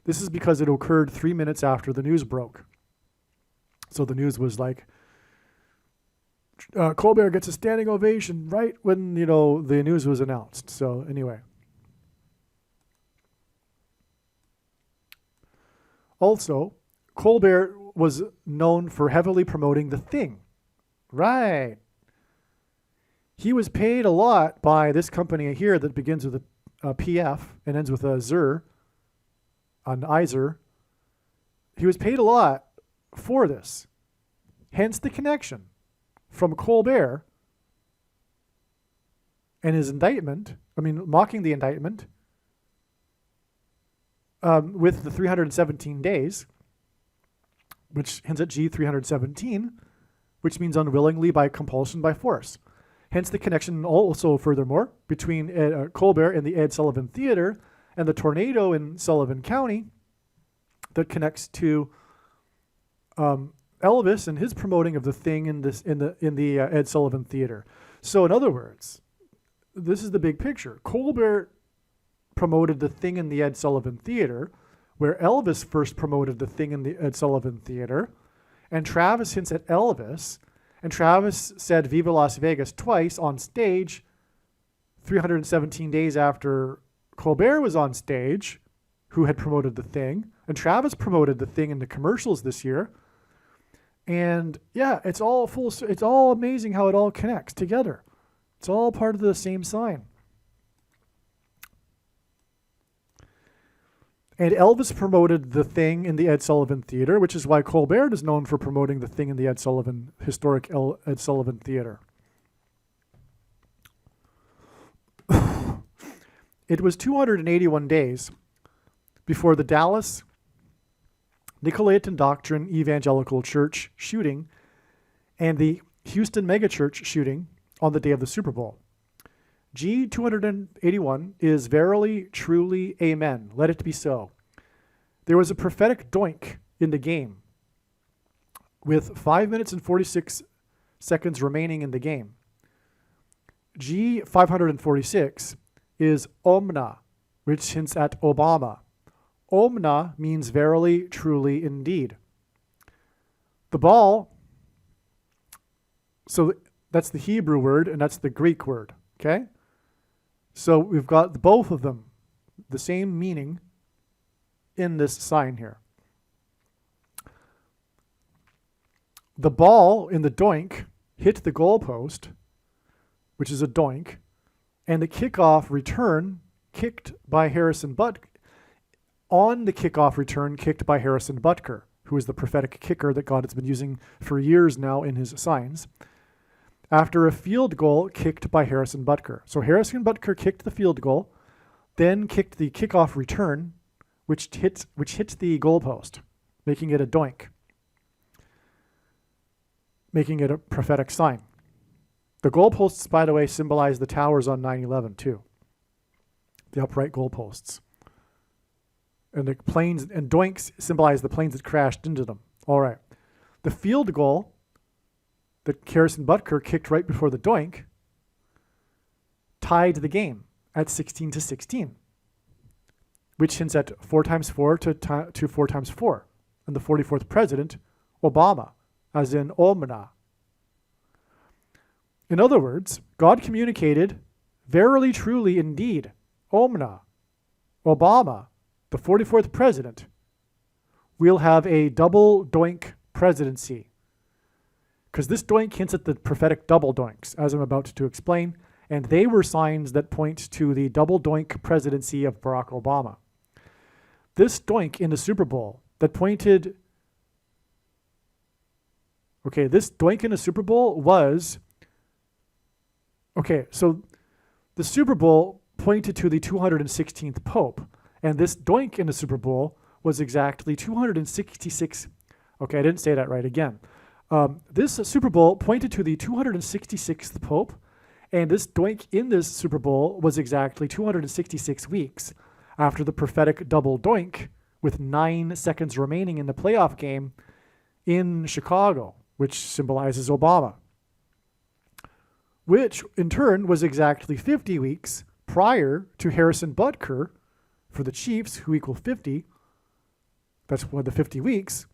This is because it occurred 3 minutes after the news broke. So the news was like, Colbert gets a standing ovation right when, the news was announced. So anyway. Also, Colbert was known for heavily promoting The Thing. Right. He was paid a lot by this company here that begins with a PF and ends with a Zer, an Izer. He was paid a lot for this. Hence the connection from Colbert and his indictment, mocking the indictment, with the 317 days, which hints at G 317, which means unwillingly, by compulsion, by force. Hence the connection also, furthermore, between Colbert and the Ed Sullivan Theater and the tornado in Sullivan County that connects to Elvis and his promoting of The Thing in the Ed Sullivan Theater. So in other words, this is the big picture. Colbert promoted The Thing in the Ed Sullivan Theater, where Elvis first promoted The Thing in the Ed Sullivan Theater, and Travis hints at Elvis, and Travis said Viva Las Vegas twice on stage 317 days after Colbert was on stage, who had promoted The Thing, and Travis promoted The Thing in the commercials this year. And yeah, it's all amazing how it all connects together. It's all part of the same sign. And Elvis promoted The Thing in the Ed Sullivan Theater, which is why Colbert is known for promoting The Thing in the historic Ed Sullivan Theater. It was 281 days before the Dallas Nicolaitan Doctrine Evangelical Church shooting and the Houston megachurch shooting on the day of the Super Bowl. G 281 is verily, truly, amen. Let it be so. There was a prophetic doink in the game with 5 minutes and 46 seconds remaining in the game. G 546 is Omna, which hints at Obama. Omna means verily, truly, indeed. The ball, so that's the Hebrew word and that's the Greek word, okay? So we've got both of them, the same meaning in this sign here. The ball in the doink hit the goalpost, which is a doink, and the kickoff return kicked by Harrison Butker, on the kickoff return kicked by Harrison Butker, who is the prophetic kicker that God has been using for years now in his signs, after a field goal kicked by Harrison Butker. So Harrison Butker kicked the field goal, then kicked the kickoff return, which hits the goalpost, making it a doink, making it a prophetic sign. The goalposts, by the way, symbolize the towers on 9/11 too, the upright goalposts. And the planes and doinks symbolize the planes that crashed into them. All right. The field goal that Harrison Butker kicked right before the doink tied the game at 16-16, which hints at 4 times 4 to 4 times 4, and the 44th president, Obama, as in Omna. In other words, God communicated, verily, truly, indeed, Omna, Obama, the 44th president, will have a double doink presidency. Because this doink hints at the prophetic double doinks, as I'm about to explain, and they were signs that point to the double doink presidency of Barack Obama. This doink in the Super Bowl that pointed... Okay, this doink in the Super Bowl was... Okay, so the Super Bowl pointed to the 216th Pope, and this doink in the Super Bowl was exactly 266... Okay, I didn't say that right again. This Super Bowl pointed to the 266th Pope, and this doink in this Super Bowl was exactly 266 weeks after the prophetic double doink with 9 seconds remaining in the playoff game in Chicago, which symbolizes Obama, which in turn was exactly 50 weeks prior to Harrison Butker for the Chiefs, who equal 50. That's one of the 50 weeks.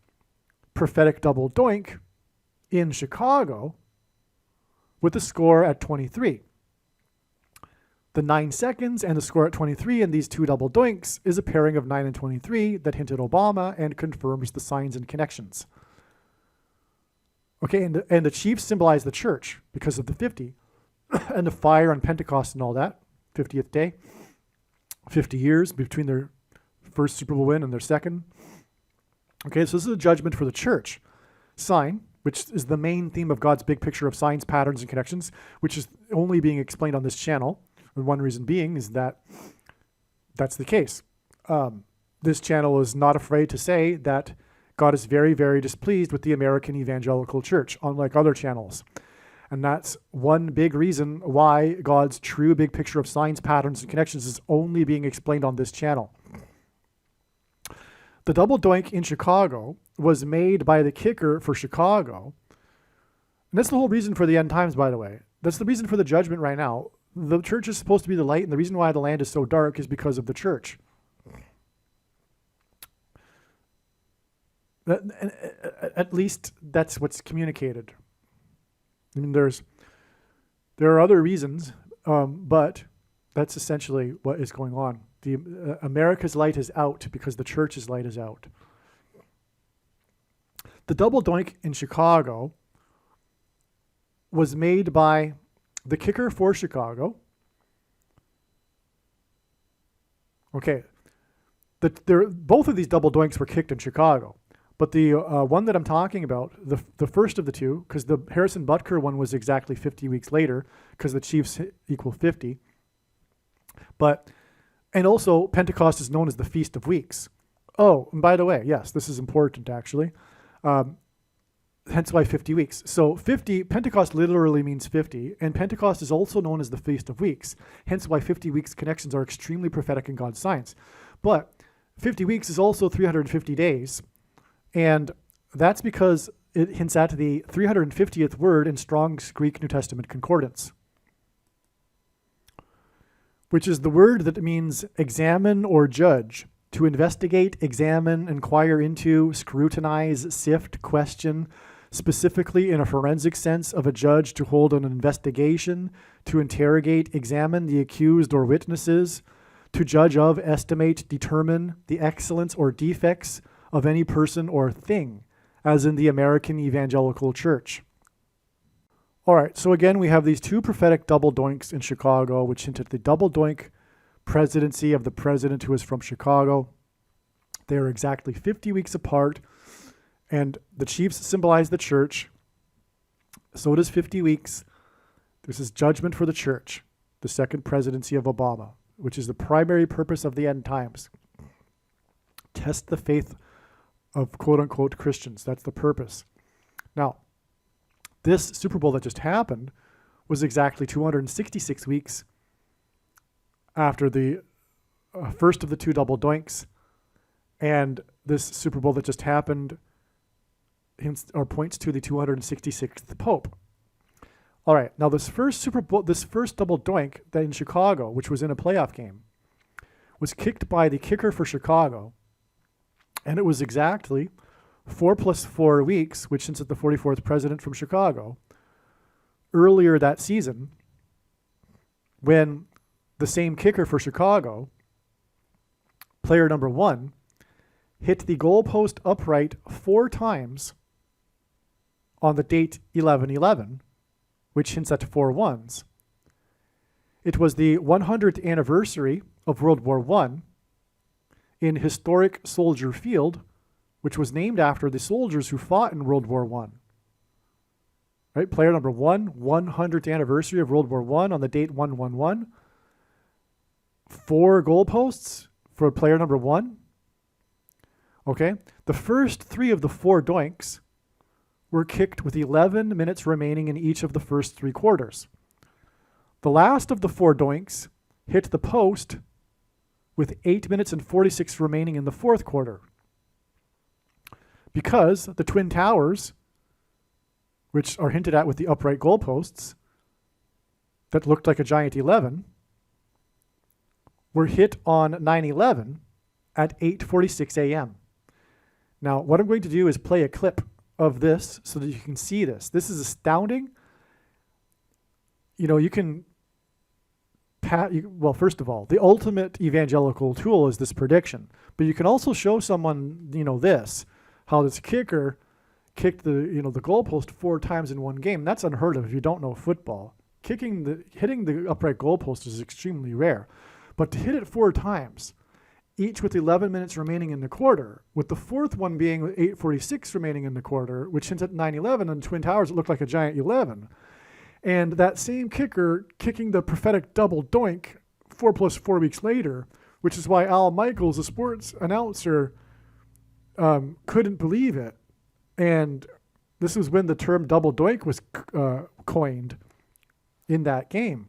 Prophetic double doink in Chicago with the score at 23. The 9 seconds and the score at 23 in these two double doinks is a pairing of 9 and 23 that hint at Obama and confirms the signs and connections. Okay, and the chiefs symbolize the church because of the 50 and the fire on Pentecost and all that, 50th day, 50 years between their first Super Bowl win and their second. Okay, so this is a judgment for the church. Sign, which is the main theme of God's big picture of signs, patterns, and connections, which is only being explained on this channel. And one reason being is that that's the case. This channel is not afraid to say that God is very, very displeased with the American evangelical church, unlike other channels. And that's one big reason why God's true big picture of signs, patterns, and connections is only being explained on this channel. The double doink in Chicago was made by the kicker for Chicago. And that's the whole reason for the end times, by the way. That's the reason for the judgment right now. The church is supposed to be the light, and the reason why the land is so dark is because of the church. At least that's what's communicated. I mean, there are other reasons, but that's essentially what is going on. America's light is out because the church's light is out. The double doink in Chicago was made by the kicker for Chicago. Okay, both of these double doinks were kicked in Chicago. But the one that I'm talking about, the first of the two, because the Harrison Butker one was exactly 50 weeks later, because the Chiefs equal 50. And also, Pentecost is known as the Feast of Weeks. Oh, and by the way, yes, this is important actually. Hence why 50 weeks. So 50, Pentecost literally means 50, and Pentecost is also known as the Feast of Weeks. Hence why 50 weeks connections are extremely prophetic in God's signs. But 50 weeks is also 350 days. And that's because it hints at the 350th word in Strong's Greek New Testament Concordance, which is the word that means examine or judge, to investigate, examine, inquire into, scrutinize, sift, question, specifically in a forensic sense of a judge to hold an investigation, to interrogate, examine the accused or witnesses, to judge of, estimate, determine the excellence or defects of any person or thing, as in the American Evangelical Church. All right, so again, we have these two prophetic double doinks in Chicago, which hint at the double doink presidency of the president who is from Chicago. They are exactly 50 weeks apart, and the Chiefs symbolize the church. So does 50 weeks. This is judgment for the church, the second presidency of Obama, which is the primary purpose of the end times. Test the faith of quote-unquote Christians. That's the purpose. Now, this Super Bowl that just happened was exactly 266 weeks after the first of the two double doinks, and this Super Bowl that just happened points to the 266th Pope. All right, now this first double doink that in Chicago, which was in a playoff game, was kicked by the kicker for Chicago. And it was exactly 4 + 4 weeks, which hints at the 44th president from Chicago, earlier that season, when the same kicker for Chicago, player number 1, hit the goalpost upright 4 times on the date 11/11, which hints at 4 ones. It was the 100th anniversary of World War I, in historic Soldier Field, which was named after the soldiers who fought in World War I. Right, player number 1, 100th anniversary of World War I on the date 1/11. 4 goalposts for player number 1. Okay, the first 3 of the 4 doinks were kicked with 11 minutes remaining in each of the first 3 quarters. The last of the 4 doinks hit the post with 8 minutes and 46 remaining in the 4th quarter. Because the Twin Towers, which are hinted at with the upright goalposts that looked like a giant 11, were hit on 9/11 at 8:46 a.m. Now, what I'm going to do is play a clip of this so that you can see this. This is astounding. You know, you can well, first of all, the ultimate evangelical tool is this prediction. But you can also show someone, you know, how this kicker kicked the goalpost 4 times in one game. That's unheard of if you don't know football. Hitting the upright goalpost is extremely rare, but to hit it 4 times, each with 11 minutes remaining in the quarter, with the fourth one being with 8:46 remaining in the quarter, which hints at 9:11 and Twin Towers, it looked like a giant 11. And that same kicker kicking the prophetic double doink 4 weeks later, which is why Al Michaels, the sports announcer, couldn't believe it. And this was when the term double doink was coined in that game.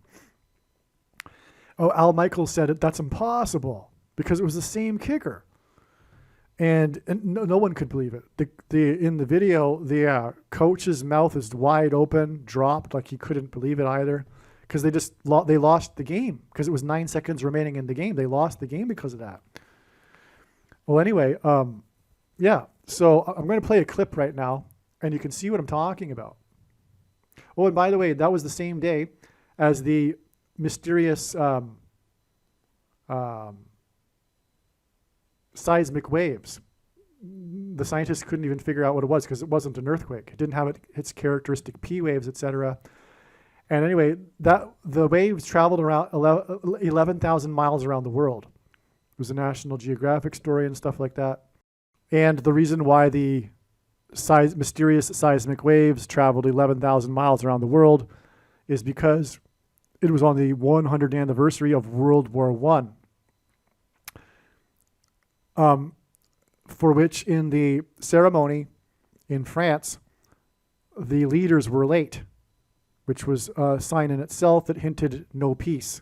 Oh, Al Michaels said that's impossible because it was the same kicker. And no one could believe it. In the video, the coach's mouth is wide open, dropped, like he couldn't believe it either, because they lost the game because it was 9 seconds remaining in the game. They lost the game because of that. Well, anyway, yeah. So I'm going to play a clip right now, and you can see what I'm talking about. Oh, and by the way, that was the same day as the mysterious seismic waves. The scientists couldn't even figure out what it was because it wasn't an earthquake. It didn't have its characteristic P waves, etc. And anyway, the waves traveled around 11,000 miles around the world. It was a National Geographic story and stuff like that. And the reason why the mysterious seismic waves traveled 11,000 miles around the world is because it was on the 100th anniversary of World War I. For which in the ceremony in France, the leaders were late, which was a sign in itself that hinted no peace.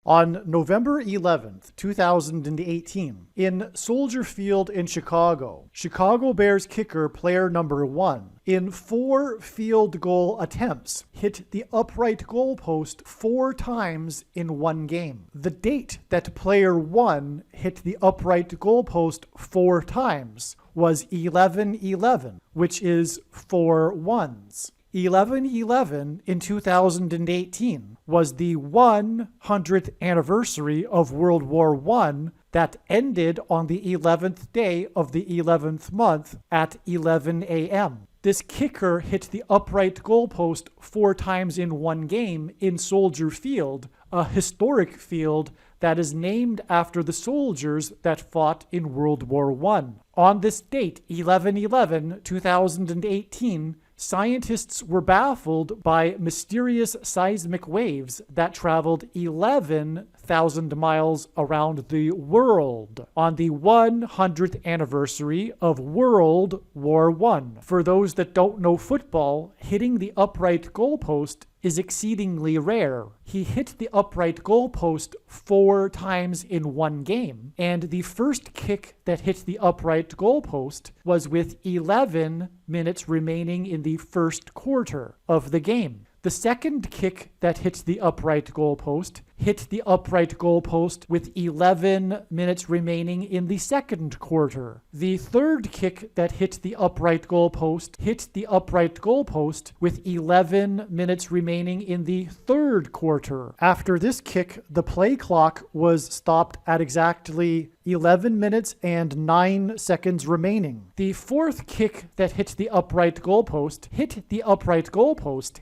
On November 11th, 2018, in Soldier Field in Chicago, Chicago Bears kicker player number 1, in 4 field goal attempts, hit the upright goalpost 4 times in one game. The date that player 1 hit the upright goalpost 4 times was 11/11, which is 4 ones. 11/11 in 2018 was the 100th anniversary of World War I that ended on the 11th day of the 11th month at 11 a.m. This kicker hit the upright goalpost 4 times in one game in Soldier Field, a historic field that is named after the soldiers that fought in World War I. On this date, 11/11, 2018, scientists were baffled by mysterious seismic waves that traveled 11,000 miles around the world on the 100th anniversary of World War I. For those that don't know football, hitting the upright goalpost is exceedingly rare. He hit the upright goalpost 4 times in one game, and the first kick that hit the upright goalpost was with 11 minutes remaining in the first quarter of the game. The second kick that hit the upright goalpost hit the upright goalpost with 11 minutes remaining in the second quarter. The third kick that hit the upright goalpost hit the upright goalpost with 11 minutes remaining in the third quarter. After this kick, the play clock was stopped at exactly 11 minutes and 9 seconds remaining. The fourth kick that hit the upright goalpost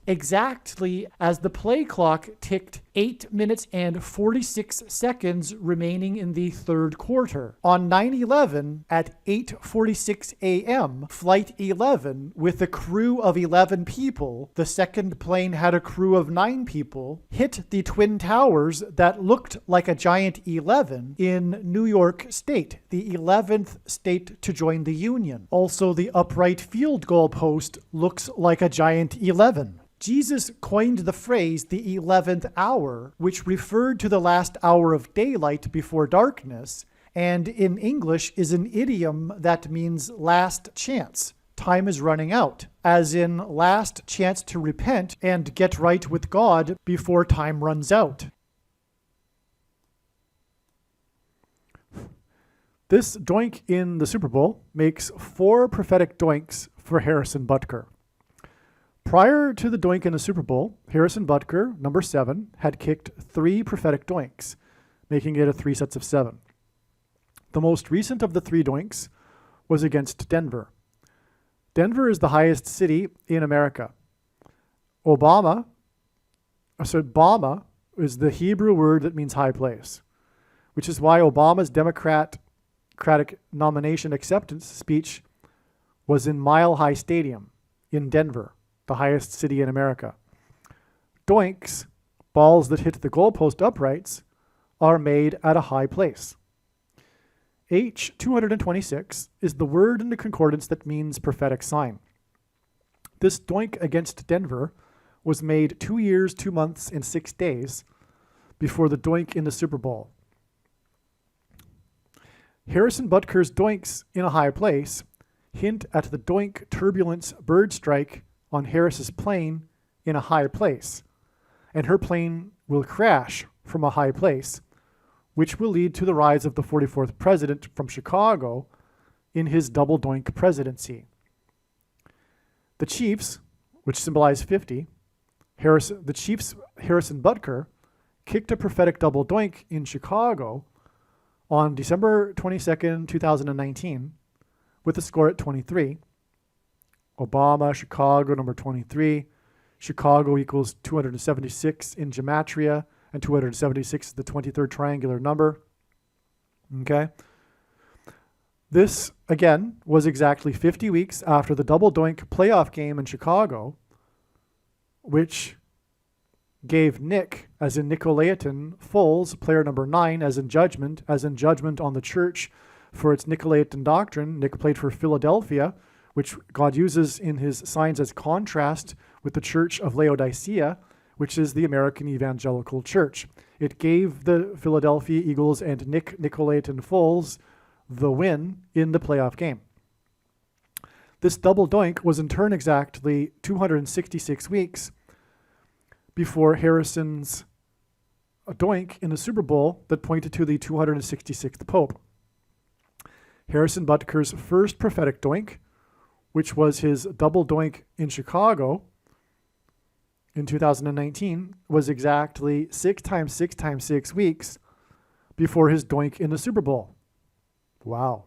exactly as the play clock ticked 8 minutes and 46 seconds remaining in the third quarter. On 9/11 at 8:46 a.m., Flight 11, with a crew of 11 people, the second plane had a crew of 9 people, hit the Twin Towers that looked like a giant 11 in New York State, the 11th state to join the Union. Also, the upright field goal post looks like a giant 11. Jesus coined the phrase the 11th hour, which referred to the last hour of daylight before darkness, and in English is an idiom that means last chance. Time is running out, as in last chance to repent and get right with God before time runs out. This doink in the Super Bowl makes 4 prophetic doinks for Harrison Butker. Prior to the doink in the Super Bowl, Harrison Butker, number 7, had kicked 3 prophetic doinks, making it a 3 sets of 7. The most recent of the 3 doinks was against Denver. Denver is the highest city in America. Bama is the Hebrew word that means high place, which is why Obama's Democratic nomination acceptance speech was in Mile High Stadium in Denver, the highest city in America. Doinks, balls that hit the goalpost uprights, are made at a high place. H226 is the word in the concordance that means prophetic sign. This doink against Denver was made 2 years, 2 months, and 6 days before the doink in the Super Bowl. Harrison Butker's doinks in a high place hint at the doink turbulence bird strike on Harris's plane in a high place, and her plane will crash from a high place, which will lead to the rise of the 44th president from Chicago in his double doink presidency. The Chiefs, which symbolize 50, Harrison Butker kicked a prophetic double doink in Chicago on December 22nd, 2019, with a score at 23. Obama, Chicago, number 23. Chicago equals 276 in gematria, and 276 is the 23rd triangular number. Okay. This, again, was exactly 50 weeks after the double doink playoff game in Chicago, which gave Nick, as in Nicolaitan, Foles, player number 9, as in judgment on the church for its Nicolaitan doctrine. Nick played for Philadelphia, which God uses in his signs as contrast with the church of Laodicea, which is the American Evangelical Church. It gave the Philadelphia Eagles and Nick Nicolaitan Foles the win in the playoff game. This double doink was in turn exactly 266 weeks before Harrison's doink in the Super Bowl that pointed to the 266th Pope. Harrison Butker's first prophetic doink, which was his double doink in Chicago in 2019, was exactly 6 times 6 times 6 weeks before his doink in the Super Bowl. Wow.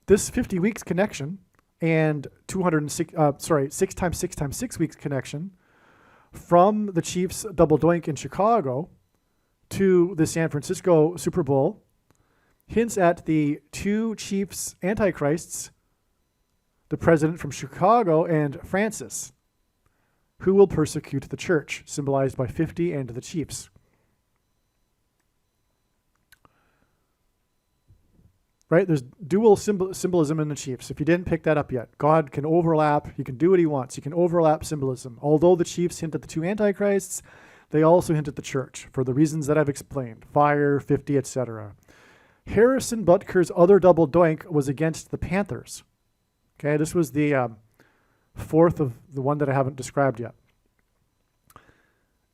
This 50 weeks connection and 6 times 6 times 6 weeks connection from the Chiefs' double doink in Chicago to the San Francisco Super Bowl hints at the two Chiefs antichrists, the president from Chicago and Francis, who will persecute the church, symbolized by 50 and the Chiefs. Right? There's dual symbolism in the Chiefs. If you didn't pick that up yet, God can overlap. He can do what he wants. He can overlap symbolism. Although the Chiefs hint at the two antichrists, they also hint at the church for the reasons that I've explained. Fire, 50, etc. Harrison Butker's other double doink was against the Panthers. Okay, this was the fourth of the one that I haven't described yet.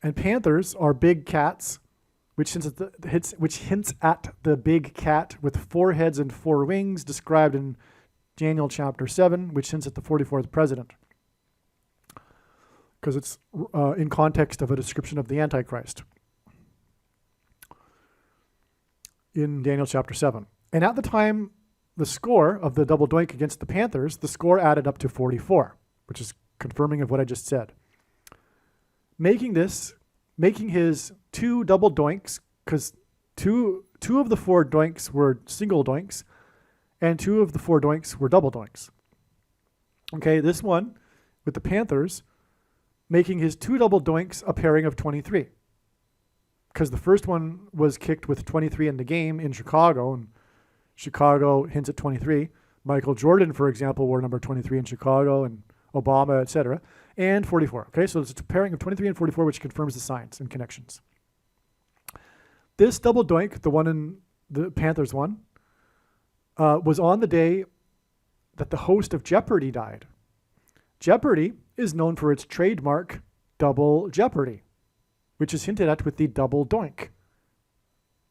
And Panthers are big cats, which hints at the big cat with 4 heads and 4 wings, described in Daniel chapter 7, which hints at the 44th president, because it's in context of a description of the Antichrist in Daniel chapter 7. And at the time, the score of the double doink against the Panthers, the score added up to 44, which is confirming of what I just said. Making his 2 double doinks, because two of the 4 doinks were single doinks, and 2 of the 4 doinks were double doinks. Okay, this one with the Panthers, making his 2 double doinks a pairing of 23. Because the first one was kicked with 23 in the game in Chicago, and Chicago hints at 23. Michael Jordan, for example, wore number 23 in Chicago, and Obama, etc., and 44. Okay, so it's a pairing of 23 and 44, which confirms the signs and connections. This double doink, the one in the Panthers one, was on the day that the host of Jeopardy died. Jeopardy is known for its trademark double jeopardy, which is hinted at with the double doink,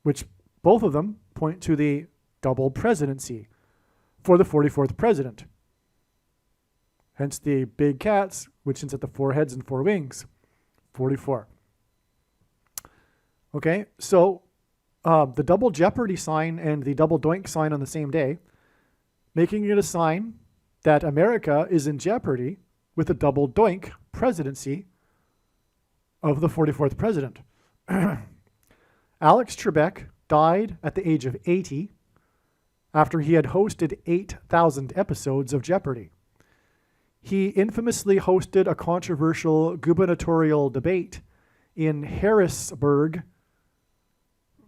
which both of them point to the double presidency for the 44th president. Hence the big cats, which hints at the 4 heads and 4 wings, 44. Okay, so the double jeopardy sign and the double doink sign on the same day making it a sign that America is in jeopardy with a double doink presidency of the 44th president. Alex Trebek died at the age of 80 after he had hosted 8,000 episodes of Jeopardy! He infamously hosted a controversial gubernatorial debate in Harrisburg,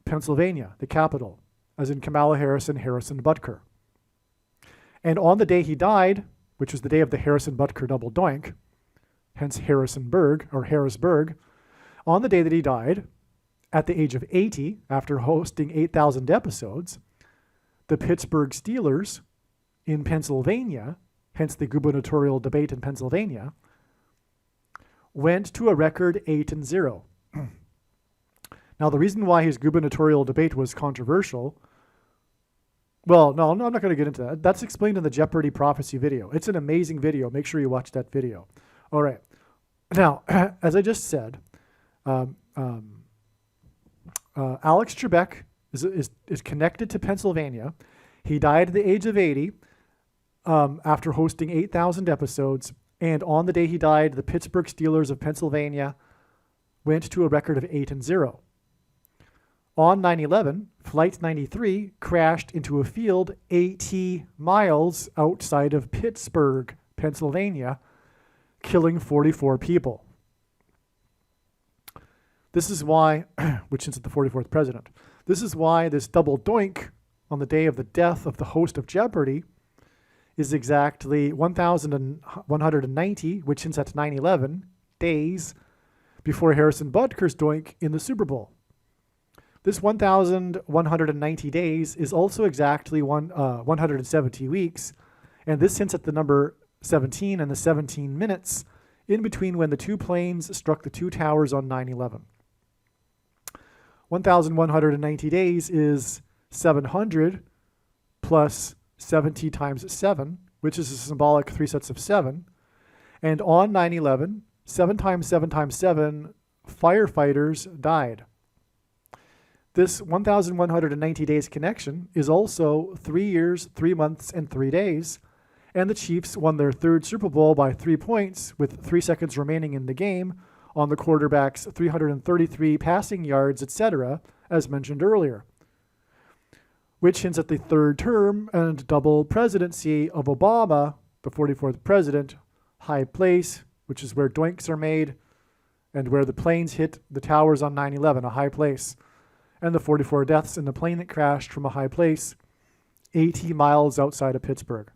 Pennsylvania, the capital, as in Kamala Harris and Harrison Butker. And on the day he died, which was the day of the Harrison Butker double doink, hence Harrisonburg or Harrisburg, on the day that he died, at the age of 80, after hosting 8,000 episodes, the Pittsburgh Steelers in Pennsylvania, hence the gubernatorial debate in Pennsylvania, went to a record 8-0. Now, the reason why his gubernatorial debate was controversial, well, no, I'm not going to get into that. That's explained in the Jeopardy Prophecy video. It's an amazing video. Make sure you watch that video. All right. Now, as I just said, Alex Trebek is connected to Pennsylvania. He died at the age of 80 after hosting 8,000 episodes. And on the day he died, the Pittsburgh Steelers of Pennsylvania went to a record of 8-0. On 9/11, Flight 93 crashed into a field 80 miles outside of Pittsburgh, Pennsylvania, killing 44 people. This is why, which hints at the 44th president, this is why this double doink on the day of the death of the host of Jeopardy! Is exactly 1,190, which hints at 9/11 days before Harrison Butker's doink in the Super Bowl. This 1,190 days is also exactly 170 weeks, and this hints at the number 17 and the 17 minutes in between when the two planes struck the two towers on 9/11. 1,190 days is 700 plus 70 times 7, which is a symbolic 3 sets of 7. And on 9/11, 7 times 7 times 7 firefighters died. This 1,190 days connection is also 3 years, 3 months, and 3 days, and the Chiefs won their third Super Bowl by 3 points with 3 seconds remaining in the game on the quarterback's 333 passing yards, etc., as mentioned earlier, which hints at the third term and double presidency of Obama, the 44th president, high place, which is where doinks are made, and where the planes hit the towers on 9/11, a high place, and the 44 deaths in the plane that crashed from a high place 80 miles outside of Pittsburgh.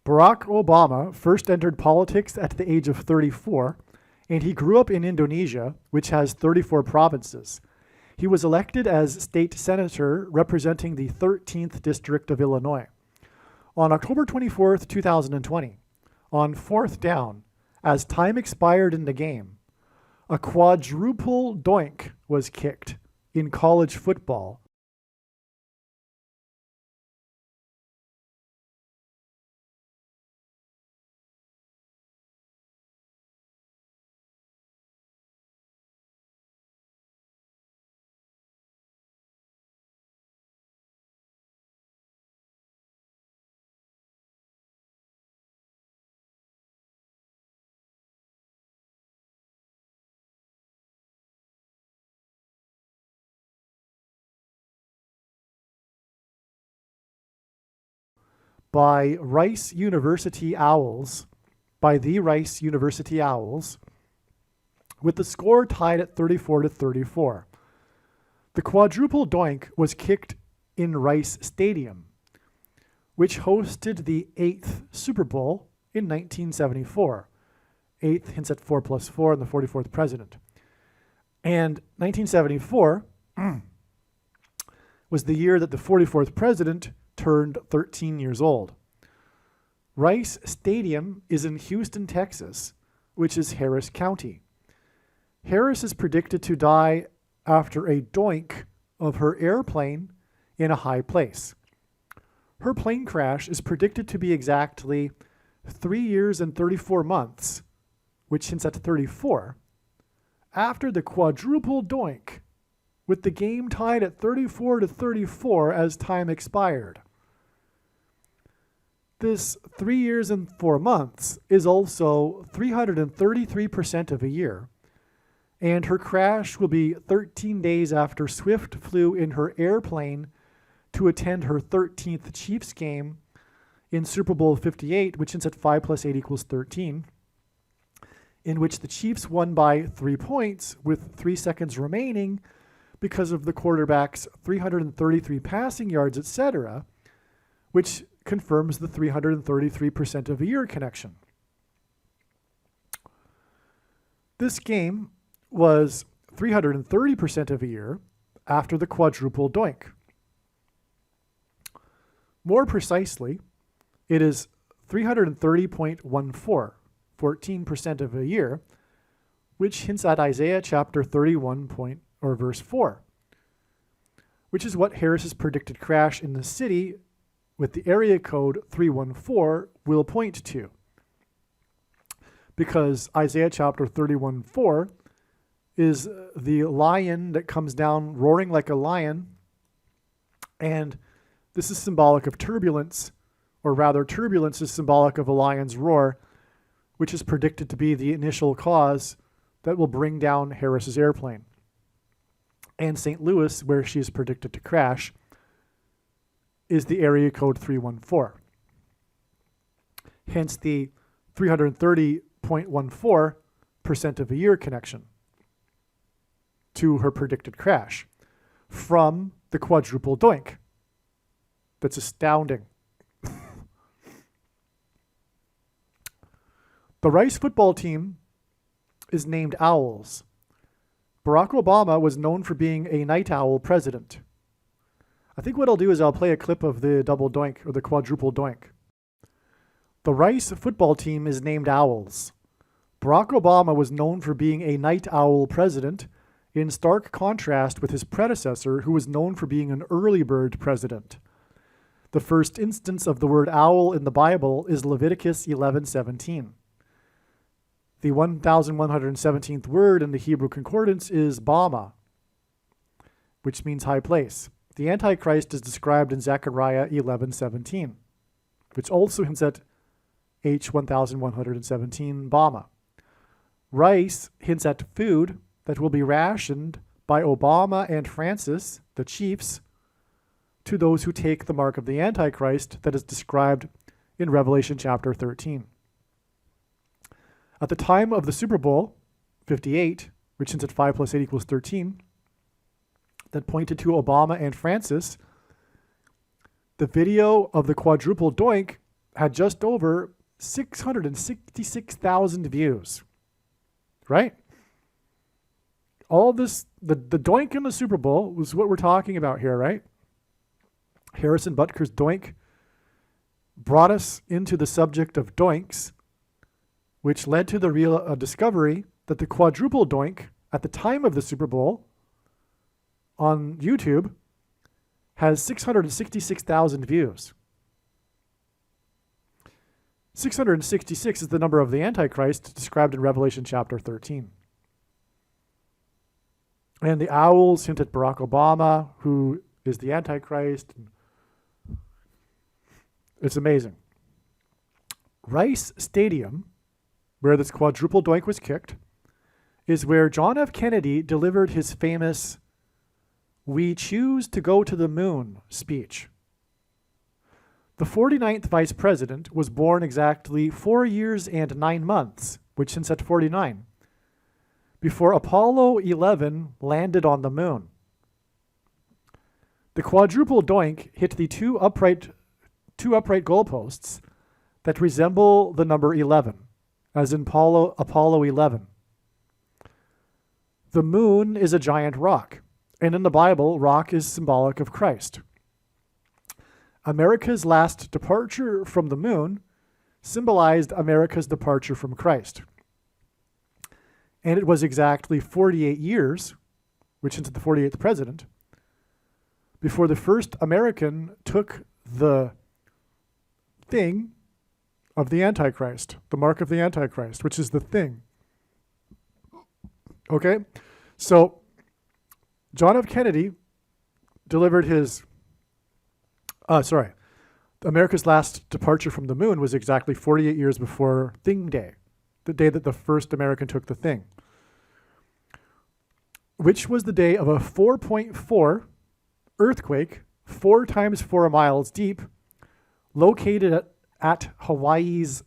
Barack Obama first entered politics at the age of 34, and he grew up in Indonesia, which has 34 provinces. He was elected as state senator representing the 13th District of Illinois. On October 24th, 2020, on 4th down, as time expired in the game, a quadruple doink was kicked in college football. By Rice University Owls, with the score tied at 34-34. The quadruple doink was kicked in Rice Stadium, which hosted the 8th Super Bowl in 1974. 8th hints at 4 plus 4 and the 44th president. And 1974 was the year that the 44th president turned 13 years old. Rice Stadium is in Houston, Texas, which is Harris County. Harris is predicted to die after a doink of her airplane in a high place. Her plane crash is predicted to be exactly 3 years and 34 months, which hints at 34, after the quadruple doink, with the game tied at 34-34 as time expired. This 3 years and 4 months is also 333% of a year, and her crash will be 13 days after Swift flew in her airplane to attend her 13th Chiefs game in Super Bowl 58, which ends at 5 plus 8 equals 13, in which the Chiefs won by 3 points with 3 seconds remaining because of the quarterback's 333 passing yards, etc., which confirms the 333% of a year connection. This game was 330% of a year after the quadruple doink. More precisely, it is 330.14, 14% of a year, which hints at Isaiah chapter 31 verse 4, which is what Harris's predicted crash in the city with the area code 314 will point to. Because Isaiah chapter 31:4 is the lion that comes down roaring like a lion, and this is symbolic of turbulence, or rather turbulence is symbolic of a lion's roar, which is predicted to be the initial cause that will bring down Harris's airplane. And St. Louis, where she is predicted to crash, is the area code 314. Hence the 330.14% of a year connection to her predicted crash from the quadruple doink. That's astounding. The Rice football team is named Owls. Barack Obama was known for being a night owl president. I think what I'll do is I'll play a clip of the double doink or the quadruple doink. The Rice football team is named Owls. Barack Obama was known for being a night owl president, in stark contrast with his predecessor, who was known for being an early bird president. The first instance of the word owl in the Bible is Leviticus 11:17. The 1117th word in the Hebrew concordance is Bama, which means high place. The Antichrist is described in Zechariah 11:17, which also hints at H1117 Bama. Rice hints at food that will be rationed by Obama and Francis, the chiefs, to those who take the mark of the Antichrist that is described in Revelation chapter 13. At the time of the Super Bowl 58, which hints at 5 plus 8 equals 13, that pointed to Obama and Francis, the video of the quadruple doink had just over 666,000 views. Right? All this, the doink in the Super Bowl was what we're talking about here, right? Harrison Butker's doink brought us into the subject of doinks, which led to the real discovery that the quadruple doink at the time of the Super Bowl on YouTube has 666,000 views. 666 is the number of the Antichrist described in Revelation chapter 13. And the owls hint at Barack Obama, who is the Antichrist. It's amazing. Rice Stadium, where this quadruple doink was kicked, is where John F. Kennedy delivered his famous "We choose to go to the moon" speech. The 49th vice president was born exactly 4 years and 9 months, which hints at 49, before Apollo 11 landed on the moon. The quadruple doink hit the two upright goalposts that resemble the number 11, as in Apollo 11. The moon is a giant rock, and in the Bible, rock is symbolic of Christ. America's last departure from the moon symbolized America's departure from Christ. And it was exactly 48 years, which into the 48th president, before the first American took the thing of the Antichrist, the mark of the Antichrist, which is the thing. Okay? So, John F. Kennedy delivered his, America's last departure from the moon was exactly 48 years before Thing Day, the day that the first American took the thing, which was the day of a 4.4 earthquake, 4 times 4 miles deep, located at Hawaii's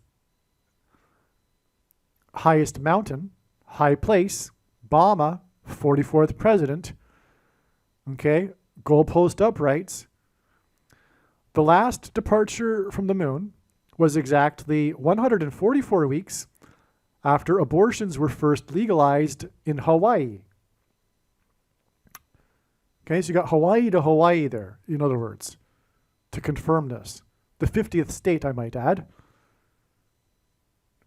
highest mountain, high place, Bama, 44th president. Okay, goalpost uprights. The last departure from the moon was exactly 144 weeks after abortions were first legalized in Hawaii. Okay, so you got Hawaii to Hawaii there, in other words, to confirm this. The 50th state, I might add,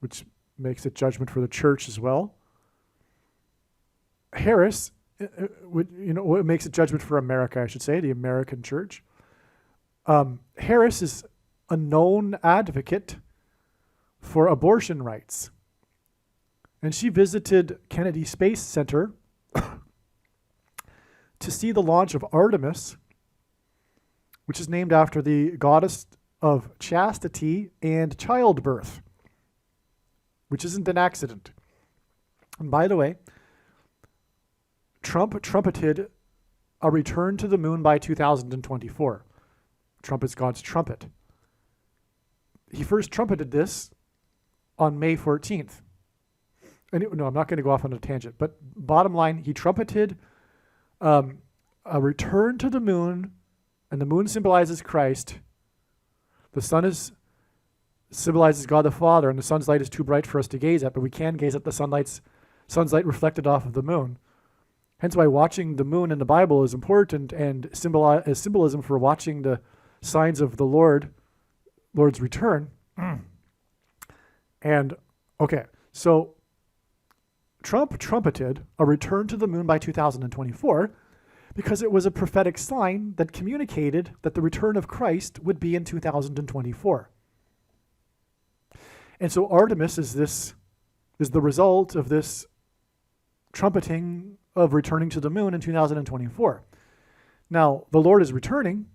which makes a judgment for the church as well. Harris, what makes a judgment for America, I should say, the American church. Harris is a known advocate for abortion rights. And she visited Kennedy Space Center to see the launch of Artemis, which is named after the goddess of chastity and childbirth, which isn't an accident. And by the way, Trump trumpeted a return to the moon by 2024. Trump is God's trumpet. He first trumpeted this on May 14th. And no, I'm not going to go off on a tangent, but bottom line, he trumpeted a return to the moon, and the moon symbolizes Christ. The sun symbolizes God the Father, and the sun's light is too bright for us to gaze at, but we can gaze at the sun's light reflected off of the moon. Hence why watching the moon in the Bible is important and symbolism for watching the signs of the Lord's return. And, okay, so Trump trumpeted a return to the moon by 2024 because it was a prophetic sign that communicated that the return of Christ would be in 2024. And so Artemis is the result of this trumpeting of returning to the moon in 2024. Now, the Lord is returning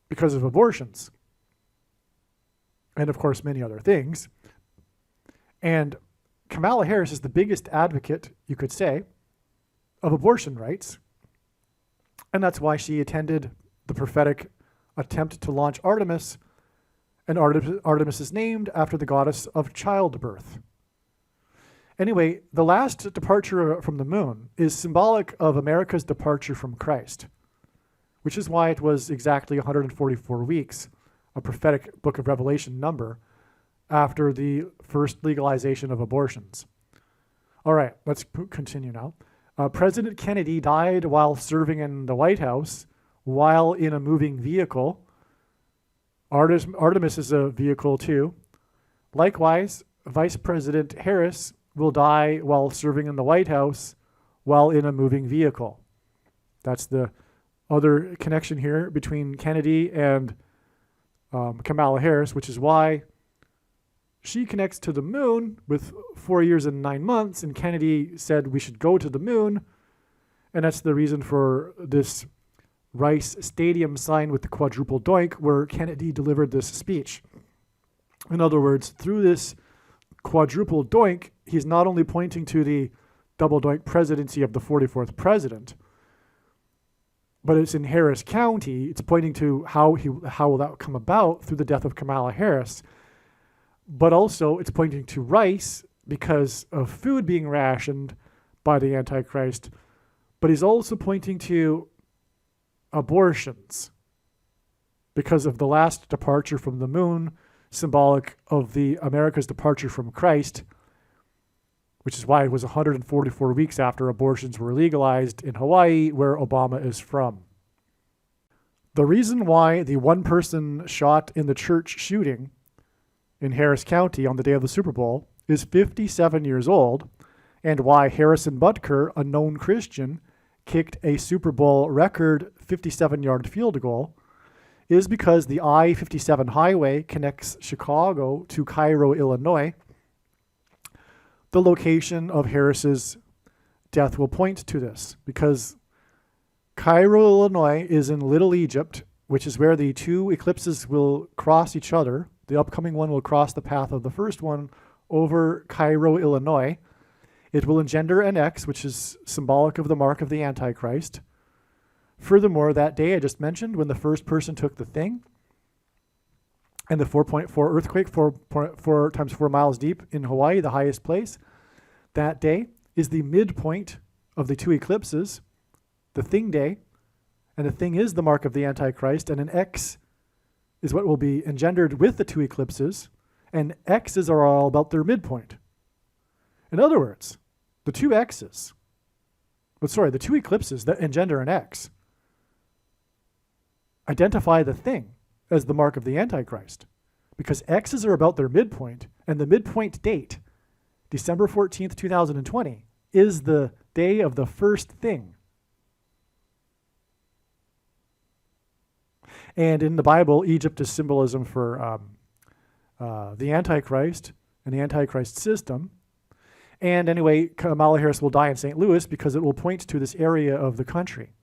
because of abortions. And of course, many other things. And Kamala Harris is the biggest advocate, you could say, of abortion rights. And that's why she attended the prophetic attempt to launch Artemis. And Artemis is named after the goddess of childbirth. Anyway, the last departure from the moon is symbolic of America's departure from Christ, which is why it was exactly 144 weeks, a prophetic Book of Revelation number, after the first legalization of abortions. All right, let's continue now. President Kennedy died while serving in the White House while in a moving vehicle. Artemis is a vehicle too. Likewise, Vice President Harris will die while serving in the White House while in a moving vehicle. That's the other connection here between Kennedy and Kamala Harris, which is why she connects to the moon with 4 years and 9 months, and Kennedy said we should go to the moon, and that's the reason for this Rice Stadium sign with the quadruple doink where Kennedy delivered this speech. In other words, through this quadruple doink, he's not only pointing to the double doink presidency of the 44th president, but it's in Harris County. It's pointing to how will that come about through the death of Kamala Harris. But also it's pointing to Rice because of food being rationed by the Antichrist. But he's also pointing to abortions because of the last departure from the moon, symbolic of the America's departure from Christ, which is why it was 144 weeks after abortions were legalized in Hawaii, where Obama is from. The reason why the one person shot in the church shooting in Harris County on the day of the Super Bowl is 57 years old, and why Harrison Butker, a known Christian, kicked a Super Bowl record 57-yard field goal is because the I-57 highway connects Chicago to Cairo, Illinois. The location of Harris's death will point to this because Cairo, Illinois is in Little Egypt, which is where the two eclipses will cross each other. The upcoming one will cross the path of the first one over Cairo, Illinois. It will engender an X, which is symbolic of the mark of the Antichrist. Furthermore, that day I just mentioned, when the first person took the thing, and the 4.4 earthquake, 4 times 4 miles deep in Hawaii, the highest place, that day is the midpoint of the two eclipses, the thing day, and the thing is the mark of the Antichrist, and an X is what will be engendered with the two eclipses, and X's are all about their midpoint. In other words, the two eclipses that engender an X identify the thing as the mark of the Antichrist, because X's are about their midpoint, and the midpoint date, December 14th, 2020, is the day of the first thing. And in the Bible, Egypt is symbolism for the Antichrist and the Antichrist system. And anyway, Kamala Harris will die in St. Louis because it will point to this area of the country.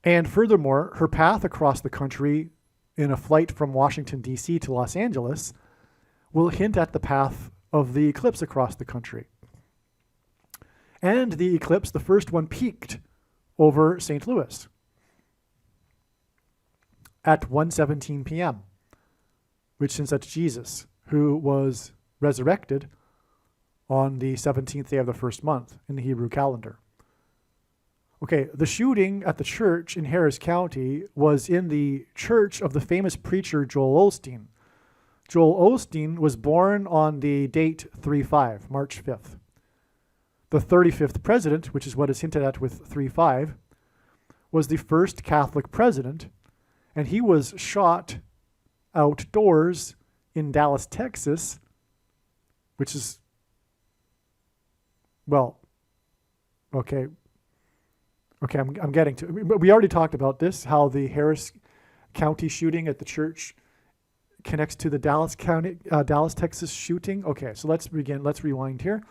And furthermore, her path across the country in a flight from Washington, D.C. to Los Angeles will hint at the path of the eclipse across the country. And the eclipse, the first one, peaked over St. Louis at 1:17 p.m., which since that's Jesus, who was resurrected on the 17th day of the first month in the Hebrew calendar. Okay, the shooting at the church in Harris County was in the church of the famous preacher Joel Osteen. Joel Osteen was born on the date 3/5, March 5th. The 35th president, which is what is hinted at with 3/5, was the first Catholic president, and he was shot outdoors in Dallas, Texas, which is, well, okay, I'm getting to it. But we already talked about this, how the Harris County shooting at the church connects to the Dallas, Texas shooting. Okay, so let's rewind here.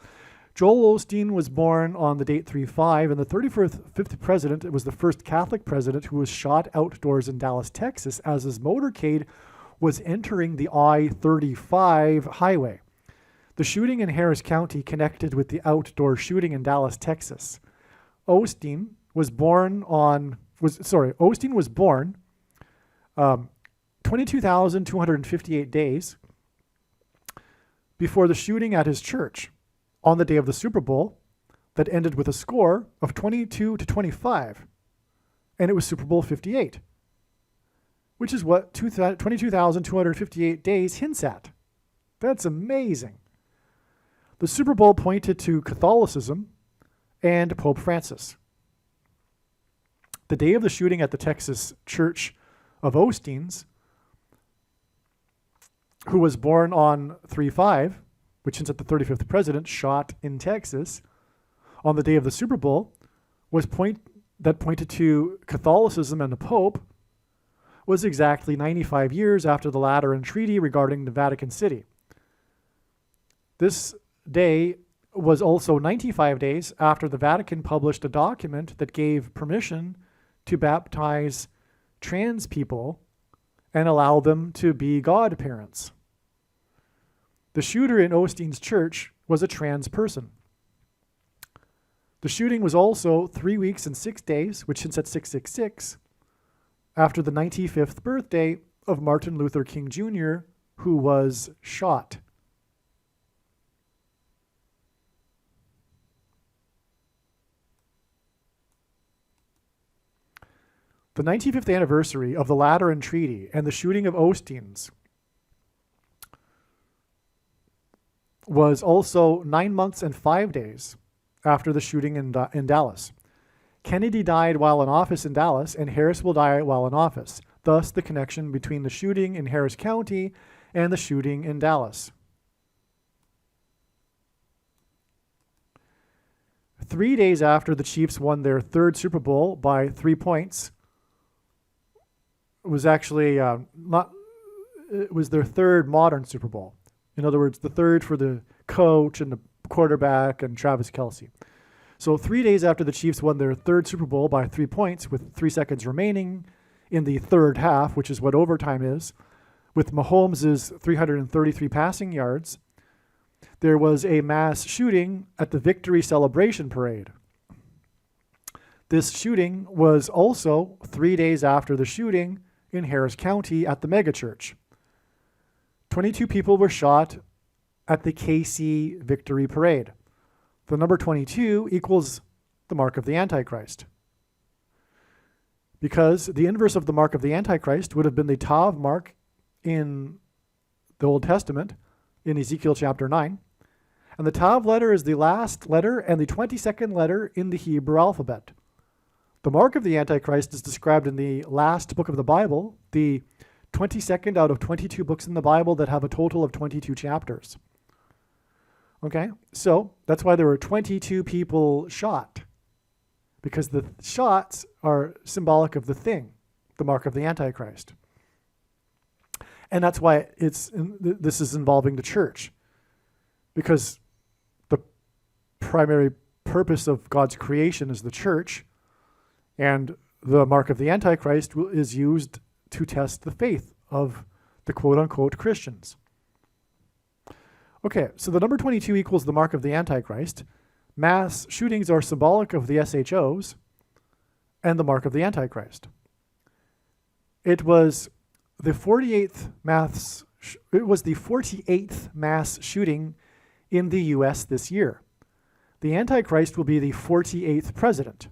Joel Osteen was born on the date 3/5, and the 35th president was the first Catholic president who was shot outdoors in Dallas, Texas, as his motorcade was entering the I-35 highway. The shooting in Harris County connected with the outdoor shooting in Dallas, Texas. Osteen was born 22,258 days before the shooting at his church on the day of the Super Bowl that ended with a score of 22-25, and it was Super Bowl 58, which is what 22,258 days hints at. That's amazing. The Super Bowl pointed to Catholicism and Pope Francis. The day of the shooting at the Texas church of Osteen's, who was born on 3/5, which hints at the 35th president shot in Texas, on the day of the Super Bowl, pointed to Catholicism and the Pope, was exactly 95 years after the Lateran Treaty regarding the Vatican City. This day was also 95 days after the Vatican published a document that gave permission to baptize trans people and allow them to be godparents. The shooter in Osteen's church was a trans person. The shooting was also 3 weeks and 6 days, which hints at 666, after the 95th birthday of Martin Luther King Jr., who was shot. The 95th anniversary of the Lateran Treaty and the shooting of Osteen's was also 9 months and 5 days after the shooting in Dallas. Kennedy died while in office in Dallas, and Harris will die while in office. Thus, the connection between the shooting in Harris County and the shooting in Dallas. 3 days after the Chiefs won their third Super Bowl by 3 points, it was actually it was their third modern Super Bowl. In other words, the third for the coach and the quarterback and Travis Kelce. So 3 days after the Chiefs won their third Super Bowl by 3 points with 3 seconds remaining in the third half, which is what overtime is, with Mahomes' 333 passing yards, there was a mass shooting at the victory celebration parade. This shooting was also 3 days after the shooting in Harris County at the megachurch. 22 people were shot at the KC victory parade. The number 22 equals the mark of the Antichrist, because the inverse of the mark of the Antichrist would have been the Tav mark in the Old Testament, in Ezekiel chapter 9. And the Tav letter is the last letter and the 22nd letter in the Hebrew alphabet. The mark of the Antichrist is described in the last book of the Bible, the 22nd out of 22 books in the Bible that have a total of 22 chapters. Okay, so that's why there were 22 people shot, because the shots are symbolic of the thing, the mark of the Antichrist. And that's why this is involving the church, because the primary purpose of God's creation is the church, and the mark of the Antichrist is used to test the faith of the quote-unquote Christians. Okay, so the number 22 equals the mark of the Antichrist. Mass shootings are symbolic of the SHOs and the mark of the Antichrist. It was the 48th mass shooting in the US this year. The Antichrist will be the 48th president.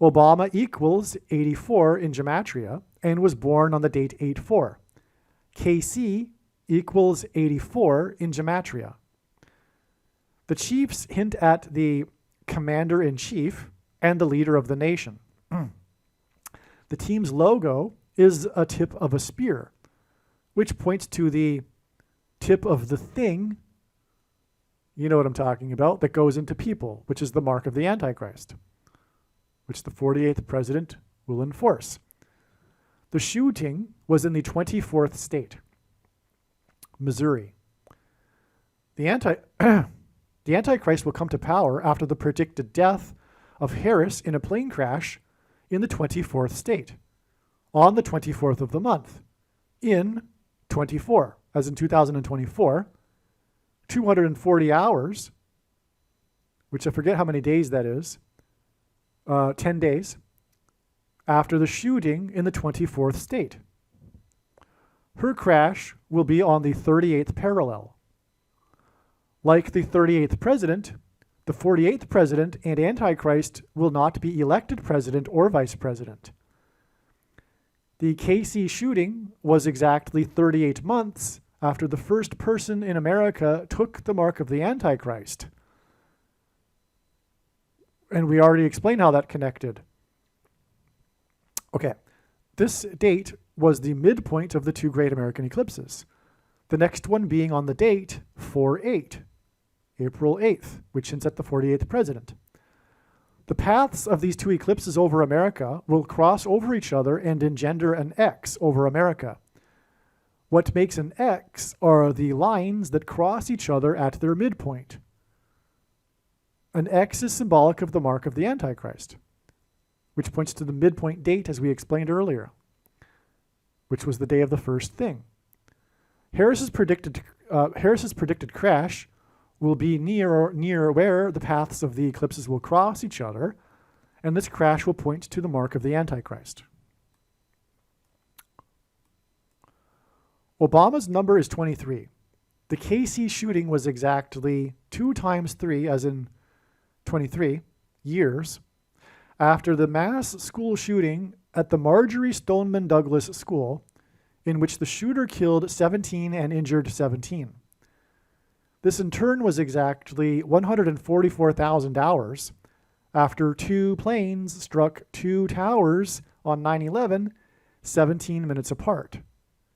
Obama equals 84 in gematria and was born on the date 8-4. KC equals 84 in gematria. The Chiefs hint at the commander-in-chief and the leader of the nation. The team's logo is a tip of a spear, which points to the tip of the thing, you know what I'm talking about, that goes into people, which is the mark of the Antichrist, which the 48th president will enforce. The shooting was in the 24th state, Missouri. The Antichrist will come to power after the predicted death of Harris in a plane crash in the 24th state, on the 24th of the month, in 24, as in 2024, 240 hours, which I forget how many days that is, 10 days, after the shooting in the 24th state. Her crash will be on the 38th parallel. Like the 38th president, the 48th president and Antichrist will not be elected president or vice president. The KC shooting was exactly 38 months after the first person in America took the mark of the Antichrist. And we already explained how that connected. Okay, this date was the midpoint of the two great American eclipses. The next one being on the date 4/8, April 8th, which hints at the 48th president. The paths of these two eclipses over America will cross over each other and engender an X over America. What makes an X are the lines that cross each other at their midpoint. An X is symbolic of the mark of the Antichrist, which points to the midpoint date, as we explained earlier, which was the day of the first thing. Harris's predicted crash will be near where the paths of the eclipses will cross each other, and this crash will point to the mark of the Antichrist. Obama's number is 23. The KC shooting was exactly 2 times 3, as in 23, years after the mass school shooting at the Marjory Stoneman Douglas School, in which the shooter killed 17 and injured 17. This in turn was exactly 144,000 hours after 2 planes struck 2 towers on 9/11, 17 minutes apart.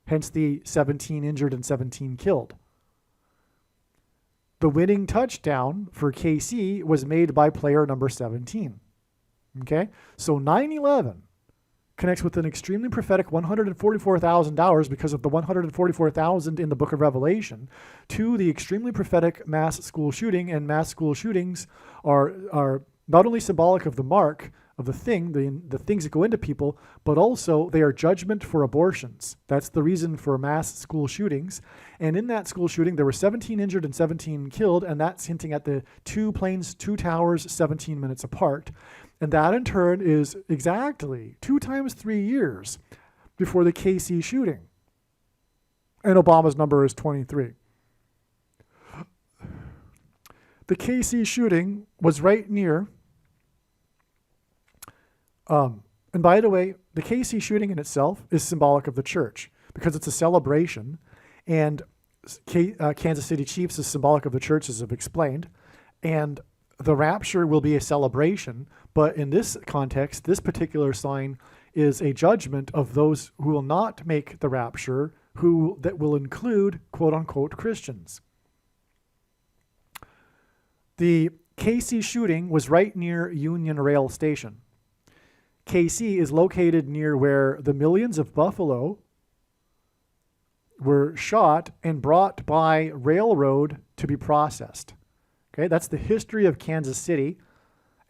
Hence the 17 injured and 17 killed. The winning touchdown for KC was made by player number 17. Okay, so 9/11 connects with an extremely prophetic 144,000 hours because of the 144,000 in the book of Revelation to the extremely prophetic mass school shooting. And mass school shootings are not only symbolic of the mark of the things that go into people, but also they are judgment for abortions. That's the reason for mass school shootings. And in that school shooting, there were 17 injured and 17 killed, and that's hinting at the 2 planes, 2 towers, 17 minutes apart. And that in turn is exactly 2 times 3 years before the KC shooting. And Obama's number is 23. The KC shooting was right near, and by the way, the KC shooting in itself is symbolic of the church because it's a celebration, and Kansas City Chiefs is symbolic of the church, as I've explained, and the rapture will be a celebration, but in this context, this particular sign is a judgment of those who will not make the rapture, that will include quote-unquote Christians. The KC shooting was right near Union Rail Station. KC is located near where the millions of buffalo were shot and brought by railroad to be processed. Okay, that's the history of Kansas City,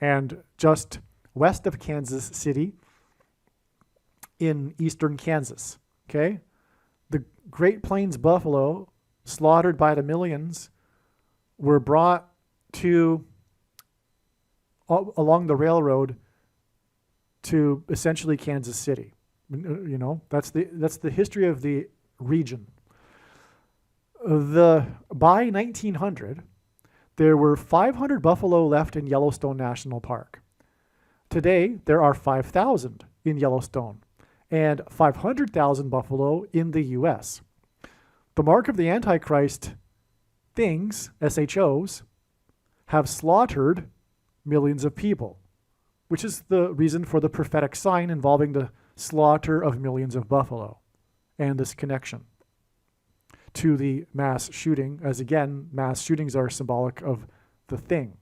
and just west of Kansas City in eastern Kansas. Okay, the Great Plains buffalo slaughtered by the millions were brought to along the railroad to essentially Kansas City. You know, that's the history of the region. By 1900, there were 500 buffalo left in Yellowstone National Park. Today, there are 5,000 in Yellowstone and 500,000 buffalo in the U.S. The mark of the Antichrist things, SHOs, have slaughtered millions of people, which is the reason for the prophetic sign involving the slaughter of millions of buffalo and this connection to the mass shooting, as again, mass shootings are symbolic of the thing.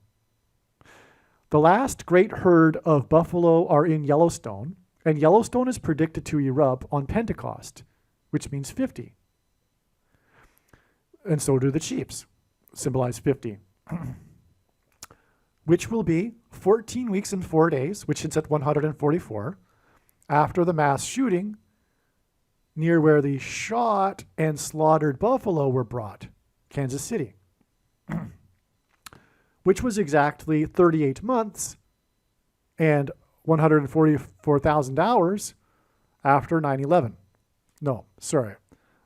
The last great herd of buffalo are in Yellowstone, and Yellowstone is predicted to erupt on Pentecost, which means 50. And so do the Chiefs, symbolize 50. Which will be 14 weeks and 4 days, which hits at 144, after the mass shooting near where the shot and slaughtered buffalo were brought, Kansas City, which was exactly 38 months and 144,000 hours after 9/11. No, sorry.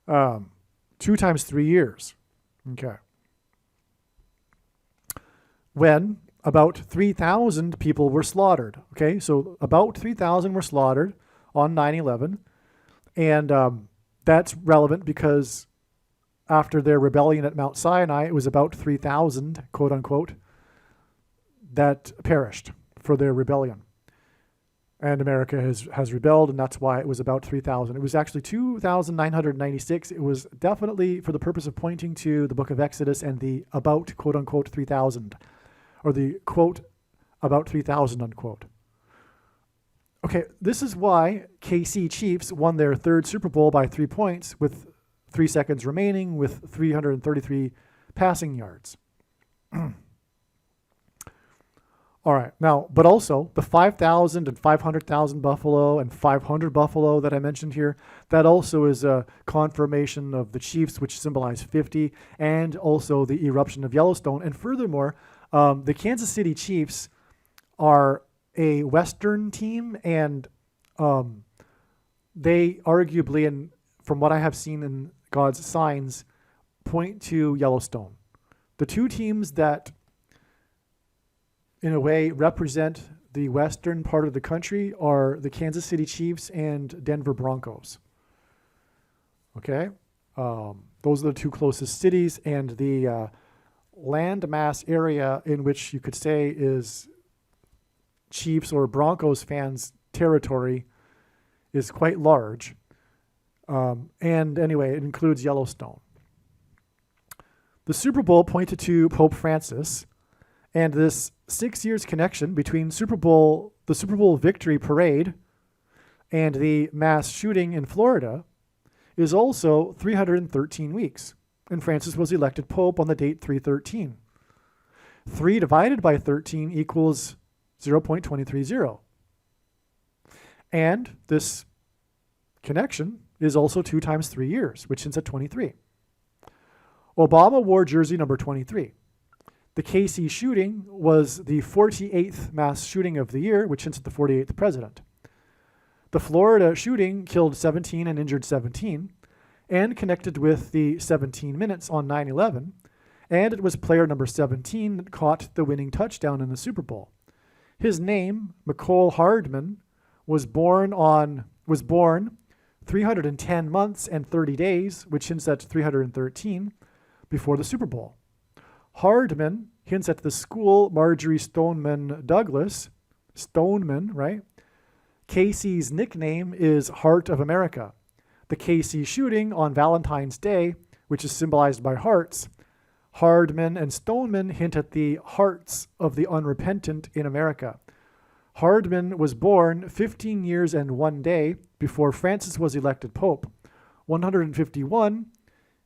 2 times 3 years. Okay. When about 3,000 people were slaughtered. Okay, so about 3,000 were slaughtered on 9/11. And that's relevant because after their rebellion at Mount Sinai, it was about 3,000, quote unquote, that perished for their rebellion. And America has rebelled, and that's why it was about 3,000. It was actually 2,996. It was definitely for the purpose of pointing to the book of Exodus and the about, quote unquote, 3,000, or the quote, about 3,000, unquote. Okay, this is why KC Chiefs won their 3rd Super Bowl by 3 points with 3 seconds remaining with 333 passing yards. All right, now, but also the 5,000 and 500,000 buffalo and 500 buffalo that I mentioned here, that also is a confirmation of the Chiefs, which symbolize 50, and also the eruption of Yellowstone. And furthermore, the Kansas City Chiefs are a Western team, and they arguably, and from what I have seen in God's signs, point to Yellowstone. The 2 teams that, in a way, represent the western part of the country are the Kansas City Chiefs and Denver Broncos. Okay? Those are the 2 closest cities, and the land mass area in which you could say is Chiefs or Broncos fans' territory is quite large. And anyway, it includes Yellowstone. The Super Bowl pointed to Pope Francis, and this 6 years connection between the Super Bowl victory parade And the mass shooting in Florida is also 313 weeks. And Francis was elected Pope on the date 313. 3 divided by 13 equals 0.230. And this connection is also 2 times 3 years, which hints at 23. Obama wore jersey number 23. The KC shooting was the 48th mass shooting of the year, which hints at the 48th president. The Florida shooting killed 17 and injured 17, and connected with the 17 minutes on 9/11, and it was player number 17 that caught the winning touchdown in the Super Bowl. His name, Mecole Hardman, was born 310 months and 30 days, which hints at 313, before the Super Bowl. Hardman hints at the school Marjory Stoneman Douglas. Stoneman, right? KC's nickname is Heart of America. The KC shooting on Valentine's Day, which is symbolized by hearts, Hardman and Stoneman hint at the hearts of the unrepentant in America. Hardman was born 15 years and 1 day before Francis was elected Pope. 151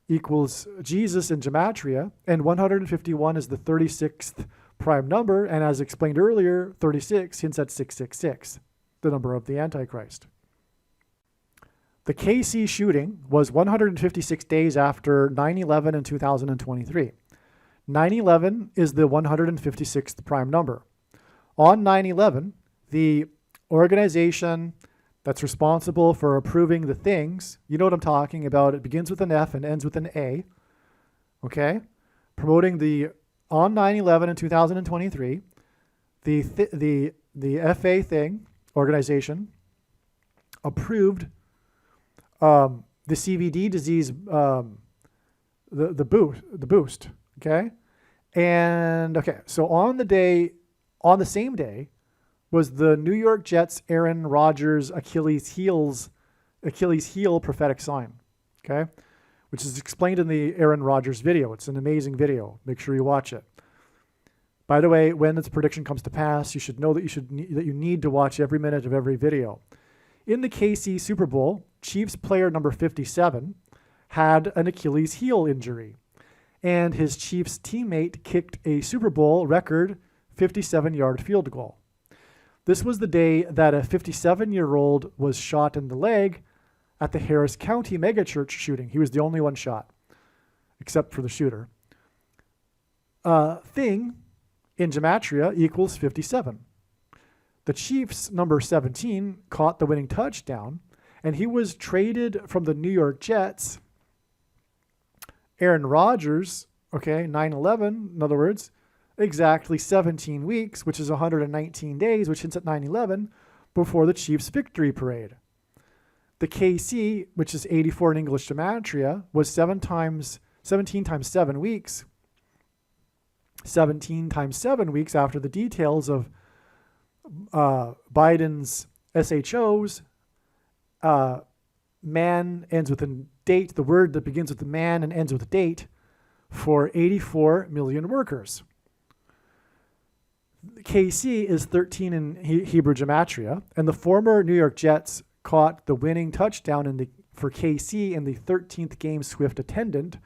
equals Jesus in Gematria, and 151 is the 36th prime number, and as explained earlier, 36 hints at 666, the number of the Antichrist. The KC shooting was 156 days after 9/11 in 2023. 9/11 is the 156th prime number. On 9/11, the organization that's responsible for approving the things, you know what I'm talking about, it begins with an F and ends with an A, okay? Promoting on 9/11 in 2023, the FA thing, organization, approved the CVD disease, the boost, okay? And, okay, so on the same day, was the New York Jets' Aaron Rodgers Achilles heel prophetic sign, okay? Which is explained in the Aaron Rodgers video. It's an amazing video. Make sure you watch it. By the way, when this prediction comes to pass, you should know that you need to watch every minute of every video. In the KC Super Bowl, Chiefs player number 57 had an Achilles heel injury, and his Chiefs teammate kicked a Super Bowl record 57-yard field goal. This was the day that a 57-year-old was shot in the leg at the Harris County megachurch shooting. He was the only one shot, except for the shooter. Thing in Gematria equals 57. The Chiefs' number 17 caught the winning touchdown, and he was traded from the New York Jets. Aaron Rodgers, 9/11, in other words, exactly 17 weeks, which is 119 days, which hints at 9/11, before the Chiefs' victory parade. The KC, which is 84 in English Gematria, was 17 times 7 weeks. 17 times 7 weeks after the details of Biden's SHOs. Man ends with a date, the word that begins with the man and ends with a date, for 84 million workers. KC is 13 in Hebrew Gematria, and the former New York Jets caught the winning touchdown for KC in the 13th game Swift attended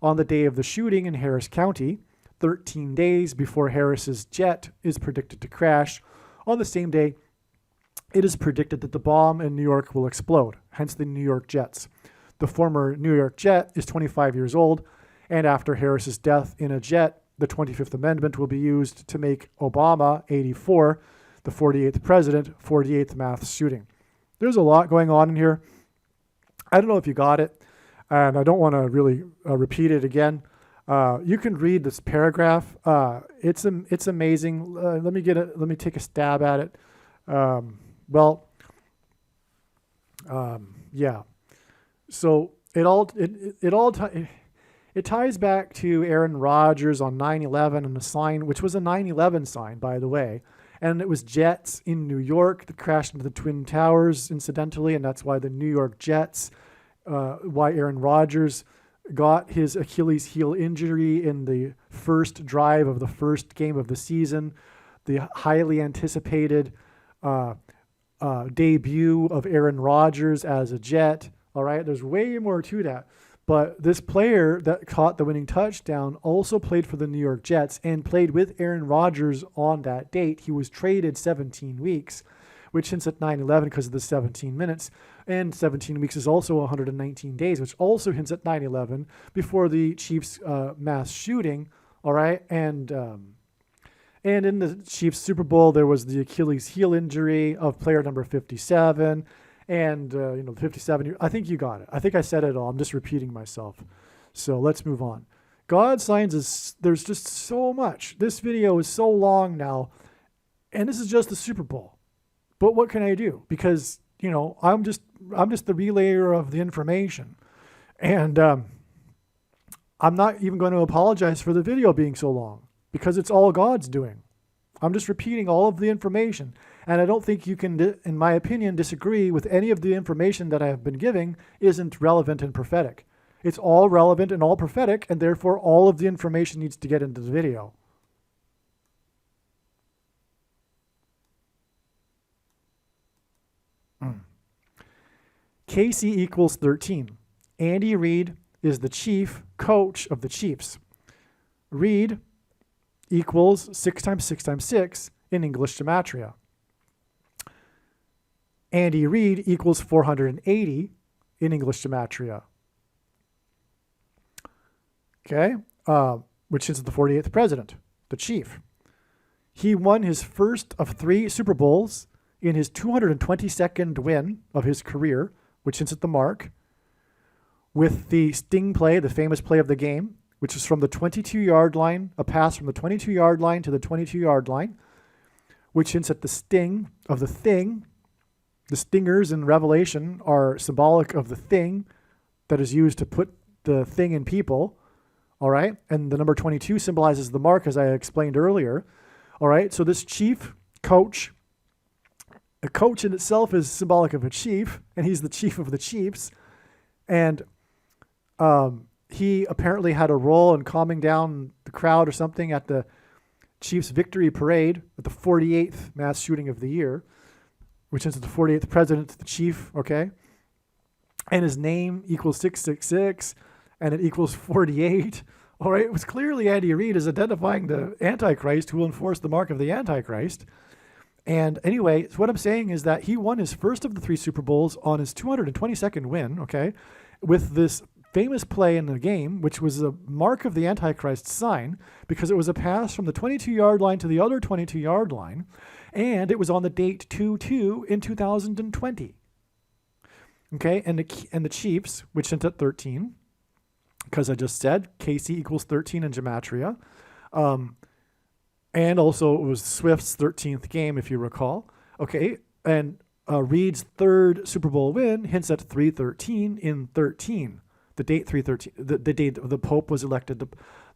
on the day of the shooting in Harris County, 13 days before Harris's jet is predicted to crash. On the same day, it is predicted that the bomb in New York will explode, hence the New York Jets. The former New York Jet is 25 years old, and after Harris's death in a jet, the 25th Amendment will be used to make Obama, 84, the 48th president, 48th mass shooting. There's a lot going on in here. I don't know if you got it, and I don't want to really repeat it again. You can read this paragraph. It's amazing. Let me take a stab at it. Yeah. So it ties back to Aaron Rodgers on 9/11 and a sign, which was a 9/11 sign, by the way. And it was jets in New York that crashed into the Twin Towers, incidentally, and that's why the New York Jets, why Aaron Rodgers got his Achilles heel injury in the first drive of the first game of the season, the highly anticipated debut of Aaron Rodgers as a Jet. All right, there's way more to that. But this player that caught the winning touchdown also played for the New York Jets and played with Aaron Rodgers on that date. He was traded 17 weeks, which hints at 9/11 because of the 17 minutes. And 17 weeks is also 119 days, which also hints at 9/11 before the Chiefs mass shooting. All right, and in the Chiefs Super Bowl, there was the Achilles heel injury of player number 57. And, 57, I think you got it. I think I said it all. I'm just repeating myself. So let's move on. God signs is, there's just so much. This video is so long now. And this is just the Super Bowl. But what can I do? Because, I'm just the relayer of the information. And I'm not even going to apologize for the video being so long. Because it's all God's doing. I'm just repeating all of the information. And I don't think you can, in my opinion, disagree with any of the information that I have been giving isn't relevant and prophetic. It's all relevant and all prophetic, and therefore all of the information needs to get into the video. KC equals 13. Andy Reid is the chief coach of the Chiefs. Reid equals 6 times 6 times 6 in English gematria. Andy Reid equals 480 in English gematria. Okay, which is the 48th president, the chief. He won his first of 3 Super Bowls in his 222nd win of his career, which hints at the mark, with the sting play, the famous play of the game, which is from the 22-yard line, a pass from the 22-yard line to the 22-yard line, which hints at the sting of the thing. The stingers in Revelation are symbolic of the thing that is used to put the thing in people. All right. And the number 22 symbolizes the mark, as I explained earlier. All right. So this chief coach, a coach in itself is symbolic of a chief, and he's the chief of the Chiefs. And he apparently had a role in calming down the crowd or something at the Chiefs victory parade at the 48th mass shooting of the year, which is the 48th president, the chief, okay? And his name equals 666, and it equals 48. All right, it was clearly Andy Reid is identifying the Antichrist who will enforce the mark of the Antichrist. And anyway, so what I'm saying is that he won his first of the 3 Super Bowls on his 222nd win, okay, with this famous play in the game, which was a mark of the Antichrist sign, because it was a pass from the 22-yard line to the other 22-yard line, and it was on the date 2/2 in 2020. Okay, and the Chiefs, which sent at 13, because I just said KC equals 13 in gematria, and also it was Swift's 13th game, if you recall. Okay, and Reid's 3rd Super Bowl win hints at 313 in 13. The date 313, the date the Pope was elected,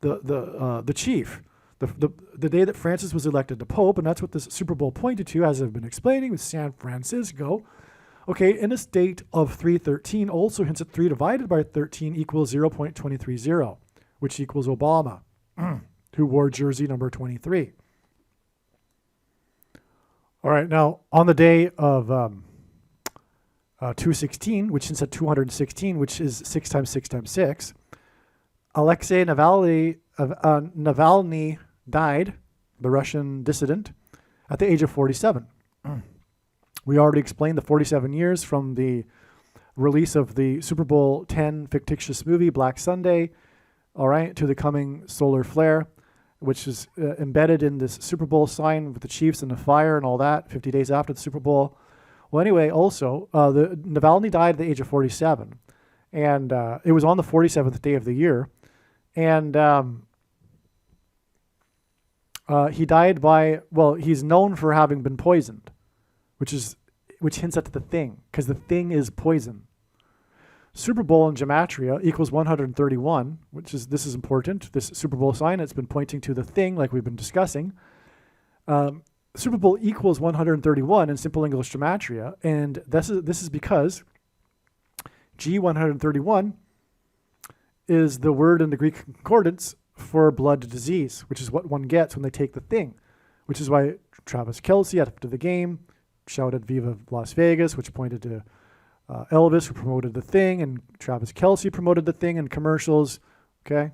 the chief, the day that Francis was elected the Pope, and that's what this Super Bowl pointed to, as I've been explaining, with San Francisco. Okay, and this date of 313 also hints at 3 divided by 13 equals 0.230, which equals Obama, who wore jersey number 23. All right, now on the day of 216, which hints at 216, which is 6 times 6 times 6, Alexei Navalny died, the Russian dissident, at the age of 47. We already explained the 47 years from the release of the Super Bowl 10 fictitious movie, Black Sunday, all right, to the coming solar flare, which is embedded in this Super Bowl sign with the Chiefs and the fire and all that, 50 days after the Super Bowl. Well, anyway, also, the Navalny died at the age of 47, and it was on the 47th day of the year, and he died by, well, he's known for having been poisoned, which hints at the thing, because the thing is poison. Super Bowl in gematria equals 131, this is important, this Super Bowl sign, it's been pointing to the thing like we've been discussing. Super Bowl equals 131 in simple English gematria, and this is because G131 is the word in the Greek concordance for blood disease, which is what one gets when they take the thing, which is why Travis Kelce, after the game, shouted Viva Las Vegas, which pointed to Elvis, who promoted The Thing, and Travis Kelce promoted The Thing in commercials. Okay?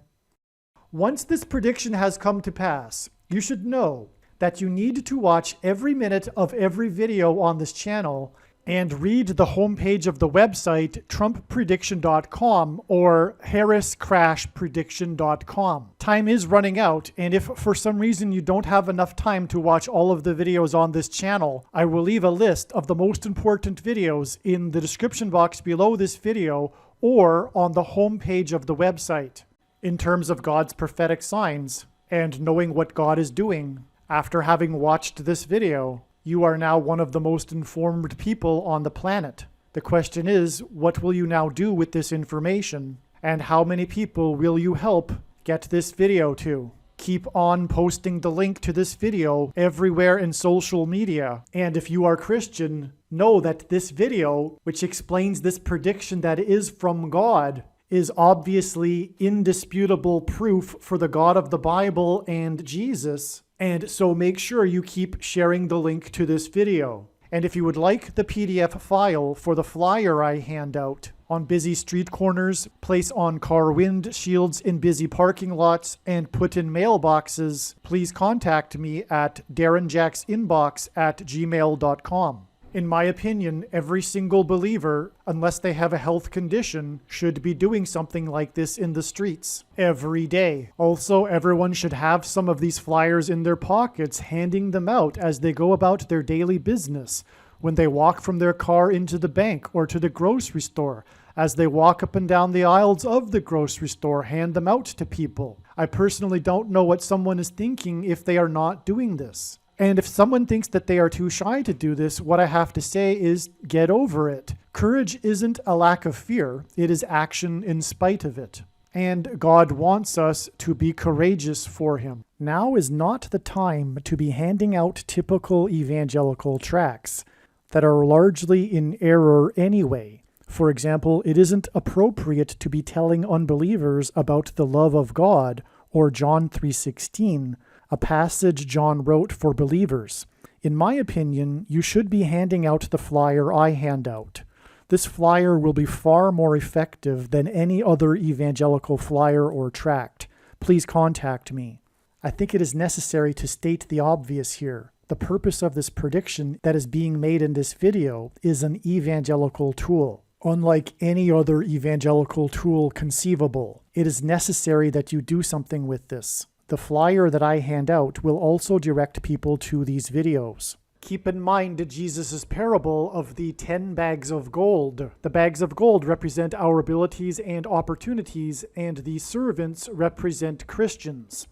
Once this prediction has come to pass, you should know that you need to watch every minute of every video on this channel and read the homepage of the website TrumpPrediction.com or HarrisCrashPrediction.com. Time is running out, and if for some reason you don't have enough time to watch all of the videos on this channel, I will leave a list of the most important videos in the description box below this video or on the homepage of the website. In terms of God's prophetic signs and knowing what God is doing, after having watched this video, you are now one of the most informed people on the planet. The question is, what will you now do with this information? And how many people will you help get this video to? Keep on posting the link to this video everywhere in social media. And if you are Christian, know that this video, which explains this prediction that is from God, is obviously indisputable proof for the God of the Bible and Jesus. And so make sure you keep sharing the link to this video. And if you would like the PDF file for the flyer I hand out on busy street corners, place on car windshields in busy parking lots, and put in mailboxes, please contact me at darrenjacksinbox@gmail.com. In my opinion, every single believer, unless they have a health condition, should be doing something like this in the streets every day. Also, everyone should have some of these flyers in their pockets, handing them out as they go about their daily business, when they walk from their car into the bank or to the grocery store. As they walk up and down the aisles of the grocery store, hand them out to people. I personally don't know what someone is thinking if they are not doing this. And if someone thinks that they are too shy to do this, what I have to say is get over it. Courage isn't a lack of fear. It is action in spite of it. And God wants us to be courageous for Him. Now is not the time to be handing out typical evangelical tracts that are largely in error anyway. For example, it isn't appropriate to be telling unbelievers about the love of God or John 3:16, a passage John wrote for believers. In my opinion, you should be handing out the flyer I hand out. This flyer will be far more effective than any other evangelical flyer or tract. Please contact me. I think it is necessary to state the obvious here. The purpose of this prediction that is being made in this video is an evangelical tool. Unlike any other evangelical tool conceivable, it is necessary that you do something with this. The flyer that I hand out will also direct people to these videos. Keep in mind Jesus' parable of the 10 bags of gold. The bags of gold represent our abilities and opportunities, and the servants represent Christians.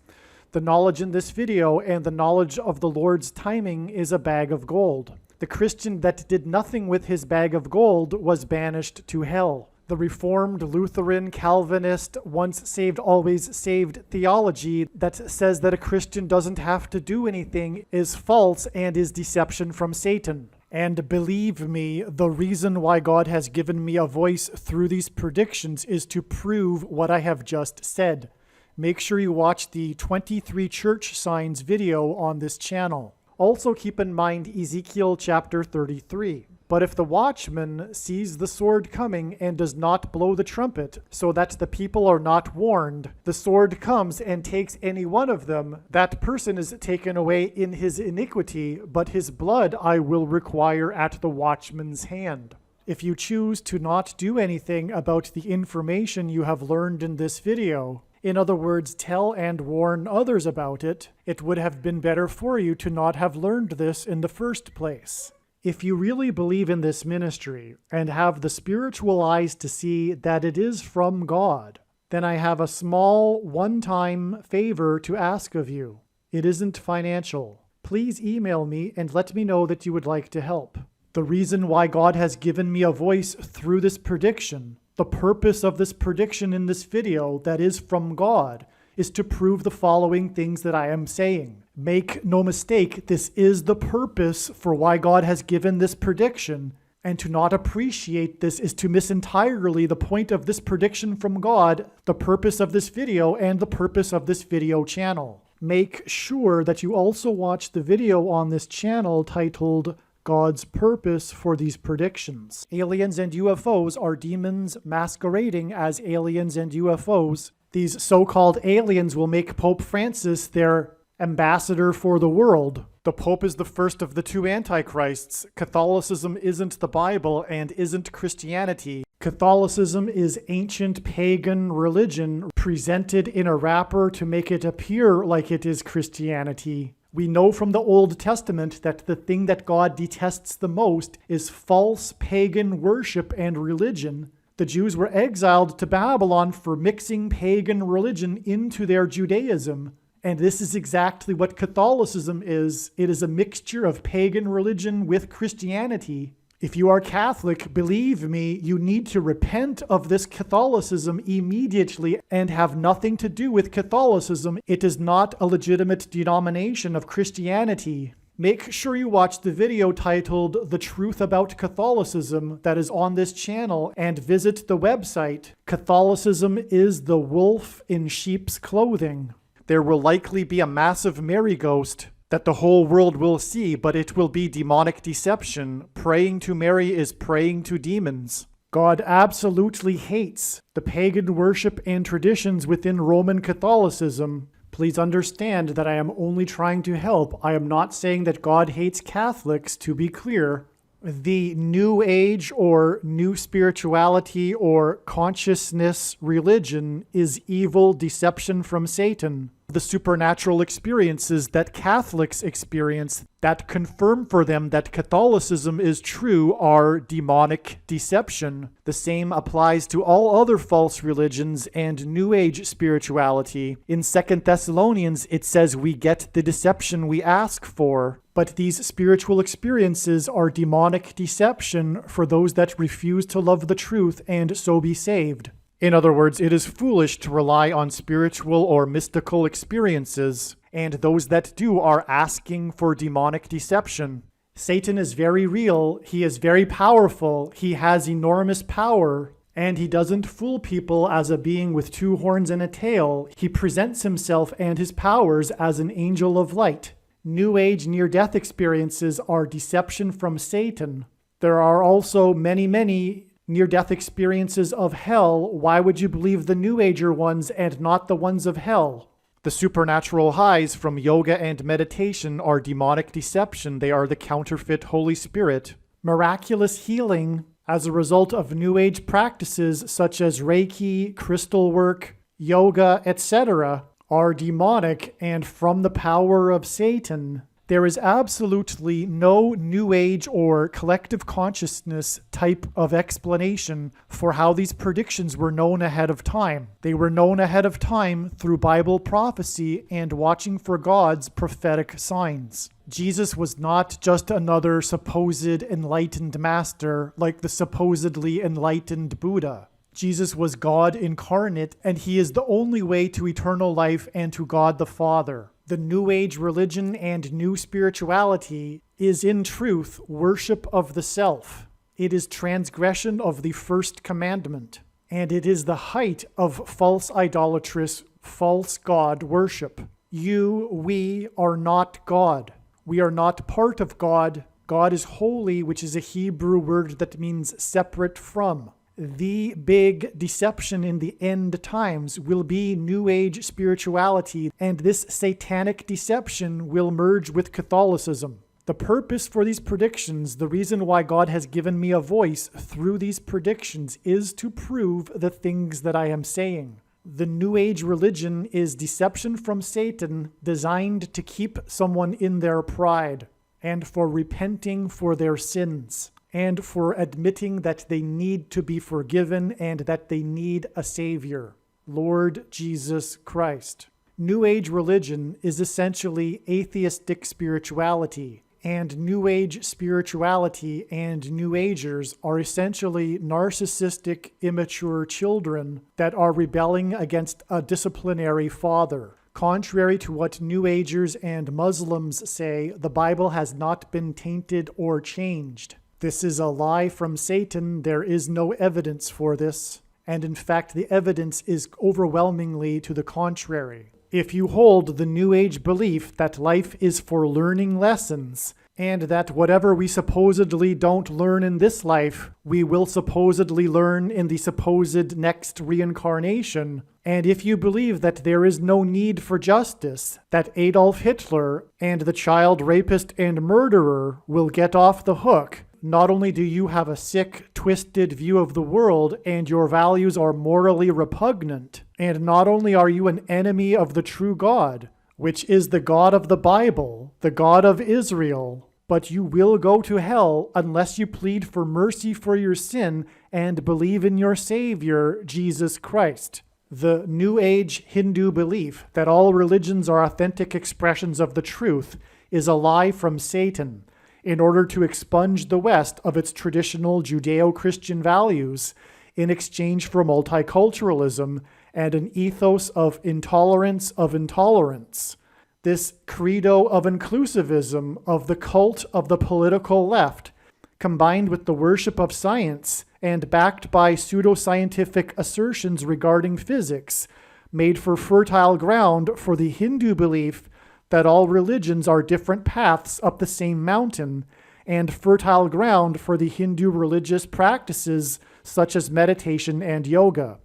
The knowledge in this video and the knowledge of the Lord's timing is a bag of gold. The Christian that did nothing with his bag of gold was banished to hell. The Reformed, Lutheran, Calvinist, once saved, always saved theology that says that a Christian doesn't have to do anything is false and is deception from Satan. And believe me, the reason why God has given me a voice through these predictions is to prove what I have just said. Make sure you watch the 23 church signs video on this channel. Also keep in mind Ezekiel chapter 33. But if the watchman sees the sword coming and does not blow the trumpet, so that the people are not warned, the sword comes and takes any one of them, that person is taken away in his iniquity, but his blood I will require at the watchman's hand. If you choose to not do anything about the information you have learned in this video, in other words, tell and warn others about it, it would have been better for you to not have learned this in the first place. If you really believe in this ministry and have the spiritual eyes to see that it is from God, then I have a small one-time favor to ask of you. It isn't financial. Please email me and let me know that you would like to help. The reason why God has given me a voice through this prediction, the purpose of this prediction in this video that is from God, is to prove the following things that I am saying. Make no mistake, this is the purpose for why God has given this prediction, and to not appreciate this is to miss entirely the point of this prediction from God, the purpose of this video, and the purpose of this video channel. Make sure that you also watch the video on this channel titled God's purpose for these predictions. Aliens and UFOs are demons masquerading as aliens and UFOs. These so-called aliens will make Pope Francis their ambassador for the world. The Pope is the first of the two antichrists. Catholicism isn't the Bible and isn't Christianity. Catholicism is ancient pagan religion presented in a wrapper to make it appear like it is Christianity. We know from the Old Testament that the thing that God detests the most is false pagan worship and religion. The Jews were exiled to Babylon for mixing pagan religion into their Judaism. And this is exactly what Catholicism is. It is a mixture of pagan religion with Christianity. If you are Catholic, believe me, you need to repent of this Catholicism immediately and have nothing to do with Catholicism. It is not a legitimate denomination of Christianity. Make sure you watch the video titled The Truth About Catholicism that is on this channel and visit the website. Catholicism is the wolf in sheep's clothing. There will likely be a massive Mary ghost that the whole world will see, but it will be demonic deception. Praying to Mary is praying to demons. God absolutely hates the pagan worship and traditions within Roman Catholicism. Please understand that I am only trying to help. I am not saying that God hates Catholics, to be clear. The New Age or New Spirituality or Consciousness religion is evil deception from Satan. The supernatural experiences that Catholics experience that confirm for them that Catholicism is true are demonic deception. The same applies to all other false religions and New Age spirituality. In 2 Thessalonians, it says we get the deception we ask for. But these spiritual experiences are demonic deception for those that refuse to love the truth and so be saved. In other words, it is foolish to rely on spiritual or mystical experiences, and those that do are asking for demonic deception. Satan is very real, he is very powerful, he has enormous power, and he doesn't fool people as a being with two horns and a tail. He presents himself and his powers as an angel of light. New Age near-death experiences are deception from Satan. There are also many near-death experiences of hell. Why would you believe the New Ager ones and not the ones of hell? The supernatural highs from yoga and meditation are demonic deception. They are the counterfeit Holy Spirit. Miraculous healing as a result of New Age practices such as Reiki, crystal work, yoga, etc. are demonic and from the power of Satan. There is absolutely no New Age or collective consciousness type of explanation for how these predictions were known ahead of time. They were known ahead of time through Bible prophecy and watching for God's prophetic signs. Jesus was not just another supposed enlightened master like the supposedly enlightened Buddha. Jesus was God incarnate, and he is the only way to eternal life and to God the Father. The New Age religion and new spirituality is in truth worship of the self. It is transgression of the first commandment, and it is the height of false idolatrous, false God worship. We are not God. We are not part of God. God is holy, which is a Hebrew word that means separate from. The big deception in the end times will be New Age spirituality, and this satanic deception will merge with Catholicism. The purpose for these predictions, the reason why God has given me a voice through these predictions, is to prove the things that I am saying. The New Age religion is deception from Satan designed to keep someone in their pride and for repenting for their sins, and for admitting that they need to be forgiven and that they need a Savior, Lord Jesus Christ. New Age religion is essentially atheistic spirituality, and New Age spirituality and New Agers are essentially narcissistic, immature children that are rebelling against a disciplinary father. Contrary to what New Agers and Muslims say, the Bible has not been tainted or changed. This is a lie from Satan. There is no evidence for this. And in fact, the evidence is overwhelmingly to the contrary. If you hold the New Age belief that life is for learning lessons and that whatever we supposedly don't learn in this life, we will supposedly learn in the supposed next reincarnation. And if you believe that there is no need for justice, that Adolf Hitler and the child rapist and murderer will get off the hook, not only do you have a sick, twisted view of the world and your values are morally repugnant, and not only are you an enemy of the true God, which is the God of the Bible, the God of Israel, but you will go to hell unless you plead for mercy for your sin and believe in your Savior, Jesus Christ. The New Age Hindu belief that all religions are authentic expressions of the truth is a lie from Satan in order to expunge the West of its traditional Judeo-Christian values in exchange for multiculturalism and an ethos of intolerance of intolerance. This credo of inclusivism of the cult of the political left, combined with the worship of science and backed by pseudoscientific assertions regarding physics, made for fertile ground for the Hindu belief that all religions are different paths up the same mountain, and fertile ground for the Hindu religious practices such as meditation and yoga.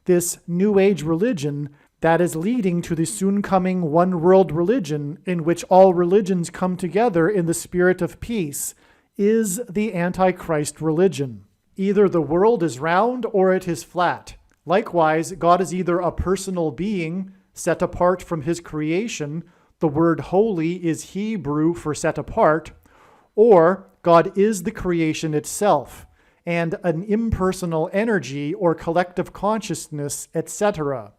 This New Age religion that is leading to the soon-coming one-world religion in which all religions come together in the spirit of peace is the Antichrist religion. Either the world is round or it is flat. Likewise, God is either a personal being set apart from his creation, the word holy is Hebrew for set apart, or God is the creation itself, and an impersonal energy or collective consciousness, etc.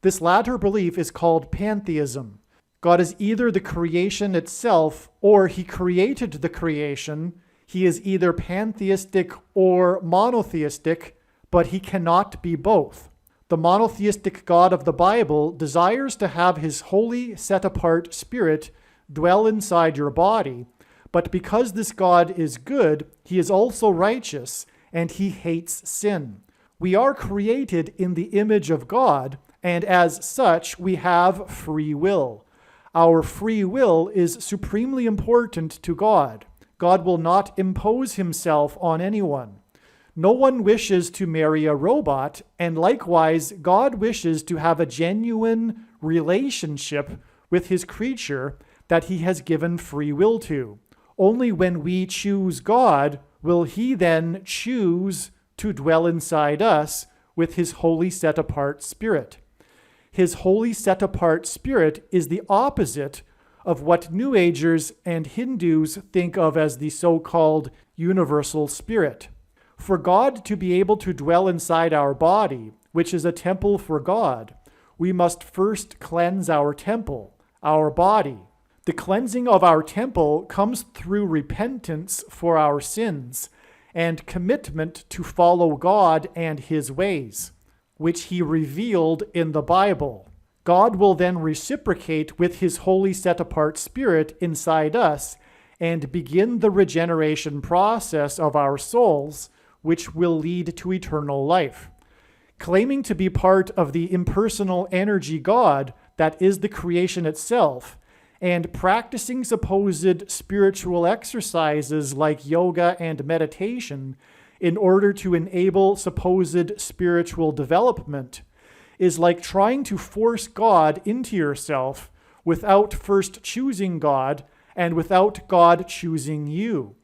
This latter belief is called pantheism. God is either the creation itself or he created the creation. He is either pantheistic or monotheistic, but he cannot be both. The monotheistic God of the Bible desires to have his holy, set-apart spirit dwell inside your body, but because this God is good, he is also righteous, and he hates sin. We are created in the image of God, and as such, we have free will. Our free will is supremely important to God. God will not impose himself on anyone. No one wishes to marry a robot, and likewise, God wishes to have a genuine relationship with his creature that he has given free will to. Only when we choose God will he then choose to dwell inside us with his holy set-apart spirit. His holy set-apart spirit is the opposite of what New Agers and Hindus think of as the so-called universal spirit. For God to be able to dwell inside our body, which is a temple for God, we must first cleanse our temple, our body. The cleansing of our temple comes through repentance for our sins and commitment to follow God and his ways, which he revealed in the Bible. God will then reciprocate with his holy set-apart spirit inside us and begin the regeneration process of our souls, which will lead to eternal life. Claiming to be part of the impersonal energy God that is the creation itself, and practicing supposed spiritual exercises like yoga and meditation in order to enable supposed spiritual development is like trying to force God into yourself without first choosing God and without God choosing you.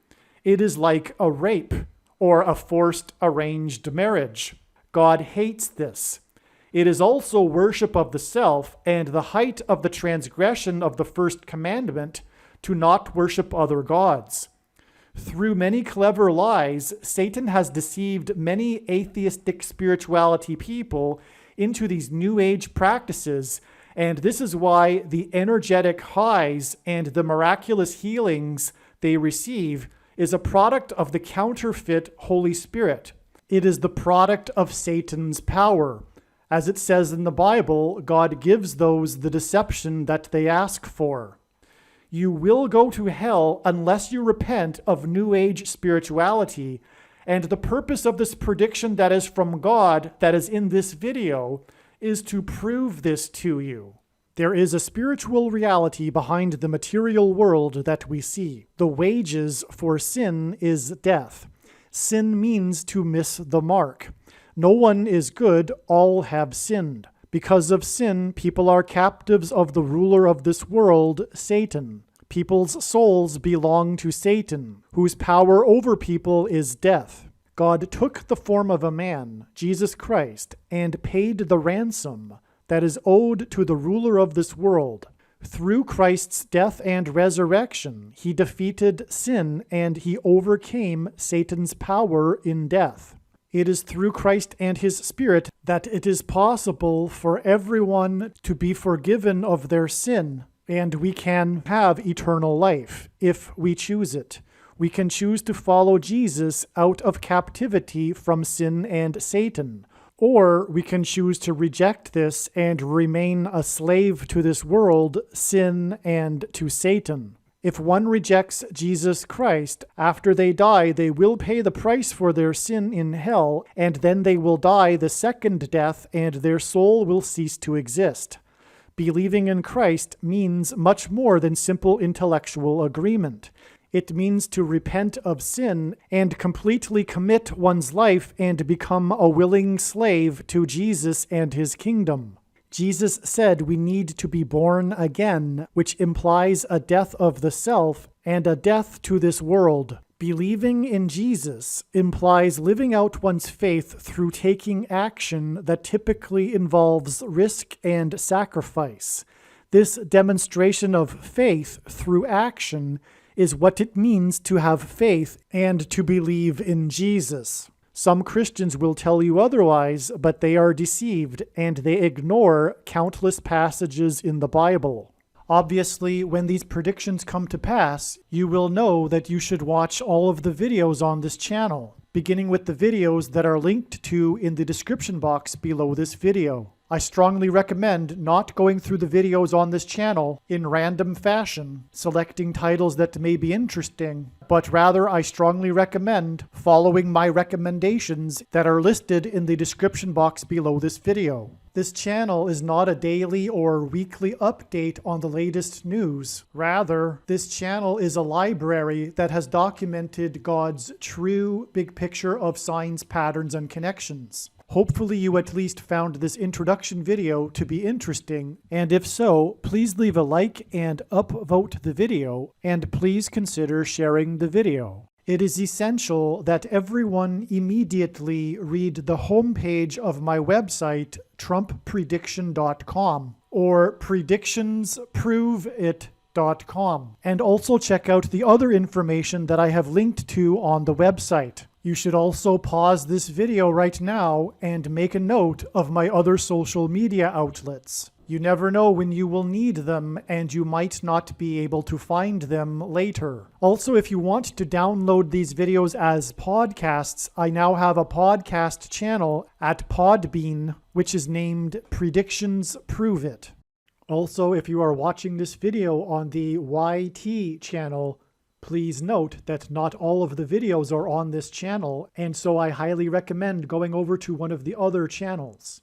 It is like a rape or a forced arranged marriage. God hates this. It is also worship of the self and the height of the transgression of the first commandment to not worship other gods. Through many clever lies, Satan has deceived many atheistic spirituality people into these New Age practices, and this is why the energetic highs and the miraculous healings they receive is a product of the counterfeit Holy Spirit. It is the product of Satan's power. As it says in the Bible, God gives those the deception that they ask for. You will go to hell unless you repent of New Age spirituality, and the purpose of this prediction that is from God that is in this video is to prove this to you. There is a spiritual reality behind the material world that we see. The wages for sin is death. Sin means to miss the mark. No one is good, all have sinned. Because of sin, people are captives of the ruler of this world, Satan. People's souls belong to Satan, whose power over people is death. God took the form of a man, Jesus Christ, and paid the ransom that is owed to the ruler of this world. Through Christ's death and resurrection, he defeated sin and he overcame Satan's power in death. It is through Christ and his Spirit that it is possible for everyone to be forgiven of their sin, and we can have eternal life if we choose it. We can choose to follow Jesus out of captivity from sin and Satan. Or we can choose to reject this and remain a slave to this world, sin, and to Satan. If one rejects Jesus Christ, after they die, they will pay the price for their sin in hell, and then they will die the second death, and their soul will cease to exist. Believing in Christ means much more than simple intellectual agreement. It means to repent of sin and completely commit one's life and become a willing slave to Jesus and his kingdom. Jesus said we need to be born again, which implies a death of the self and a death to this world. Believing in Jesus implies living out one's faith through taking action that typically involves risk and sacrifice. This demonstration of faith through action is what it means to have faith and to believe in Jesus. Some Christians will tell you otherwise, but they are deceived and they ignore countless passages in the Bible. Obviously, when these predictions come to pass, you will know that you should watch all of the videos on this channel, beginning with the videos that are linked to in the description box below this video. I strongly recommend not going through the videos on this channel in random fashion, selecting titles that may be interesting, but rather I strongly recommend following my recommendations that are listed in the description box below this video. This channel is not a daily or weekly update on the latest news. Rather, this channel is a library that has documented God's true big picture of signs, patterns, and connections. Hopefully you at least found this introduction video to be interesting, and if so, please leave a like and upvote the video, and please consider sharing the video. It is essential that everyone immediately read the homepage of my website, TrumpPrediction.com, or PredictionsProveIt.com, and also check out the other information that I have linked to on the website. You should also pause this video right now and make a note of my other social media outlets. You never know when you will need them, and you might not be able to find them later. Also, if you want to download these videos as podcasts, I now have a podcast channel at Podbean, which is named Predictions Prove It. Also, if you are watching this video on the YT channel, please note that not all of the videos are on this channel, and so I highly recommend going over to one of the other channels.